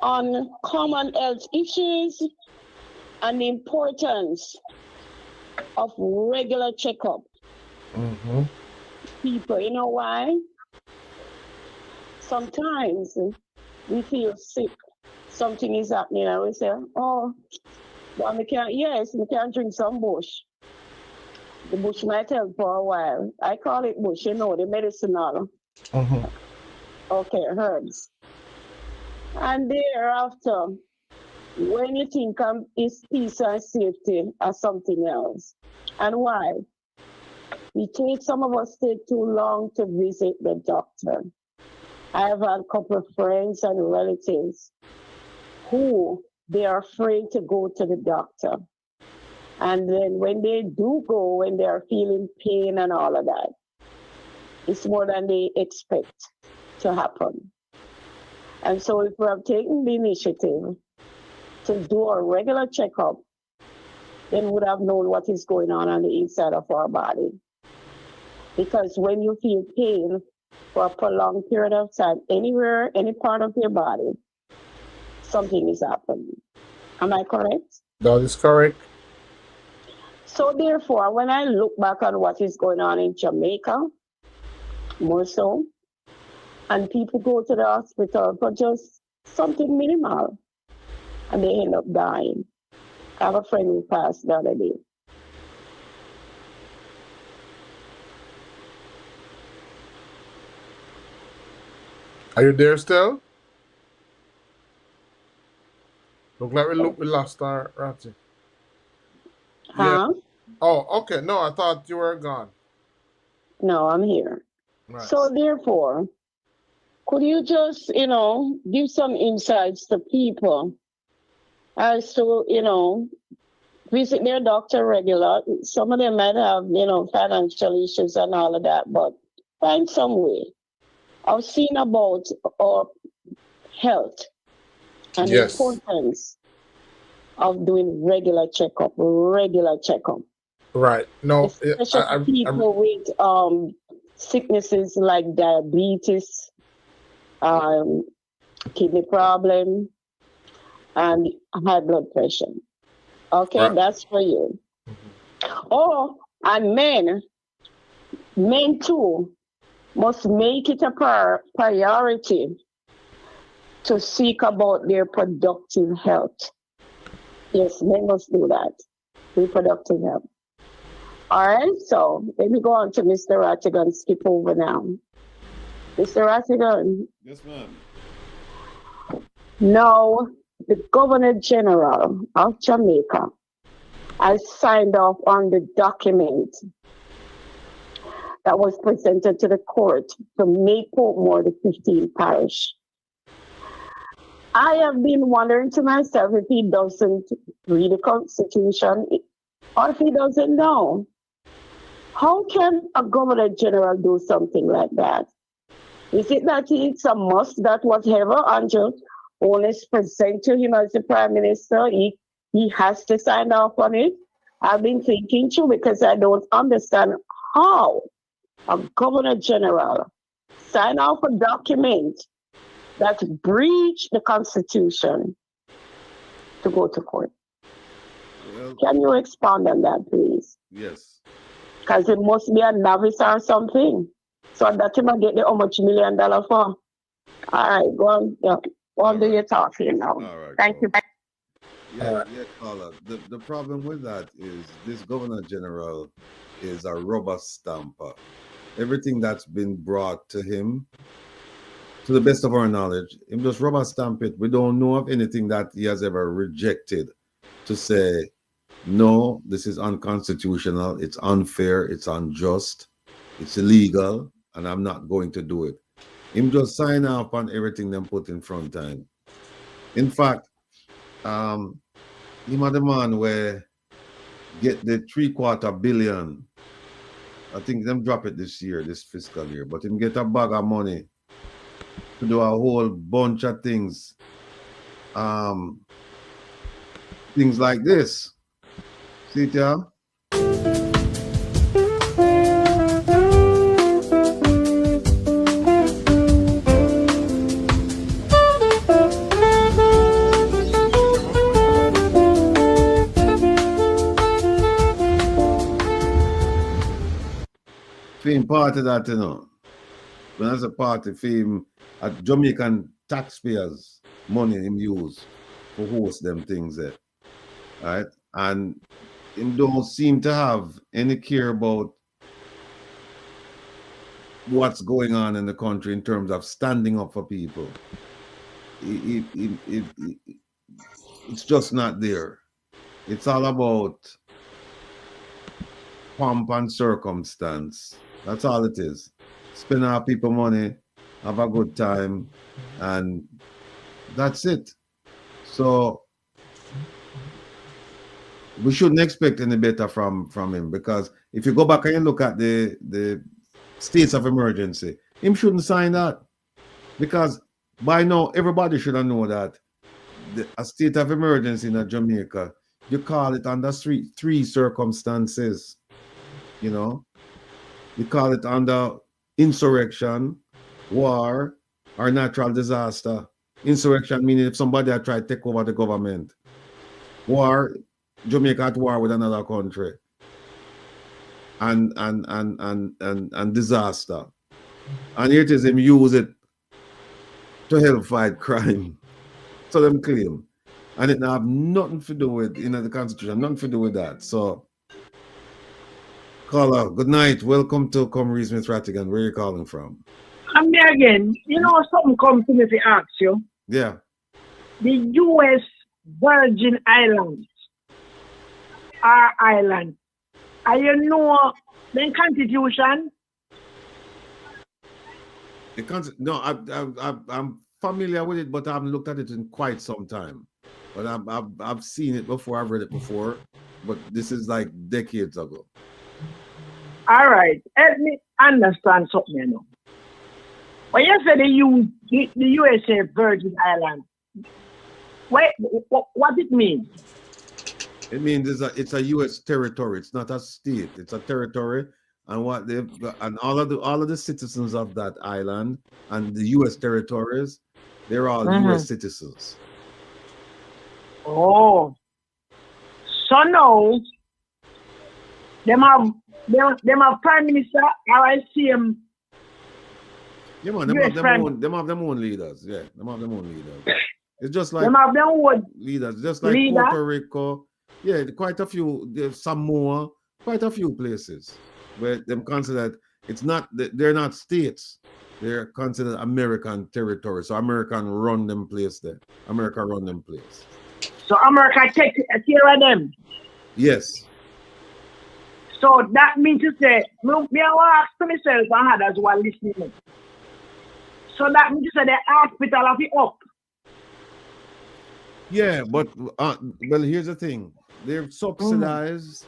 on common health issues and the importance of regular checkup. Mm-hmm. People, you know why? Sometimes we feel sick, something is happening, and we say, oh, but we can't drink some bush. The bush might help for a while. I call it bush, the medicinal. Mm-hmm. Okay, herbs. And thereafter, when you think it's peace and safety or something else. And why? Some of us take too long to visit the doctor. I've had a couple of friends and relatives who they are afraid to go to the doctor. And then when they do go, when they're feeling pain and all of that, it's more than they expect to happen. And so if we have taken the initiative to do a regular checkup, then we would have known what is going on the inside of our body. Because when you feel pain for a prolonged period of time, anywhere, any part of your body, something is happening. Am I correct? That is correct. So therefore, when I look back on what is going on in Jamaica, more so, and people go to the hospital for just something minimal, and they end up dying. I have a friend who passed the other day. Are you there still? Look like we lost our Ratty. Yeah. Huh? Oh, okay. No, I thought you were gone. No, I'm here. Right. So therefore, could you just, give some insights to people as to, visit their doctor regular? Some of them might have, financial issues and all of that, but find some way of seeing about our health and the Yes. importance of doing regular checkup. Right. No, Especially people with sicknesses like diabetes, kidney problem, and high blood pressure. Okay, Right. that's for you. Oh, and men too must make it a priority to seek about their productive health. Yes, men must do that. Reproductive health. All right, so let me go on to Mr. Rattigan, skip over now. Mr. Rattigan. Yes, ma'am. Now, the Governor General of Jamaica has signed off on the document that was presented to the court to make Portmore the 15th parish. I have been wondering to myself if he doesn't read the Constitution or if he doesn't know. How can a Governor General do something like that? Is it that it's a must that whatever Andrew Onis present to him as the Prime Minister, he has to sign off on it? I've been thinking too, because I don't understand how a Governor General sign off a document that breach the Constitution to go to court. Well, can you expand on that, please? Yes. Because it must be a novice or something. So that you might get the how much $1 million for. All right, go on. Yeah. Go on, do your talking now. All right, Thank you. Yeah, caller. The problem with that is this Governor General is a rubber stamper. Everything that's been brought to him, to the best of our knowledge, him just rubber stamp it. We don't know of anything that he has ever rejected to say, no, this is unconstitutional, it's unfair, it's unjust, it's illegal, and I'm not going to do it. Him just sign off on everything them put in front of him. In fact, him are the man where get the $750 million. I think them drop it this year, this fiscal year, but him get a bag of money to do a whole bunch of things. Things like this. See it, yeah? Fame part of that, When there's a party, fame at Jamaican taxpayers' money him use to host them things there. Right? And him don't seem to have any care about what's going on in the country in terms of standing up for people. It's just not there. It's all about pomp and circumstance. That's all it is. Spend our people money, have a good time, and that's it. So we shouldn't expect any better from him, because if you go back and you look at the states of emergency, him shouldn't sign that, because by now everybody should have known that a state of emergency in Jamaica, you call it under three circumstances. You call it under insurrection, war, or natural disaster. Insurrection meaning if somebody had tried to take over the government. War, Jamaica at war with another country. And disaster. And here it is, him use it to help fight crime. So them claim. And it have nothing to do with the Constitution, nothing to do with that. So, caller, good night. Welcome to Come Reason with Rattigan. Where are you calling from? I'm there again. You know, something comes to me to ask you. Yeah. The U.S. Virgin Islands are islands. And you know the Constitution? No, I'm familiar with it, but I haven't looked at it in quite some time. But I've seen it before. I've read it before, but this is like decades ago. All right, help me understand something. You know, when you say the USA Virgin Islands, what it means? It means it's a U.S. territory. It's not a state. It's a territory, and all of the citizens of that island and the U.S. territories, they're all U.S. citizens. Oh, so now them have prime minister. How I see him. Yeah, man, them have them own leaders. Yeah, them have them own leaders. It's just like them have their own leaders, just like Puerto Rico. Yeah, quite a few. There's Samoa, quite a few places where them considered they're not states. They're considered American territory. So American run them place there. America run them place. So America take care of them. Yes. So that means to say, me I will ask to myself and others who are listening. So that means to say the hospital of it up. Yeah, but well, here's the thing. They're subsidized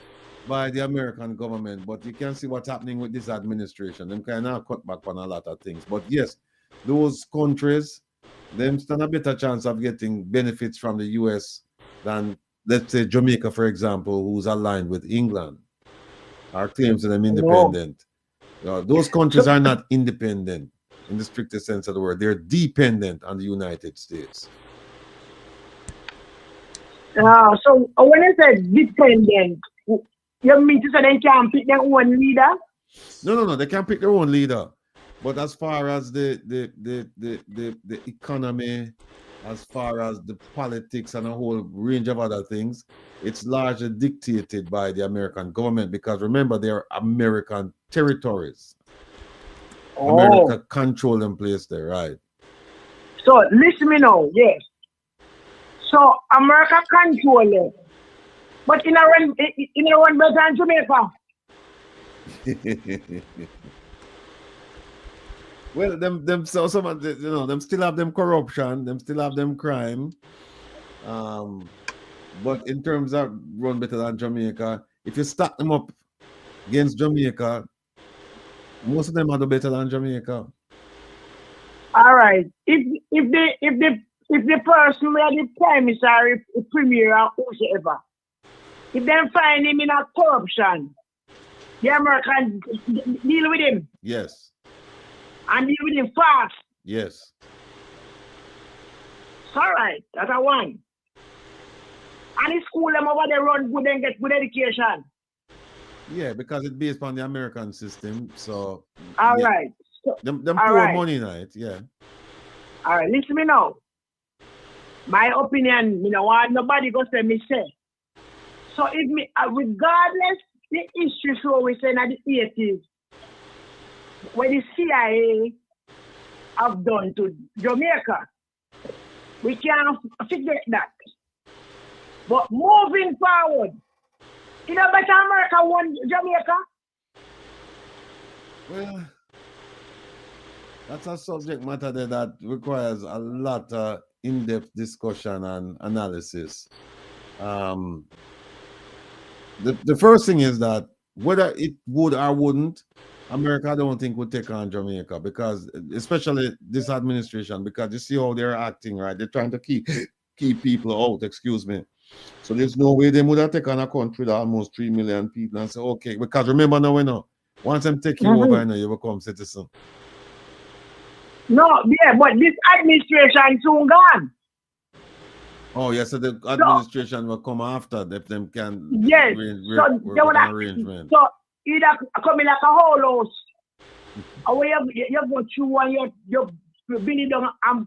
by the American government, but you can see what's happening with this administration. Them kind of cut back on a lot of things. But yes, those countries, them stand a better chance of getting benefits from the US than, let's say, Jamaica, for example, who's aligned with England. Our claims to them independent. Those countries are not independent in the strictest sense of the word. They're dependent on the United States. So when I say dependent, you mean to say they can't pick their own leader? No, they can pick their own leader. But as far as the economy, as far as the politics and a whole range of other things, it's largely dictated by the American government, because remember, they're American territories. America control them place there, right? So listen me now, yes. So America control it, but in a run better than Jamaica. Well, them still have them corruption, them still have them crime. But in terms of run better than Jamaica, if you stack them up against Jamaica, most of them are better than Jamaica. All right. If the person where the prime minister, premier, or whoever, if they find him in a corruption, the Americans deal with him. Yes. And deal with him fast. Yes. It's all right. That's a one. And the school them over there run good and get good education. Yeah, because it's based on the American system. So all right. So, them poor money night, yeah. All right, listen me now. My opinion, you know what nobody go say me say. So if me regardless the history show we say in the 80s, when the CIA have done to Jamaica, we can't forget that. But moving forward, you know better America won Jamaica? Well, that's a subject matter there that requires a lot of in-depth discussion and analysis. The first thing is that whether it would or wouldn't, America I don't think would take on Jamaica, because especially this administration, because you see how they're acting, right? They're trying to keep people out, excuse me. So there's no way they would have taken a country with almost 3 million people and say, okay, because remember now, we know, once them take you over, you become citizen. No, yeah, but this administration soon gone. Oh, yes, so the administration will come after if them can arrangement. So either come in like a whole house, or you go through and you're billing them, I'm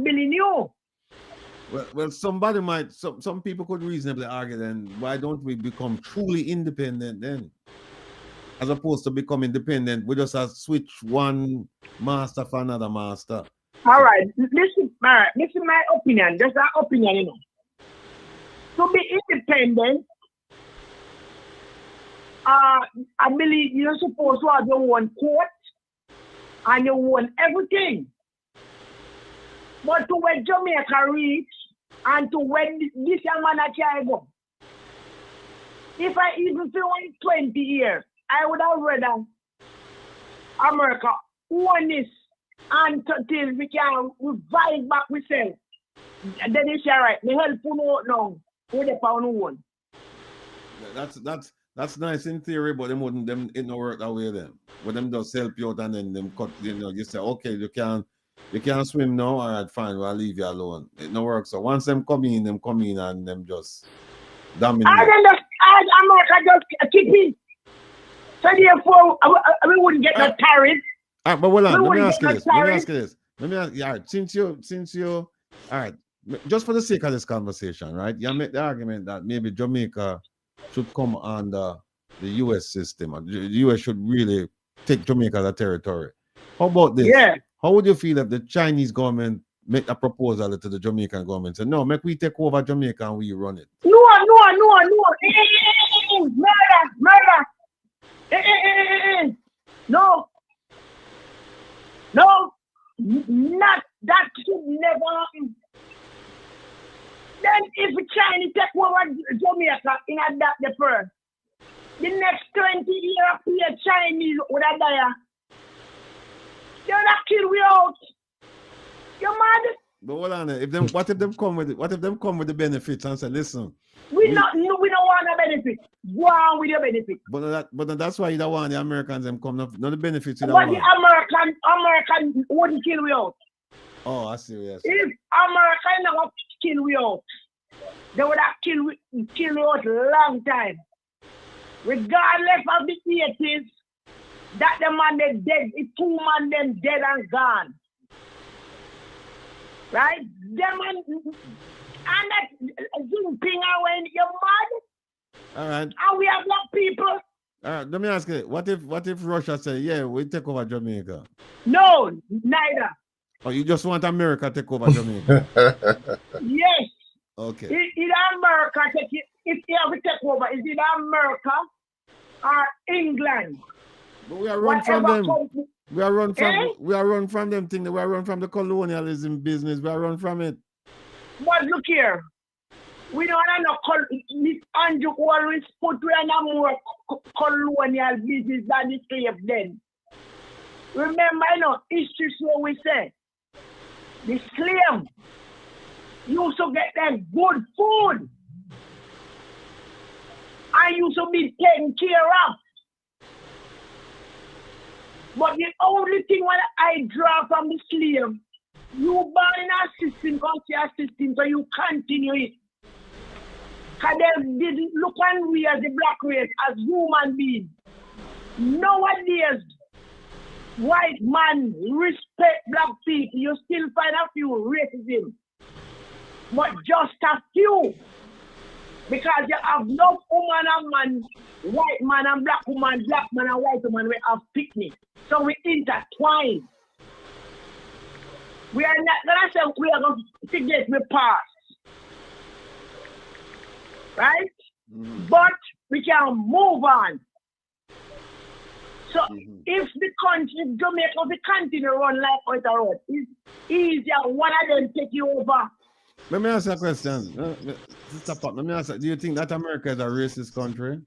billing you. Well, somebody might, some people could reasonably argue then, why don't we become truly independent then? As opposed to becoming dependent, we just have switch one master for another master. All right, listen, this is my opinion. That's our opinion, you know. To be independent, I believe you're supposed to have your own court and your own everything. But to where Jamaica reach and to where this young man can go. If I even feel 20 years, I would have rather America own this until we can revive back ourselves. And then it's all right. The help you now with the pound one. That's nice in theory, but them it no work that way then. But them just help you out and then them cut, you say, okay, you can't swim now, all right, fine, we'll leave you alone. It no work. So once them come in and them just dominate. And then America just keep it. So therefore, we wouldn't get no tariffs. All right, but hold on, let me ask you this. All right, since you, all right, just for the sake of this conversation, right? You make the argument that maybe Jamaica should come under the U.S. system, and the U.S. should really take Jamaica as a territory. How about this? Yeah. How would you feel if the Chinese government make a proposal to the Jamaican government? Say, no, make we take over Jamaica and we run it. No. Murder. No. Not that should never happen. Then if China take over Jamaica in that the first, the next 20 years, Chinese would have died. They're not kill we out. You mad? But hold on, what if them come with the benefits and say, listen, we don't want a benefit. Go on with your benefit. But that's why you don't want the Americans them come. Not the benefits. But the American wouldn't kill we out. Oh, I see. Yes. If America never kill we out, they would have kill we out long time. Regardless of the 80s, that the man they dead, it's 2 man them dead and gone. Right? Them and that Jinping when you're mad. All right. And we have black people. All right, let me ask you, what if Russia say, yeah, we take over Jamaica? No, neither. Oh, you just want America to take over Jamaica? Yes. Okay. Either America take it, if you have to take over, is it America or England? But we are run from them. We are run from them thing. We are run from the colonialism business. We are run from it. But look here. We don't have no Andrew always put we are more colonial business than the slave then. Remember, history so we say the slave used to get them good food and used to be taken care of. But the only thing when I draw from the slave, you born in a system, because your system, so you continue it. Because they didn't look on we as the black race, as human beings. Nowadays, white man respect black people. You still find a few racism. But just a few. Because you have no woman and man, white man and black woman and white woman, we have picnic. So we intertwine. We are not gonna say we are going to forget the past. Right? But we can move on. So if the country, Jamaica, we continue to run like the road, it's easier one of them take you over. Let me ask you a question. Let me ask you, do you think that America is a racist country?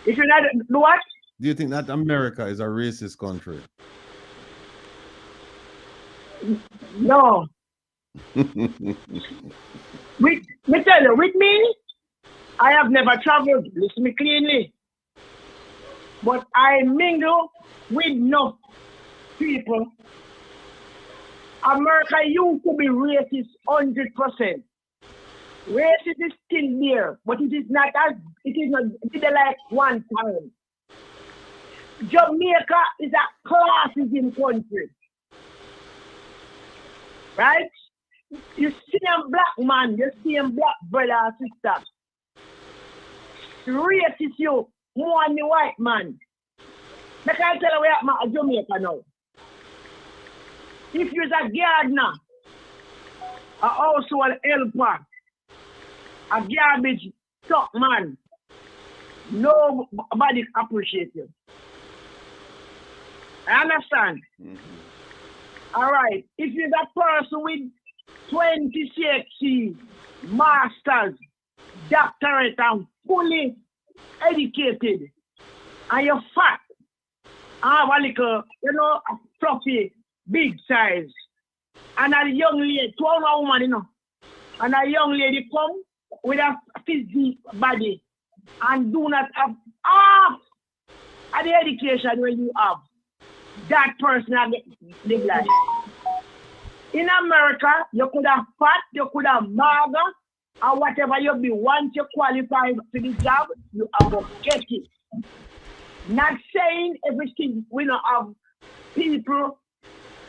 If you're not, what? Do you think that America is a racist country? No. Me tell you, with me, I have never traveled, listen me cleanly. But I mingle with enough people. America used to be racist 100%. Racist is still there, but it is not like one time. Jamaica is a classism country. Right? You see a black man, you see a black brother or sister. Racist you more than the white man. I can't tell you where I'm Jamaica now. If you're a gardener, a household helper, a garbage truck man, nobody appreciates you. I understand. All right. If you're that person with 20 CXC, masters, doctorate, and fully educated, and you're fat, and have a little, a fluffy, big size, and a young lady, 12 woman, and a young lady come with a physique body and do not have half of the education when you have. That person have the blood. In America, you could have fat, you could have maga, and whatever you be. Once you qualify for the job, you have to get it. Not saying everything we don't have people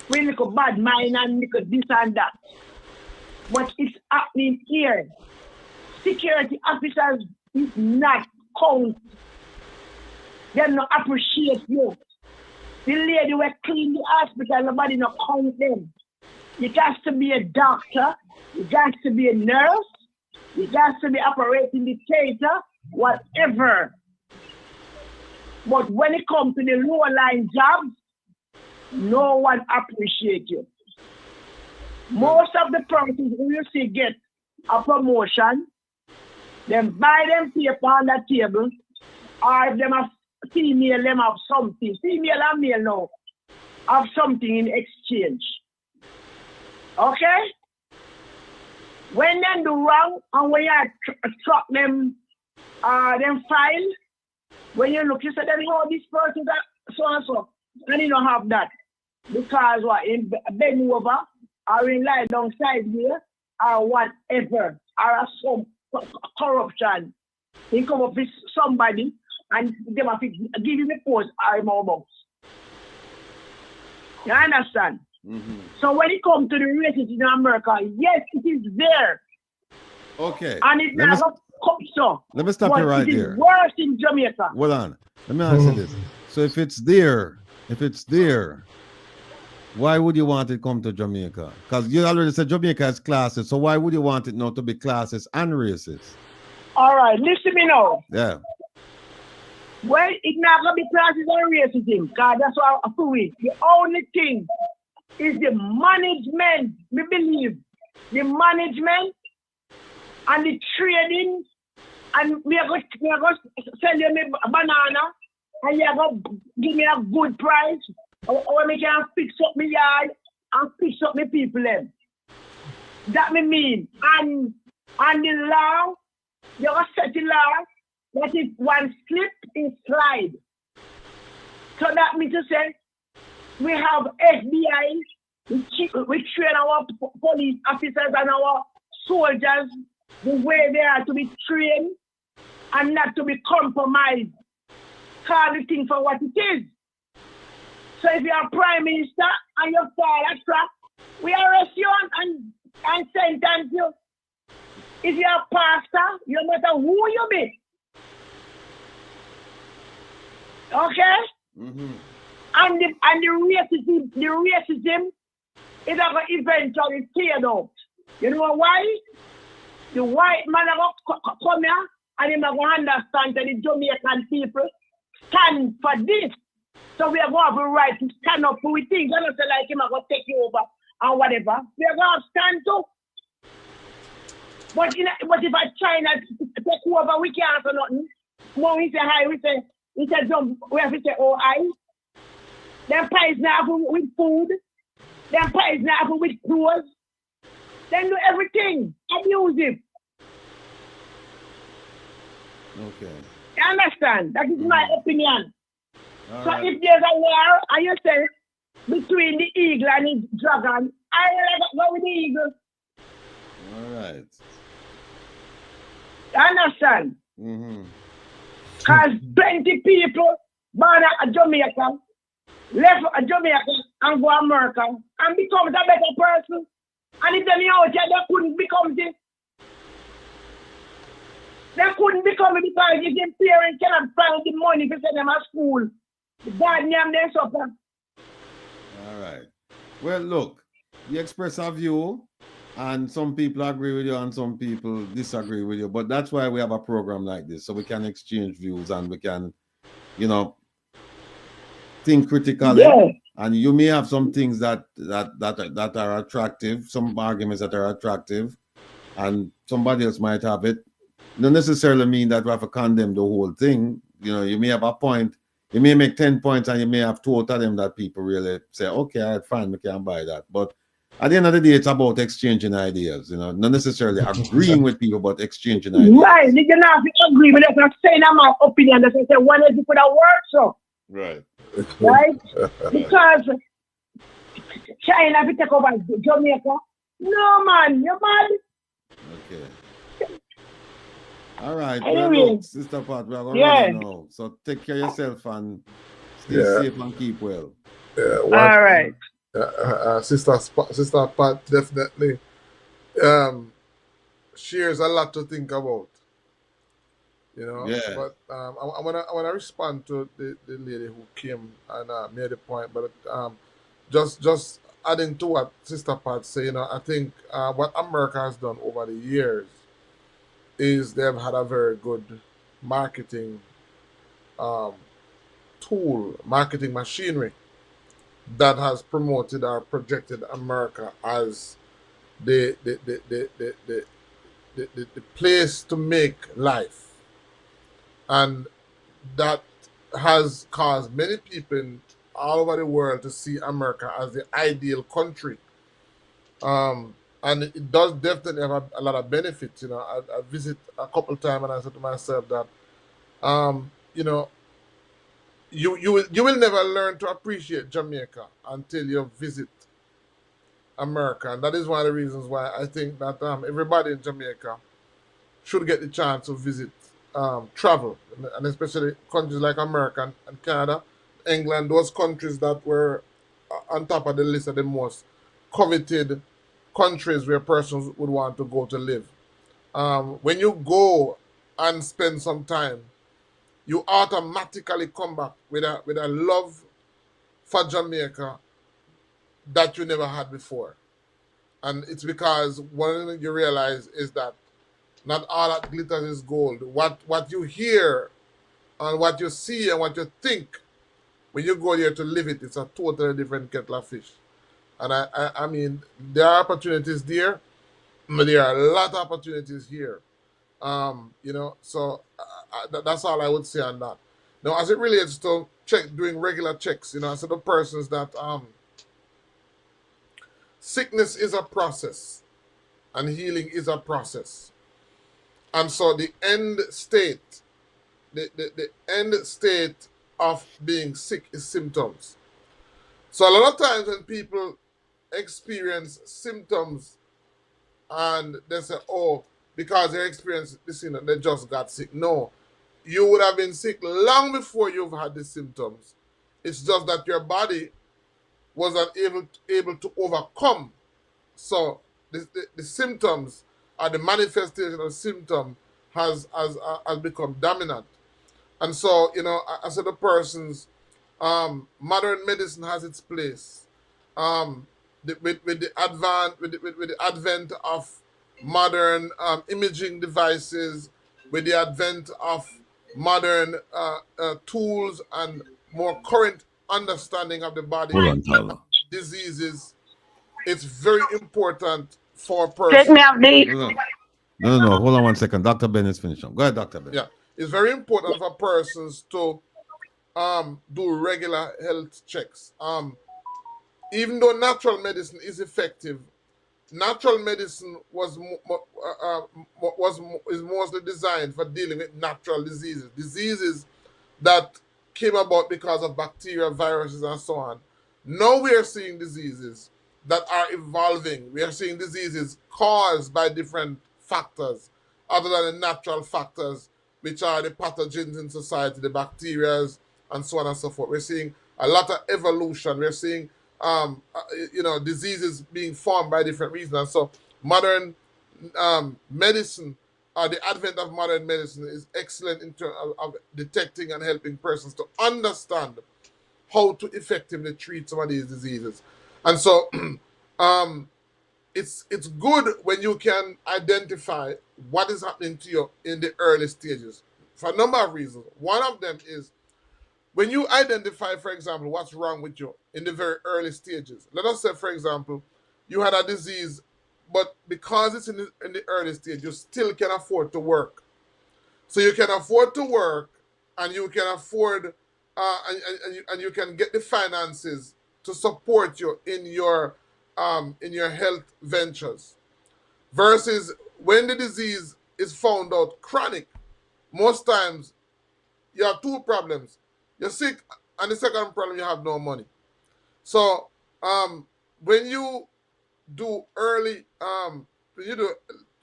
with a bad mind and this and that. But it's happening here. Security officers is not count. They don't appreciate you. The lady will clean the hospital, nobody not count them. You got to be a doctor, you got to be a nurse, you got to be operating the theater, whatever. But when it comes to the lower line jobs, no one appreciates you. Most of the persons who you see get a promotion, them buy them paper on the table, or if them have female, them have something. Female and male now have something in exchange. Okay? When they do wrong and when you track them file, when you look, you say, oh, this person that so and so, and you don't have that. Because what, in bend over, or in lie down side here, or whatever, or some corruption. He come up with somebody and they have to give him a post or more box. You understand? So when it comes to the racism in America, yes, it is there. Okay. And it's not come so. Let me stop you right there. there. It is worse in Jamaica. Hold on. Let me answer this. So if it's there, why would you want it to come to Jamaica? Because you already said Jamaica has classes, so why would you want it not to be classes and races? All right, listen me now. Yeah. Well, it's not going to be classes and racism, because that's what I feel. The only thing is the management, we believe. The management and the trading, and we are going to sell you a banana, and you are going to give me a good price, or we can fix up my yard and fix up my people. That me mean. And the law, you are set the law, that if one slip is slide. So that means to say, we have FBI, we train our police officers and our soldiers the way they are to be trained and not to be compromised. Call the thing for what it is. So if you're prime minister and you fall a trap, we arrest you and sentence you. If you're a pastor, no matter who you be. Okay? And the racism is going to eventually tear out. You know why? The white man will come here and he will understand that the Jamaican people stand for this. So we are going to have a right to stand up for things. I don't say like him, I'm going to take you over and whatever. We are going to stand too. But if I China take you over, we can't do nothing. When we say hi, we say jump, we have to say oh hi. Them price now with food. Them price now with clothes. They do everything. Abuse it. Okay. You understand? That is my opinion. All so right. if there's a war, and you say between the eagle and the dragon, I go with the eagle. All right. You understand? Because 20 people born at Jamaica, left Jamaica and go to America and become a better person. And if them out here, they couldn't become this. They couldn't become it because if their parents cannot find the money to send them to school. God name them supper. All right. Well, look, you express a view, and some people agree with you and some people disagree with you. But that's why we have a program like this, so we can exchange views and we can, think critically. Yeah. And you may have some things that are attractive, some arguments that are attractive, and somebody else might have it. Don't necessarily mean that we have to condemn the whole thing. You may have a point. You may make 10 points and you may have 2 out of them that people really say, okay, all right, fine, we can buy that. But at the end of the day, it's about exchanging ideas, not necessarily agreeing with people, but exchanging ideas. Right. You don't have to agree with us. I'm saying my opinion. That's what I say, one is for the word, so. Right. Right? Because China, if you take over Jamaica, no, man, you're mad. Okay. All right. Anyway. Well, look, Sister Pat, we are going to run now. So take care of yourself and stay safe and keep well. Yeah. All right. Sister Pat definitely shares a lot to think about. Yeah. But I wanna respond to the lady who came and made a point. But just adding to what Sister Pat said, I think what America has done over the years is they've had a very good marketing tool, marketing machinery that has promoted or projected America as the place to make life. And that has caused many people all over the world to see America as the ideal country. And it does definitely have a lot of benefits. I visit a couple of times and I said to myself that, you will never learn to appreciate Jamaica until you visit America. And that is one of the reasons why I think that everybody in Jamaica should get the chance to visit, travel, and especially countries like America and Canada, England, those countries that were on top of the list of the most coveted countries where persons would want to go to live. When you go and spend some time, you automatically come back with a love for Jamaica that you never had before. And it's because one thing you realize is that not all that glitters is gold. What you hear and what you see and what you think when you go there to live it, it's a totally different kettle of fish. And I mean, there are opportunities there, but there are a lot of opportunities here. So that's all I would say on that. Now, as it relates to doing regular checks, I said the persons that sickness is a process and healing is a process. And so the end state, the end state of being sick is symptoms. So a lot of times when people experience symptoms and they say, oh, because they experienced this, they just got sick. No, you would have been sick long before you've had the symptoms. It's just that your body wasn't able to overcome. So the symptoms or the manifestation of symptom has become dominant. And so, as the persons, modern medicine has its place. With the advent of modern imaging devices, with the advent of modern tools and more current understanding of the body diseases, it's very important for a person. Take me out, Dave. No. Hold on 1 second. Dr. Ben is finished. Go ahead, Dr. Ben. Yeah. It's very important for persons to do regular health checks. Even though natural medicine is effective, natural medicine is mostly designed for dealing with natural diseases that came about because of bacteria, viruses, and so on. Now we are seeing diseases that are evolving. We are seeing diseases caused by different factors other than the natural factors, which are the pathogens in society, the bacteria, and so on and so forth. We're seeing a lot of evolution. We're seeing diseases being formed by different reasons. And so modern medicine, the advent of modern medicine is excellent in terms of detecting and helping persons to understand how to effectively treat some of these diseases. And so it's good when you can identify what is happening to you in the early stages for a number of reasons. One of them is when you identify, for example, what's wrong with you in the very early stages. Let us say, for example, you had a disease, but because it's in the early stage, you still can afford to work. So you can afford to work, and you can afford, and you can get the finances to support you in your health ventures. Versus when the disease is found out chronic, most times you have two problems. You're sick, and the second problem, you have no money. So when you do early, when you do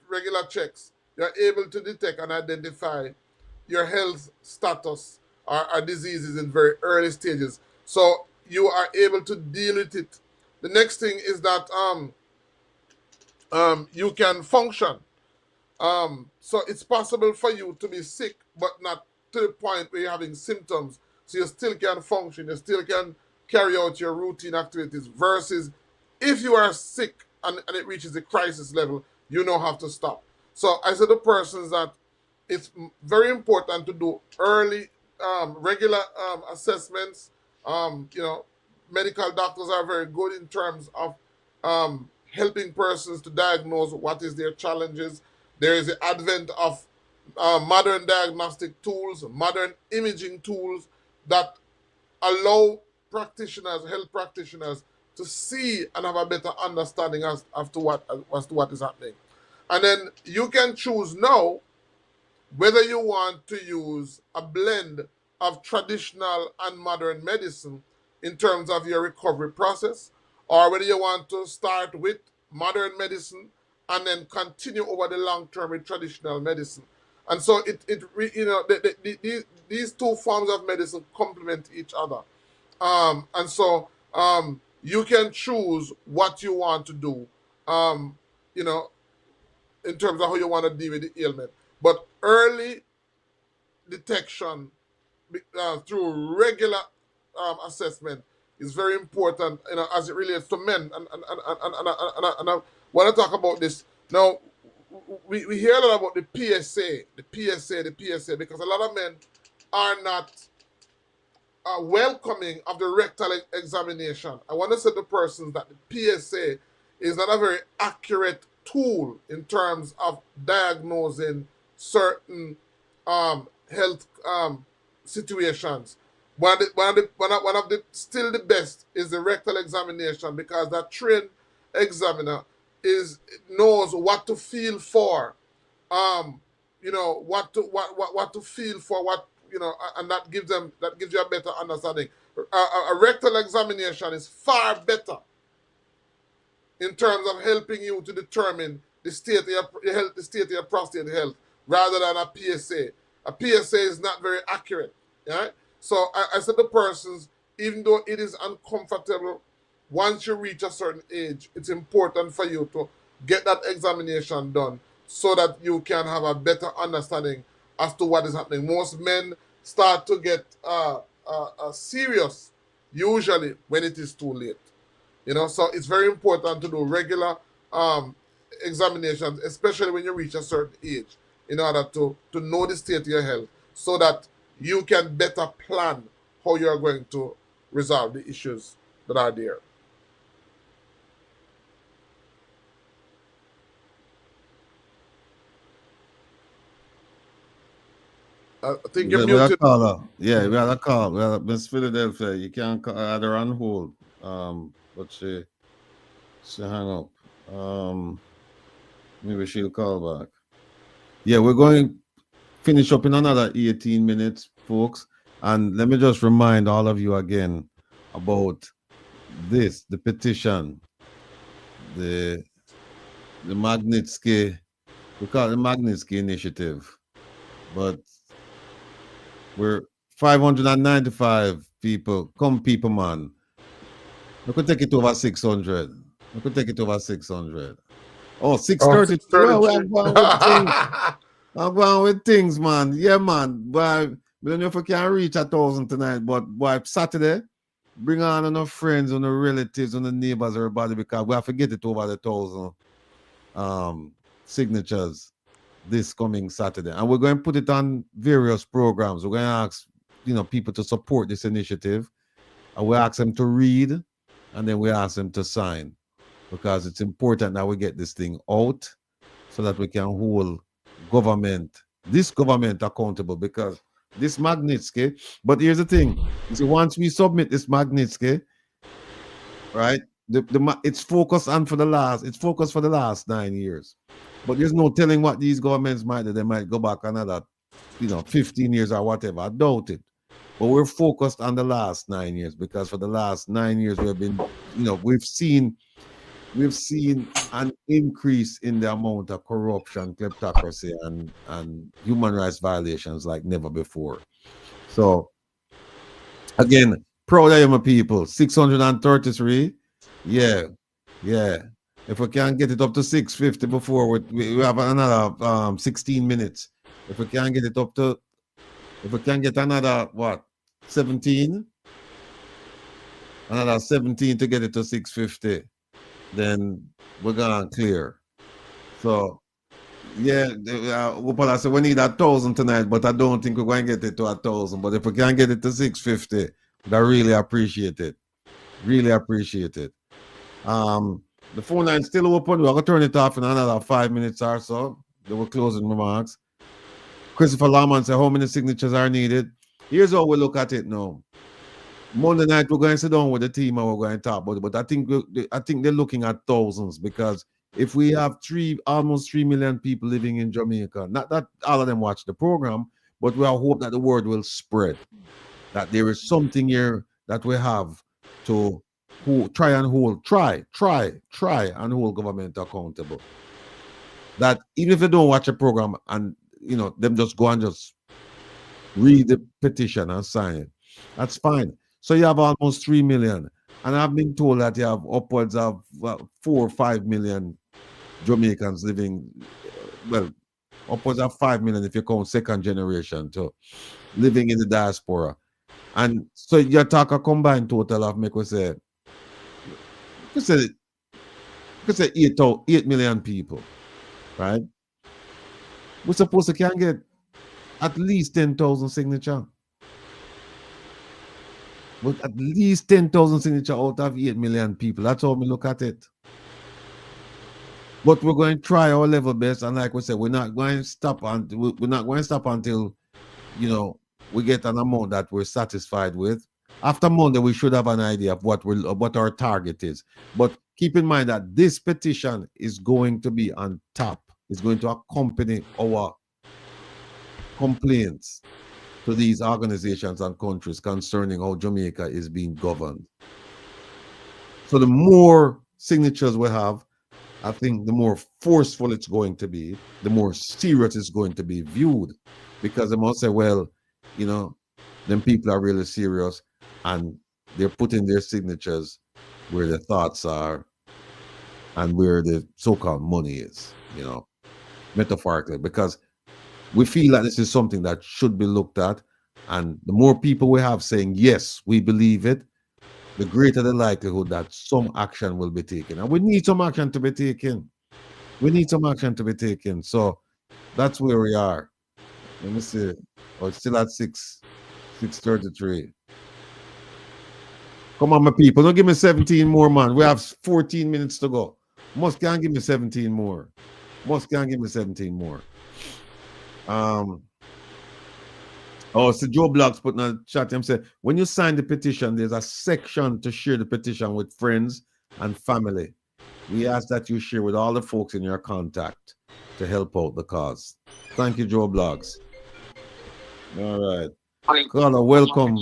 regular checks, you're able to detect and identify your health status or diseases in very early stages. So you are able to deal with it. The next thing is that you can function. So it's possible for you to be sick, but not to the point where you're having symptoms. So you still can function, you still can carry out your routine activities, versus if you are sick and it reaches the crisis level, you now have to stop. So I said to persons that it's very important to do early, regular assessments. Medical doctors are very good in terms of helping persons to diagnose what is their challenges. There is the advent of modern diagnostic tools, modern imaging tools that allow health practitioners, to see and have a better understanding as to what is happening. And then you can choose now whether you want to use a blend of traditional and modern medicine in terms of your recovery process, or whether you want to start with modern medicine and then continue over the long term with traditional medicine. And so these two forms of medicine complement each other. And so you can choose what you want to do, in terms of how you want to deal with the ailment. But early detection through regular assessment is very important, as it relates to men. And I want to talk about this now. We hear a lot about the PSA, because a lot of men are not welcoming of the rectal examination. I want to say to persons that the PSA is not a very accurate tool in terms of diagnosing certain health situations. One of the still the best is the rectal examination, because that trained examiner knows what to feel for, what to feel for, and that gives you a better understanding. A rectal examination is far better in terms of helping you to determine the state of your health, the state of your prostate health, rather than a PSA. A PSA is not very accurate. Right? So I said to persons, even though it is uncomfortable, once you reach a certain age, it's important for you to get that examination done so that you can have a better understanding as to what is happening. Most men start to get serious usually when it is too late. So it's very important to do regular examinations, especially when you reach a certain age, in order to know the state of your health, so that you can better plan how you are going to resolve the issues that are there. I think you're muted. We had a call. Well, Miss Philadelphia, you can't add her on hold. But she hung up. Maybe she'll call back. Yeah, we're going to finish up in another 18 minutes, folks. And let me just remind all of you again about this, the petition, the Magnitsky, we call it the Magnitsky Initiative. But we're 595 people, come people, man. We could take it over 600. We could take it over 600. Oh, Oh, 630. Well, we're 633. going with things. I'm going with things, man. Yeah, man. But I don't know if we can reach 1,000 tonight, but by Saturday, bring on enough friends and the relatives and the neighbors, everybody, because we have to get it over the 1,000 signatures this coming Saturday. And we're going to put it on various programs. We're going to ask, people to support this initiative. And we ask them to read, and then we ask them to sign, because it's important that we get this thing out so that we can hold this government accountable, because this Magnitsky, but here's the thing, once we submit this Magnitsky, right, it's focused for the last 9 years, but there's no telling what these governments might do. They might go back another 15 years or whatever. I doubt it. But we're focused on the last 9 years, because for the last 9 years we've been, we've seen an increase in the amount of corruption, kleptocracy, and human rights violations like never before. So again, proud of you, my people. 633. Yeah. If we can get it up to 650 before we have another 16 minutes. If we can get it up to, if we can get another 17? Another 17 to get it to 650. Then we're gonna clear. So yeah, I said we need 1,000 tonight, but I don't think we're going to get it to 1,000. But if we can get it to 650, I really appreciate it. Really appreciate it. The phone line still open. We're gonna turn it off in another 5 minutes or so. They were closing remarks. Christopher Lawman said, how many signatures are needed? Here's how we look at it now. Monday night we're going to sit down with the team and we're going to talk about it. But I think they're looking at thousands, because if we have almost 3 million people living in Jamaica, not that all of them watch the program, but we hope that the word will spread, that there is something here that we have to try and hold government accountable. That even if they don't watch a program and them just go and just read the petition and sign it, that's fine. So you have almost 3 million, and I've been told that you have upwards of 4 or 5 million Jamaicans living, upwards of 5 million if you count second generation too, living in the diaspora. And so you talk a combined total of, make we say 8 million people, right? We're supposed to can get at least 10,000 signatures. But at least 10,000 signatures out of 8 million people. That's how we look at it. But we're going to try our level best, and like we said, we're not going to stop until we get an amount that we're satisfied with. After Monday, we should have an idea of what our target is. But keep in mind that this petition is going to be on top. It's going to accompany our complaints to these organizations and countries concerning how Jamaica is being governed. So the more signatures we have, I think the more forceful it's going to be, the more serious it's going to be viewed, because they must say, well, them people are really serious and they're putting their signatures where their thoughts are and where the so-called money is, metaphorically, because we feel that this is something that should be looked at, and the more people we have saying, yes, we believe it, the greater the likelihood that some action will be taken. And we need some action to be taken. So that's where we are. Let me see. Oh, it's still at 6:33. Come on, my people. Don't give me 17 more, man. We have 14 minutes to go. Must can't give me 17 more. So Joe Blocks put in a chat, him said, when you sign the petition, there's a section to share the petition with friends and family. We ask that you share with all the folks in your contact to help out the cause. Thank you, Joe Blocks. All right. Caller, welcome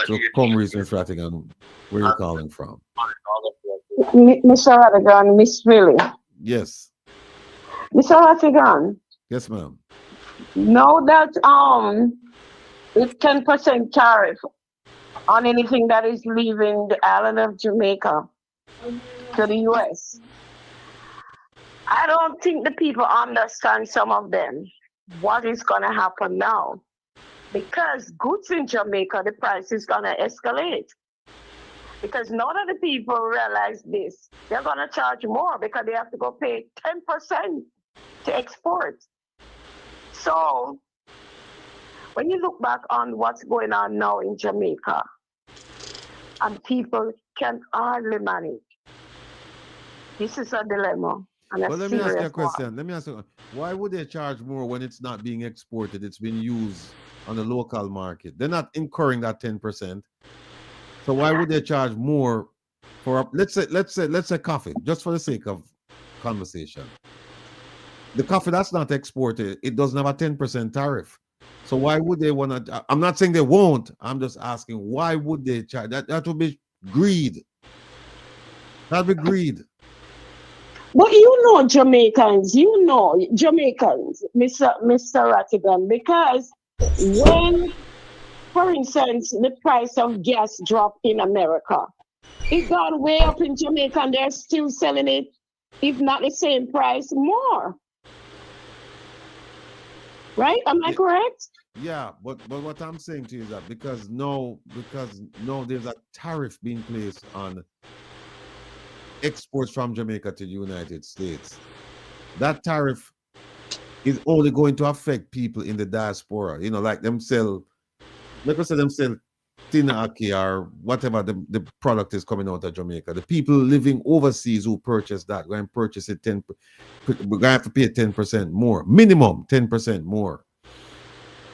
to Comrades with Rattigan. Where are you calling from? Mr. Rattigan, Miss Willie. Yes. Mr. Rattigan. Yes, ma'am. Know that with 10% tariff on anything that is leaving the island of Jamaica to the US. I don't think the people understand, some of them, what is going to happen now. Because goods in Jamaica, the price is going to escalate. Because none of the people realize this. They're going to charge more because they have to go pay 10% to export. So when you look back on what's going on now in Jamaica, and people can hardly manage, this is a dilemma. Well, let me ask you a question. Let me ask you, why would they charge more when it's not being exported? It's being used on the local market. They're not incurring that 10%. So why would they charge more for, let's say coffee, just for the sake of conversation? The coffee that's not exported, it doesn't have a 10% tariff. So why would they want to? I'm not saying they won't. I'm just asking, why would they charge? That would be greed. That'd be greed. But Jamaicans, Mr. Rattigan, because when, for instance, the price of gas dropped in America, it got way up in Jamaica and they're still selling it, if not the same price, more. Right? Am I correct? Yeah, but what I'm saying to you is that because no, there's a tariff being placed on exports from Jamaica to the United States. That tariff is only going to affect people in the diaspora. You know, like them sell tinaki or whatever the product is coming out of Jamaica. The people living overseas who purchase that, going to purchase it we're going to have to pay 10% more, minimum 10% more.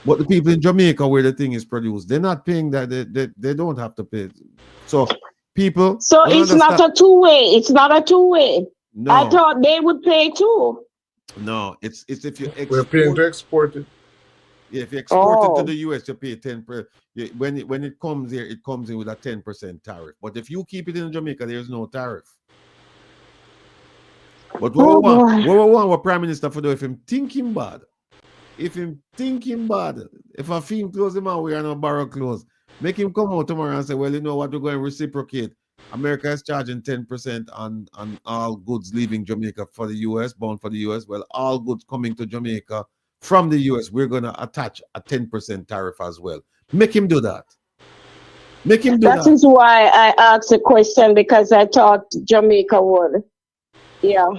But the people in Jamaica where the thing is produced, they're not paying that. They don't have to pay. So people. So it's not a two-way. It's not a two-way. No. I thought they would pay too. No, it's if you export. We're paying to export it. Yeah, if you export it to the US, you pay 10%. When it comes here, it comes in with a 10% tariff. But if you keep it in Jamaica, there's no tariff. But what Prime Minister for do if him thinking bad? If him thinking bad, if a film close him out, we are not borrow clothes. Make him come out tomorrow and say, well, you know what, we're going to reciprocate. America is charging 10% on all goods leaving Jamaica for the US, bound for the US. Well, all goods coming to Jamaica from the US, we're going to attach a 10% tariff as well. Make him do that. Make him do that. That is why I asked a question, because I thought Jamaica would. Yeah.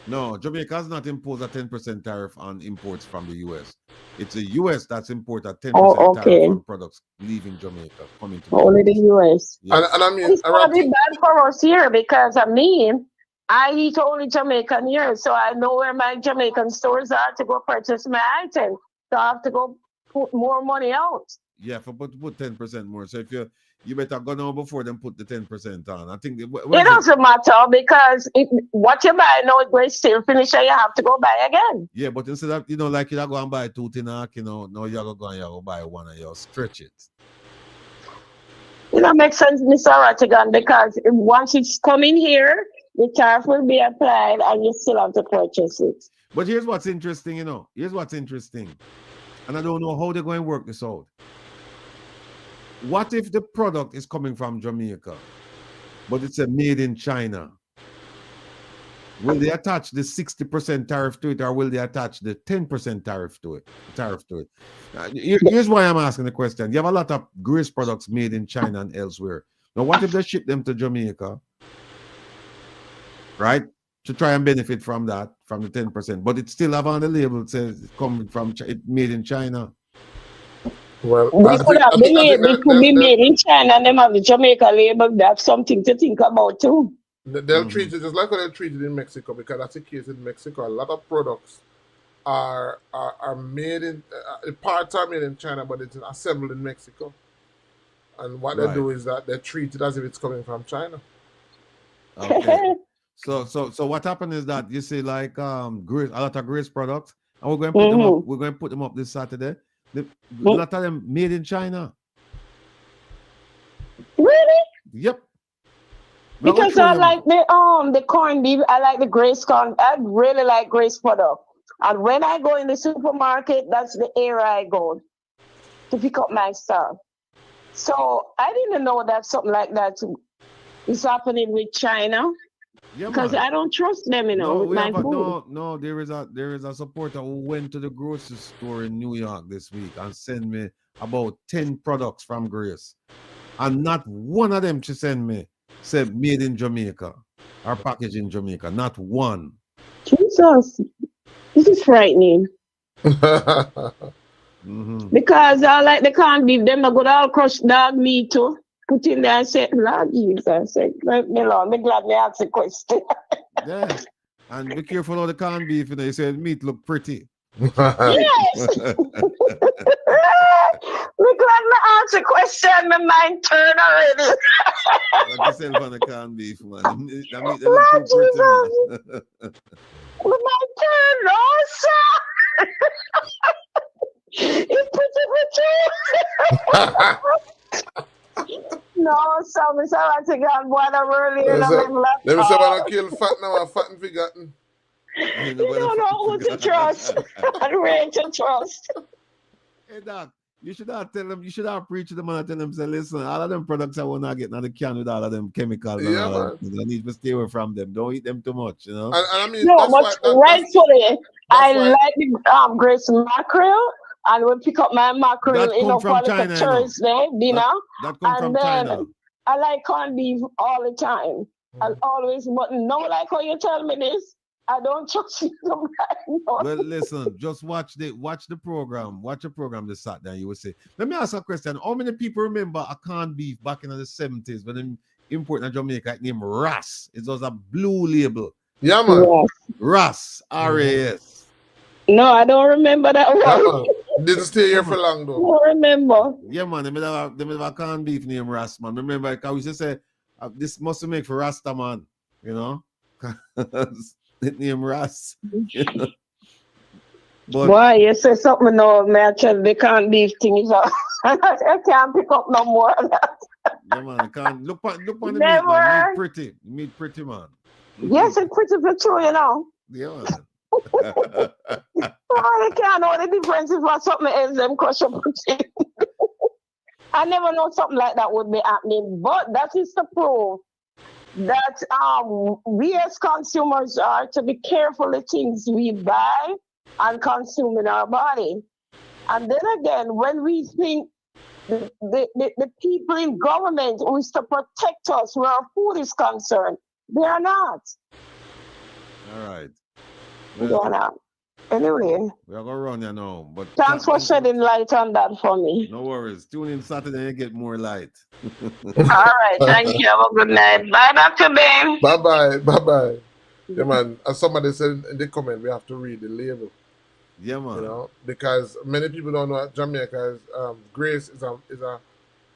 No, Jamaica has not imposed a 10% tariff on imports from the US. It's the US that's imported a 10% tariff on products leaving Jamaica, coming to only the US. Yes. And I mean, it's probably bad for us here, because I eat only Jamaican here, so I know where my Jamaican stores are to go purchase my items. So I have to go put more money out. Yeah, put 10% more. So if you better go now before them put the 10% on. I think it doesn't matter, because what you buy now is going to still finish and you have to go buy again. Yeah, but instead of, like you go and buy 2 tinak, now you're going to buy one and you stretch it. Makes sense, Mr. Rattigan, because once it's coming here, the tariff will be applied and you still have to purchase it. But here's what's interesting, Here's what's interesting. And I don't know how they're going to work this out. What if the product is coming from Jamaica, but it's a made in China? Will they attach the 60% tariff to it, or will they attach the 10% tariff to it? Here's why I'm asking the question. You have a lot of grease products made in China and elsewhere. Now, what if they ship them to Jamaica, right, to try and benefit from that, from the 10%, but it still have on the label, it says it's coming from made in China? Well, it could be made in China, and them have the Jamaica label. That's something to think about too. They'll treat it just like how they treat it in Mexico, because that's the case in Mexico. A lot of products are made in parts are made in China, but it's assembled in Mexico. And what they do is that they treat it as if it's coming from China. Okay. So what happened is that you see, like grease, a lot of grease products, and we're going to put them up. We're going to put them up this Saturday. A lot of them made in China. Really? Yep. Because I like the corned beef. I like the grace corn. I really like grace product. And when I go in the supermarket, that's the area I go to pick up my stuff. So I didn't know that something like that is happening with China Yeah, because man. I don't trust them, No, with we my have a food. no. There is a supporter who went to the grocery store in New York this week and sent me about 10 products from Grace, and not one of them she sent me said made in Jamaica or packaged in Jamaica. Not one. Jesus, this is frightening. Mhm. Because I like they can't beef them. I got all crushed dog meat too. Put in there and say, Lord Jesus, I said, let me alone. I'm glad me ask the question. Yeah, and be careful of the canned beef. You know, you said meat look pretty. Yes. Look like me ask the question, my mind turn already. Like yourself on the canned beef, man. That meat they look too pretty, man. My mind turn, no, sir. It's pretty. No, so Mr. Rattigan, boy, I'm early in the middle of Let me say when I kill fat now, I'm fat and forgotten. You don't know who to trust and where to trust. Hey, Doc, you should have tell them, you should have preach to them and tell them, say, listen, all of them products I want to get now the can with all of them chemicals and all of them. I need to stay away from them. Don't eat them too much, you know. And I mean, No, that's but why rightfully, I why- like the Grace mackerel, and we pick up my mackerel, That come from for like China, a you know. Thursday dinner. That come And from then China. I like corned beef all the time. I'll always, but no, like how you tell me this, I don't trust you. Well, listen, just watch the program. Watch the program this Saturday, and you will say. Let me ask a question. How many people remember a canned beef back in the 70s when they imported in Jamaica named Ras? It was a blue label. Yeah, man. Yes. Ras, R-A-S. No, I don't remember that one. Yeah, man. Didn't stay here for long though. I don't remember. Yeah, man. They made a canned beef named Ras, man. Remember, because we used to say, this must make for Rasta, man. You know? It named Ras. But boy, you say something now, man. The can't beef thing is I can't pick up no more of that. Yeah, man. Can't look on the meat, Never. man. Meat pretty, man. Yes, it's pretty for true, you know. Yeah, man. Oh, you can't know the difference if something else them crush up. I never know something like that would be happening, but that is to prove that we as consumers are to be careful the things we buy and consume in our body. And then again, when we think the people in government who is to protect us where our food is concerned, they are not. All right. They are not. Anyway, we are gonna run, you know. But thanks for shedding light on that for me. no worries. Tune in Saturday and you get more light. All right, thank you. Have a good night. Bye, Dr. Ben. Bye-bye. Yeah, man. As somebody said in the comment, we have to read the label. Yeah, man. You know, because many people don't know that Jamaica is Grace is a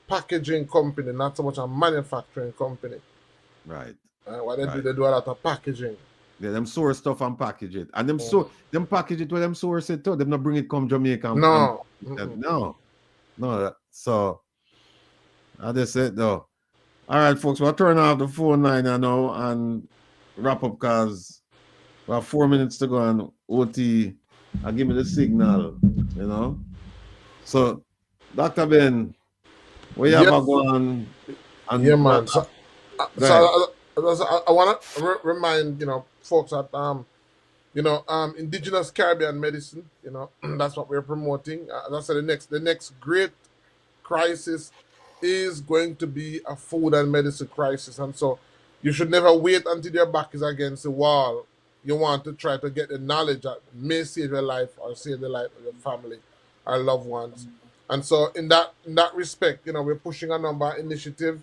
packaging company, not so much a manufacturing company. Right. What they do a lot of packaging. Yeah, them source stuff and package it. And them them package it where them source it too. Them not bring it come Jamaica. No. No. So I just said though. All right, folks, we'll turn off the phone line now and wrap up because we have 4 minutes to go and OT. Give me the signal, you know. So, Dr. Ben, we have a go on. Yeah, man. So I want to remind folks that indigenous Caribbean medicine, that's what we're promoting. That's the next great crisis is going to be a food and medicine crisis, and so you should never wait until your back is against the wall. You want to try to get the knowledge that may save your life or save the life of your family or loved ones. And so in that respect, we're pushing a number of initiatives.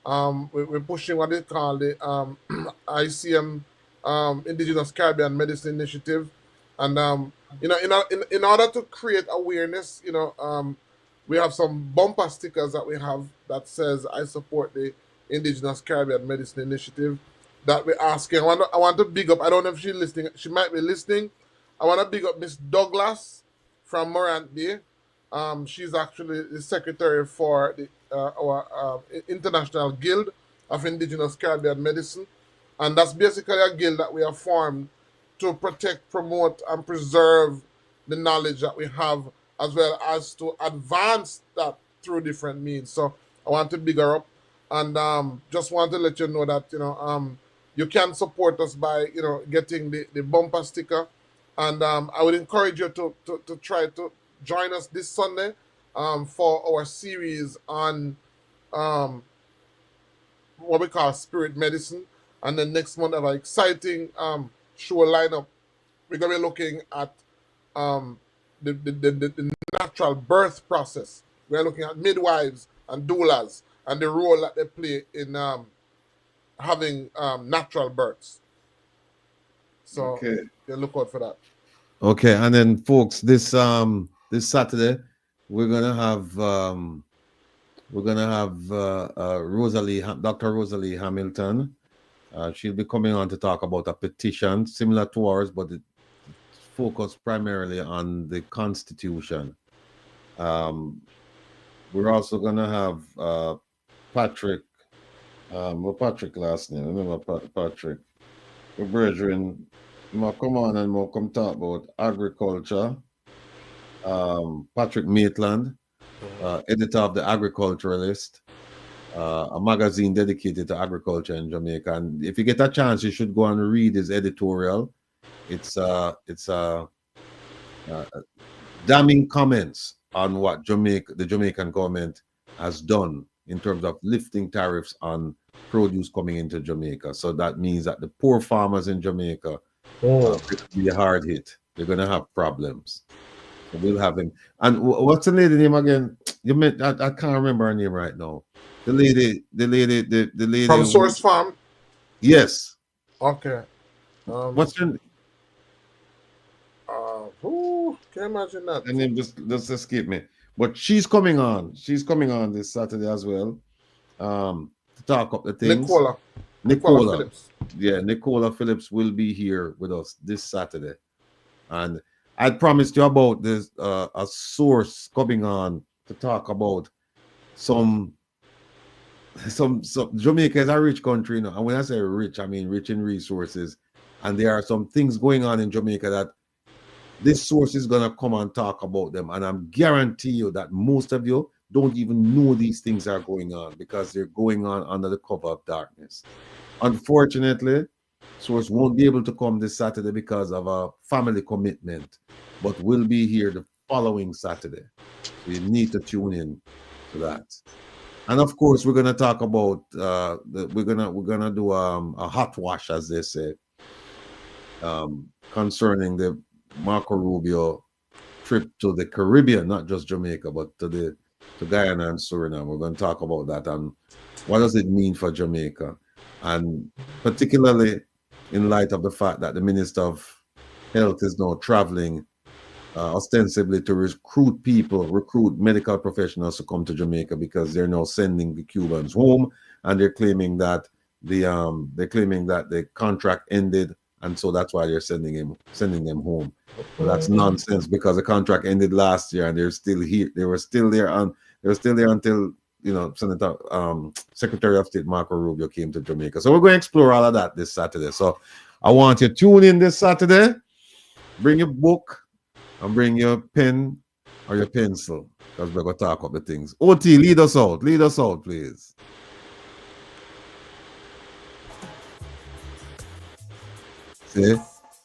We're pushing what they call the ICM Indigenous Caribbean Medicine Initiative, and in order to create awareness, we have some bumper stickers that we have that says I support the Indigenous Caribbean Medicine Initiative. That we're asking. I want to big up. I don't know if she's listening. She might be listening. I want to big up Miss Douglas from Morant Bay. She's actually the secretary for our International Guild of Indigenous Caribbean Medicine. And that's basically a guild that we have formed to protect, promote, and preserve the knowledge that we have, as well as to advance that through different means. So I want to big her up, and just want to let you know that you can support us by getting the bumper sticker, and I would encourage you to try to join us this Sunday for our series on what we call spirit medicine, and then next month have an exciting show lineup. We're gonna be looking at the natural birth process. We're looking at midwives and doulas and the role that they play in having natural births. So Okay. you look out for that. Okay, and then folks, this Saturday we're gonna have Dr. Rosalie Hamilton. She'll be coming on to talk about a petition similar to ours, but it's focused primarily on the Constitution. We're also gonna have Patrick. What Patrick last name? Remember Patrick? Your brethren, come on and come talk about agriculture. Patrick Maitland, editor of the Agriculturalist, a magazine dedicated to agriculture in Jamaica. And if you get a chance, you should go and read his editorial. It's damning comments on what the Jamaican government has done in terms of lifting tariffs on produce coming into Jamaica. So that means that the poor farmers in Jamaica will be hard hit. They're going to have problems. So we'll have him. And what's the lady name again? You meant I can't remember her name right now. The lady From Source Farm. Yes. Okay. What's her name? Can't imagine that. Her name just escaped me. But she's coming on. She's coming on this Saturday as well. To talk up the things. Nicola Phillips. Yeah, Nicola Phillips will be here with us this Saturday. And I promised you about this a source coming on to talk about some Jamaica is a rich country, and when I say rich, I mean rich in resources. And there are some things going on in Jamaica that this source is gonna come and talk about them. And I'm guarantee you that most of you don't even know these things are going on because they're going on under the cover of darkness. Unfortunately, source won't be able to come this Saturday because of a family commitment, but will be here the following Saturday. So you need to tune in to that. And of course, we're gonna talk about we're gonna do a hot wash, as they say, concerning the Marco Rubio trip to the Caribbean, not just Jamaica, but to Guyana and Suriname. We're going to talk about that and what does it mean for Jamaica, and particularly in light of the fact that the Minister of Health is now traveling ostensibly to recruit medical professionals to come to Jamaica because they're now sending the Cubans home, and they're claiming that the contract ended, and so that's why they're sending them home. But that's nonsense because the contract ended last year and they're still here. They were still there until Secretary of State Marco Rubio came to Jamaica. So we're going to explore all of that this Saturday. So I want you to tune in this Saturday. Bring your book and bring your pen or your pencil because we're going to talk about the things. OT, lead us out, please. See?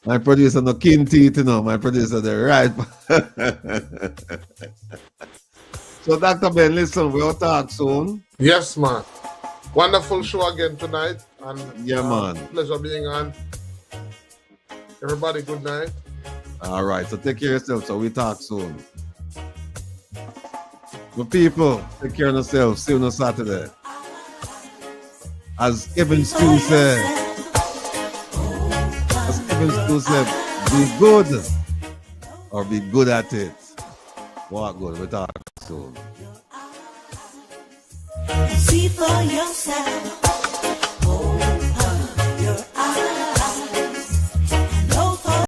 My producer no kin teeth, my producer the right. So Dr. Ben, listen, we'll talk soon. Yes, man. Wonderful show again tonight. And yeah, man. Pleasure being on. Everybody, good night. All right, so take care of yourself. So we talk soon. Good people, take care of yourself. See you on Saturday. As Kevin Stu said, be good or be good at it. Walk good. We talk soon. See for yourself.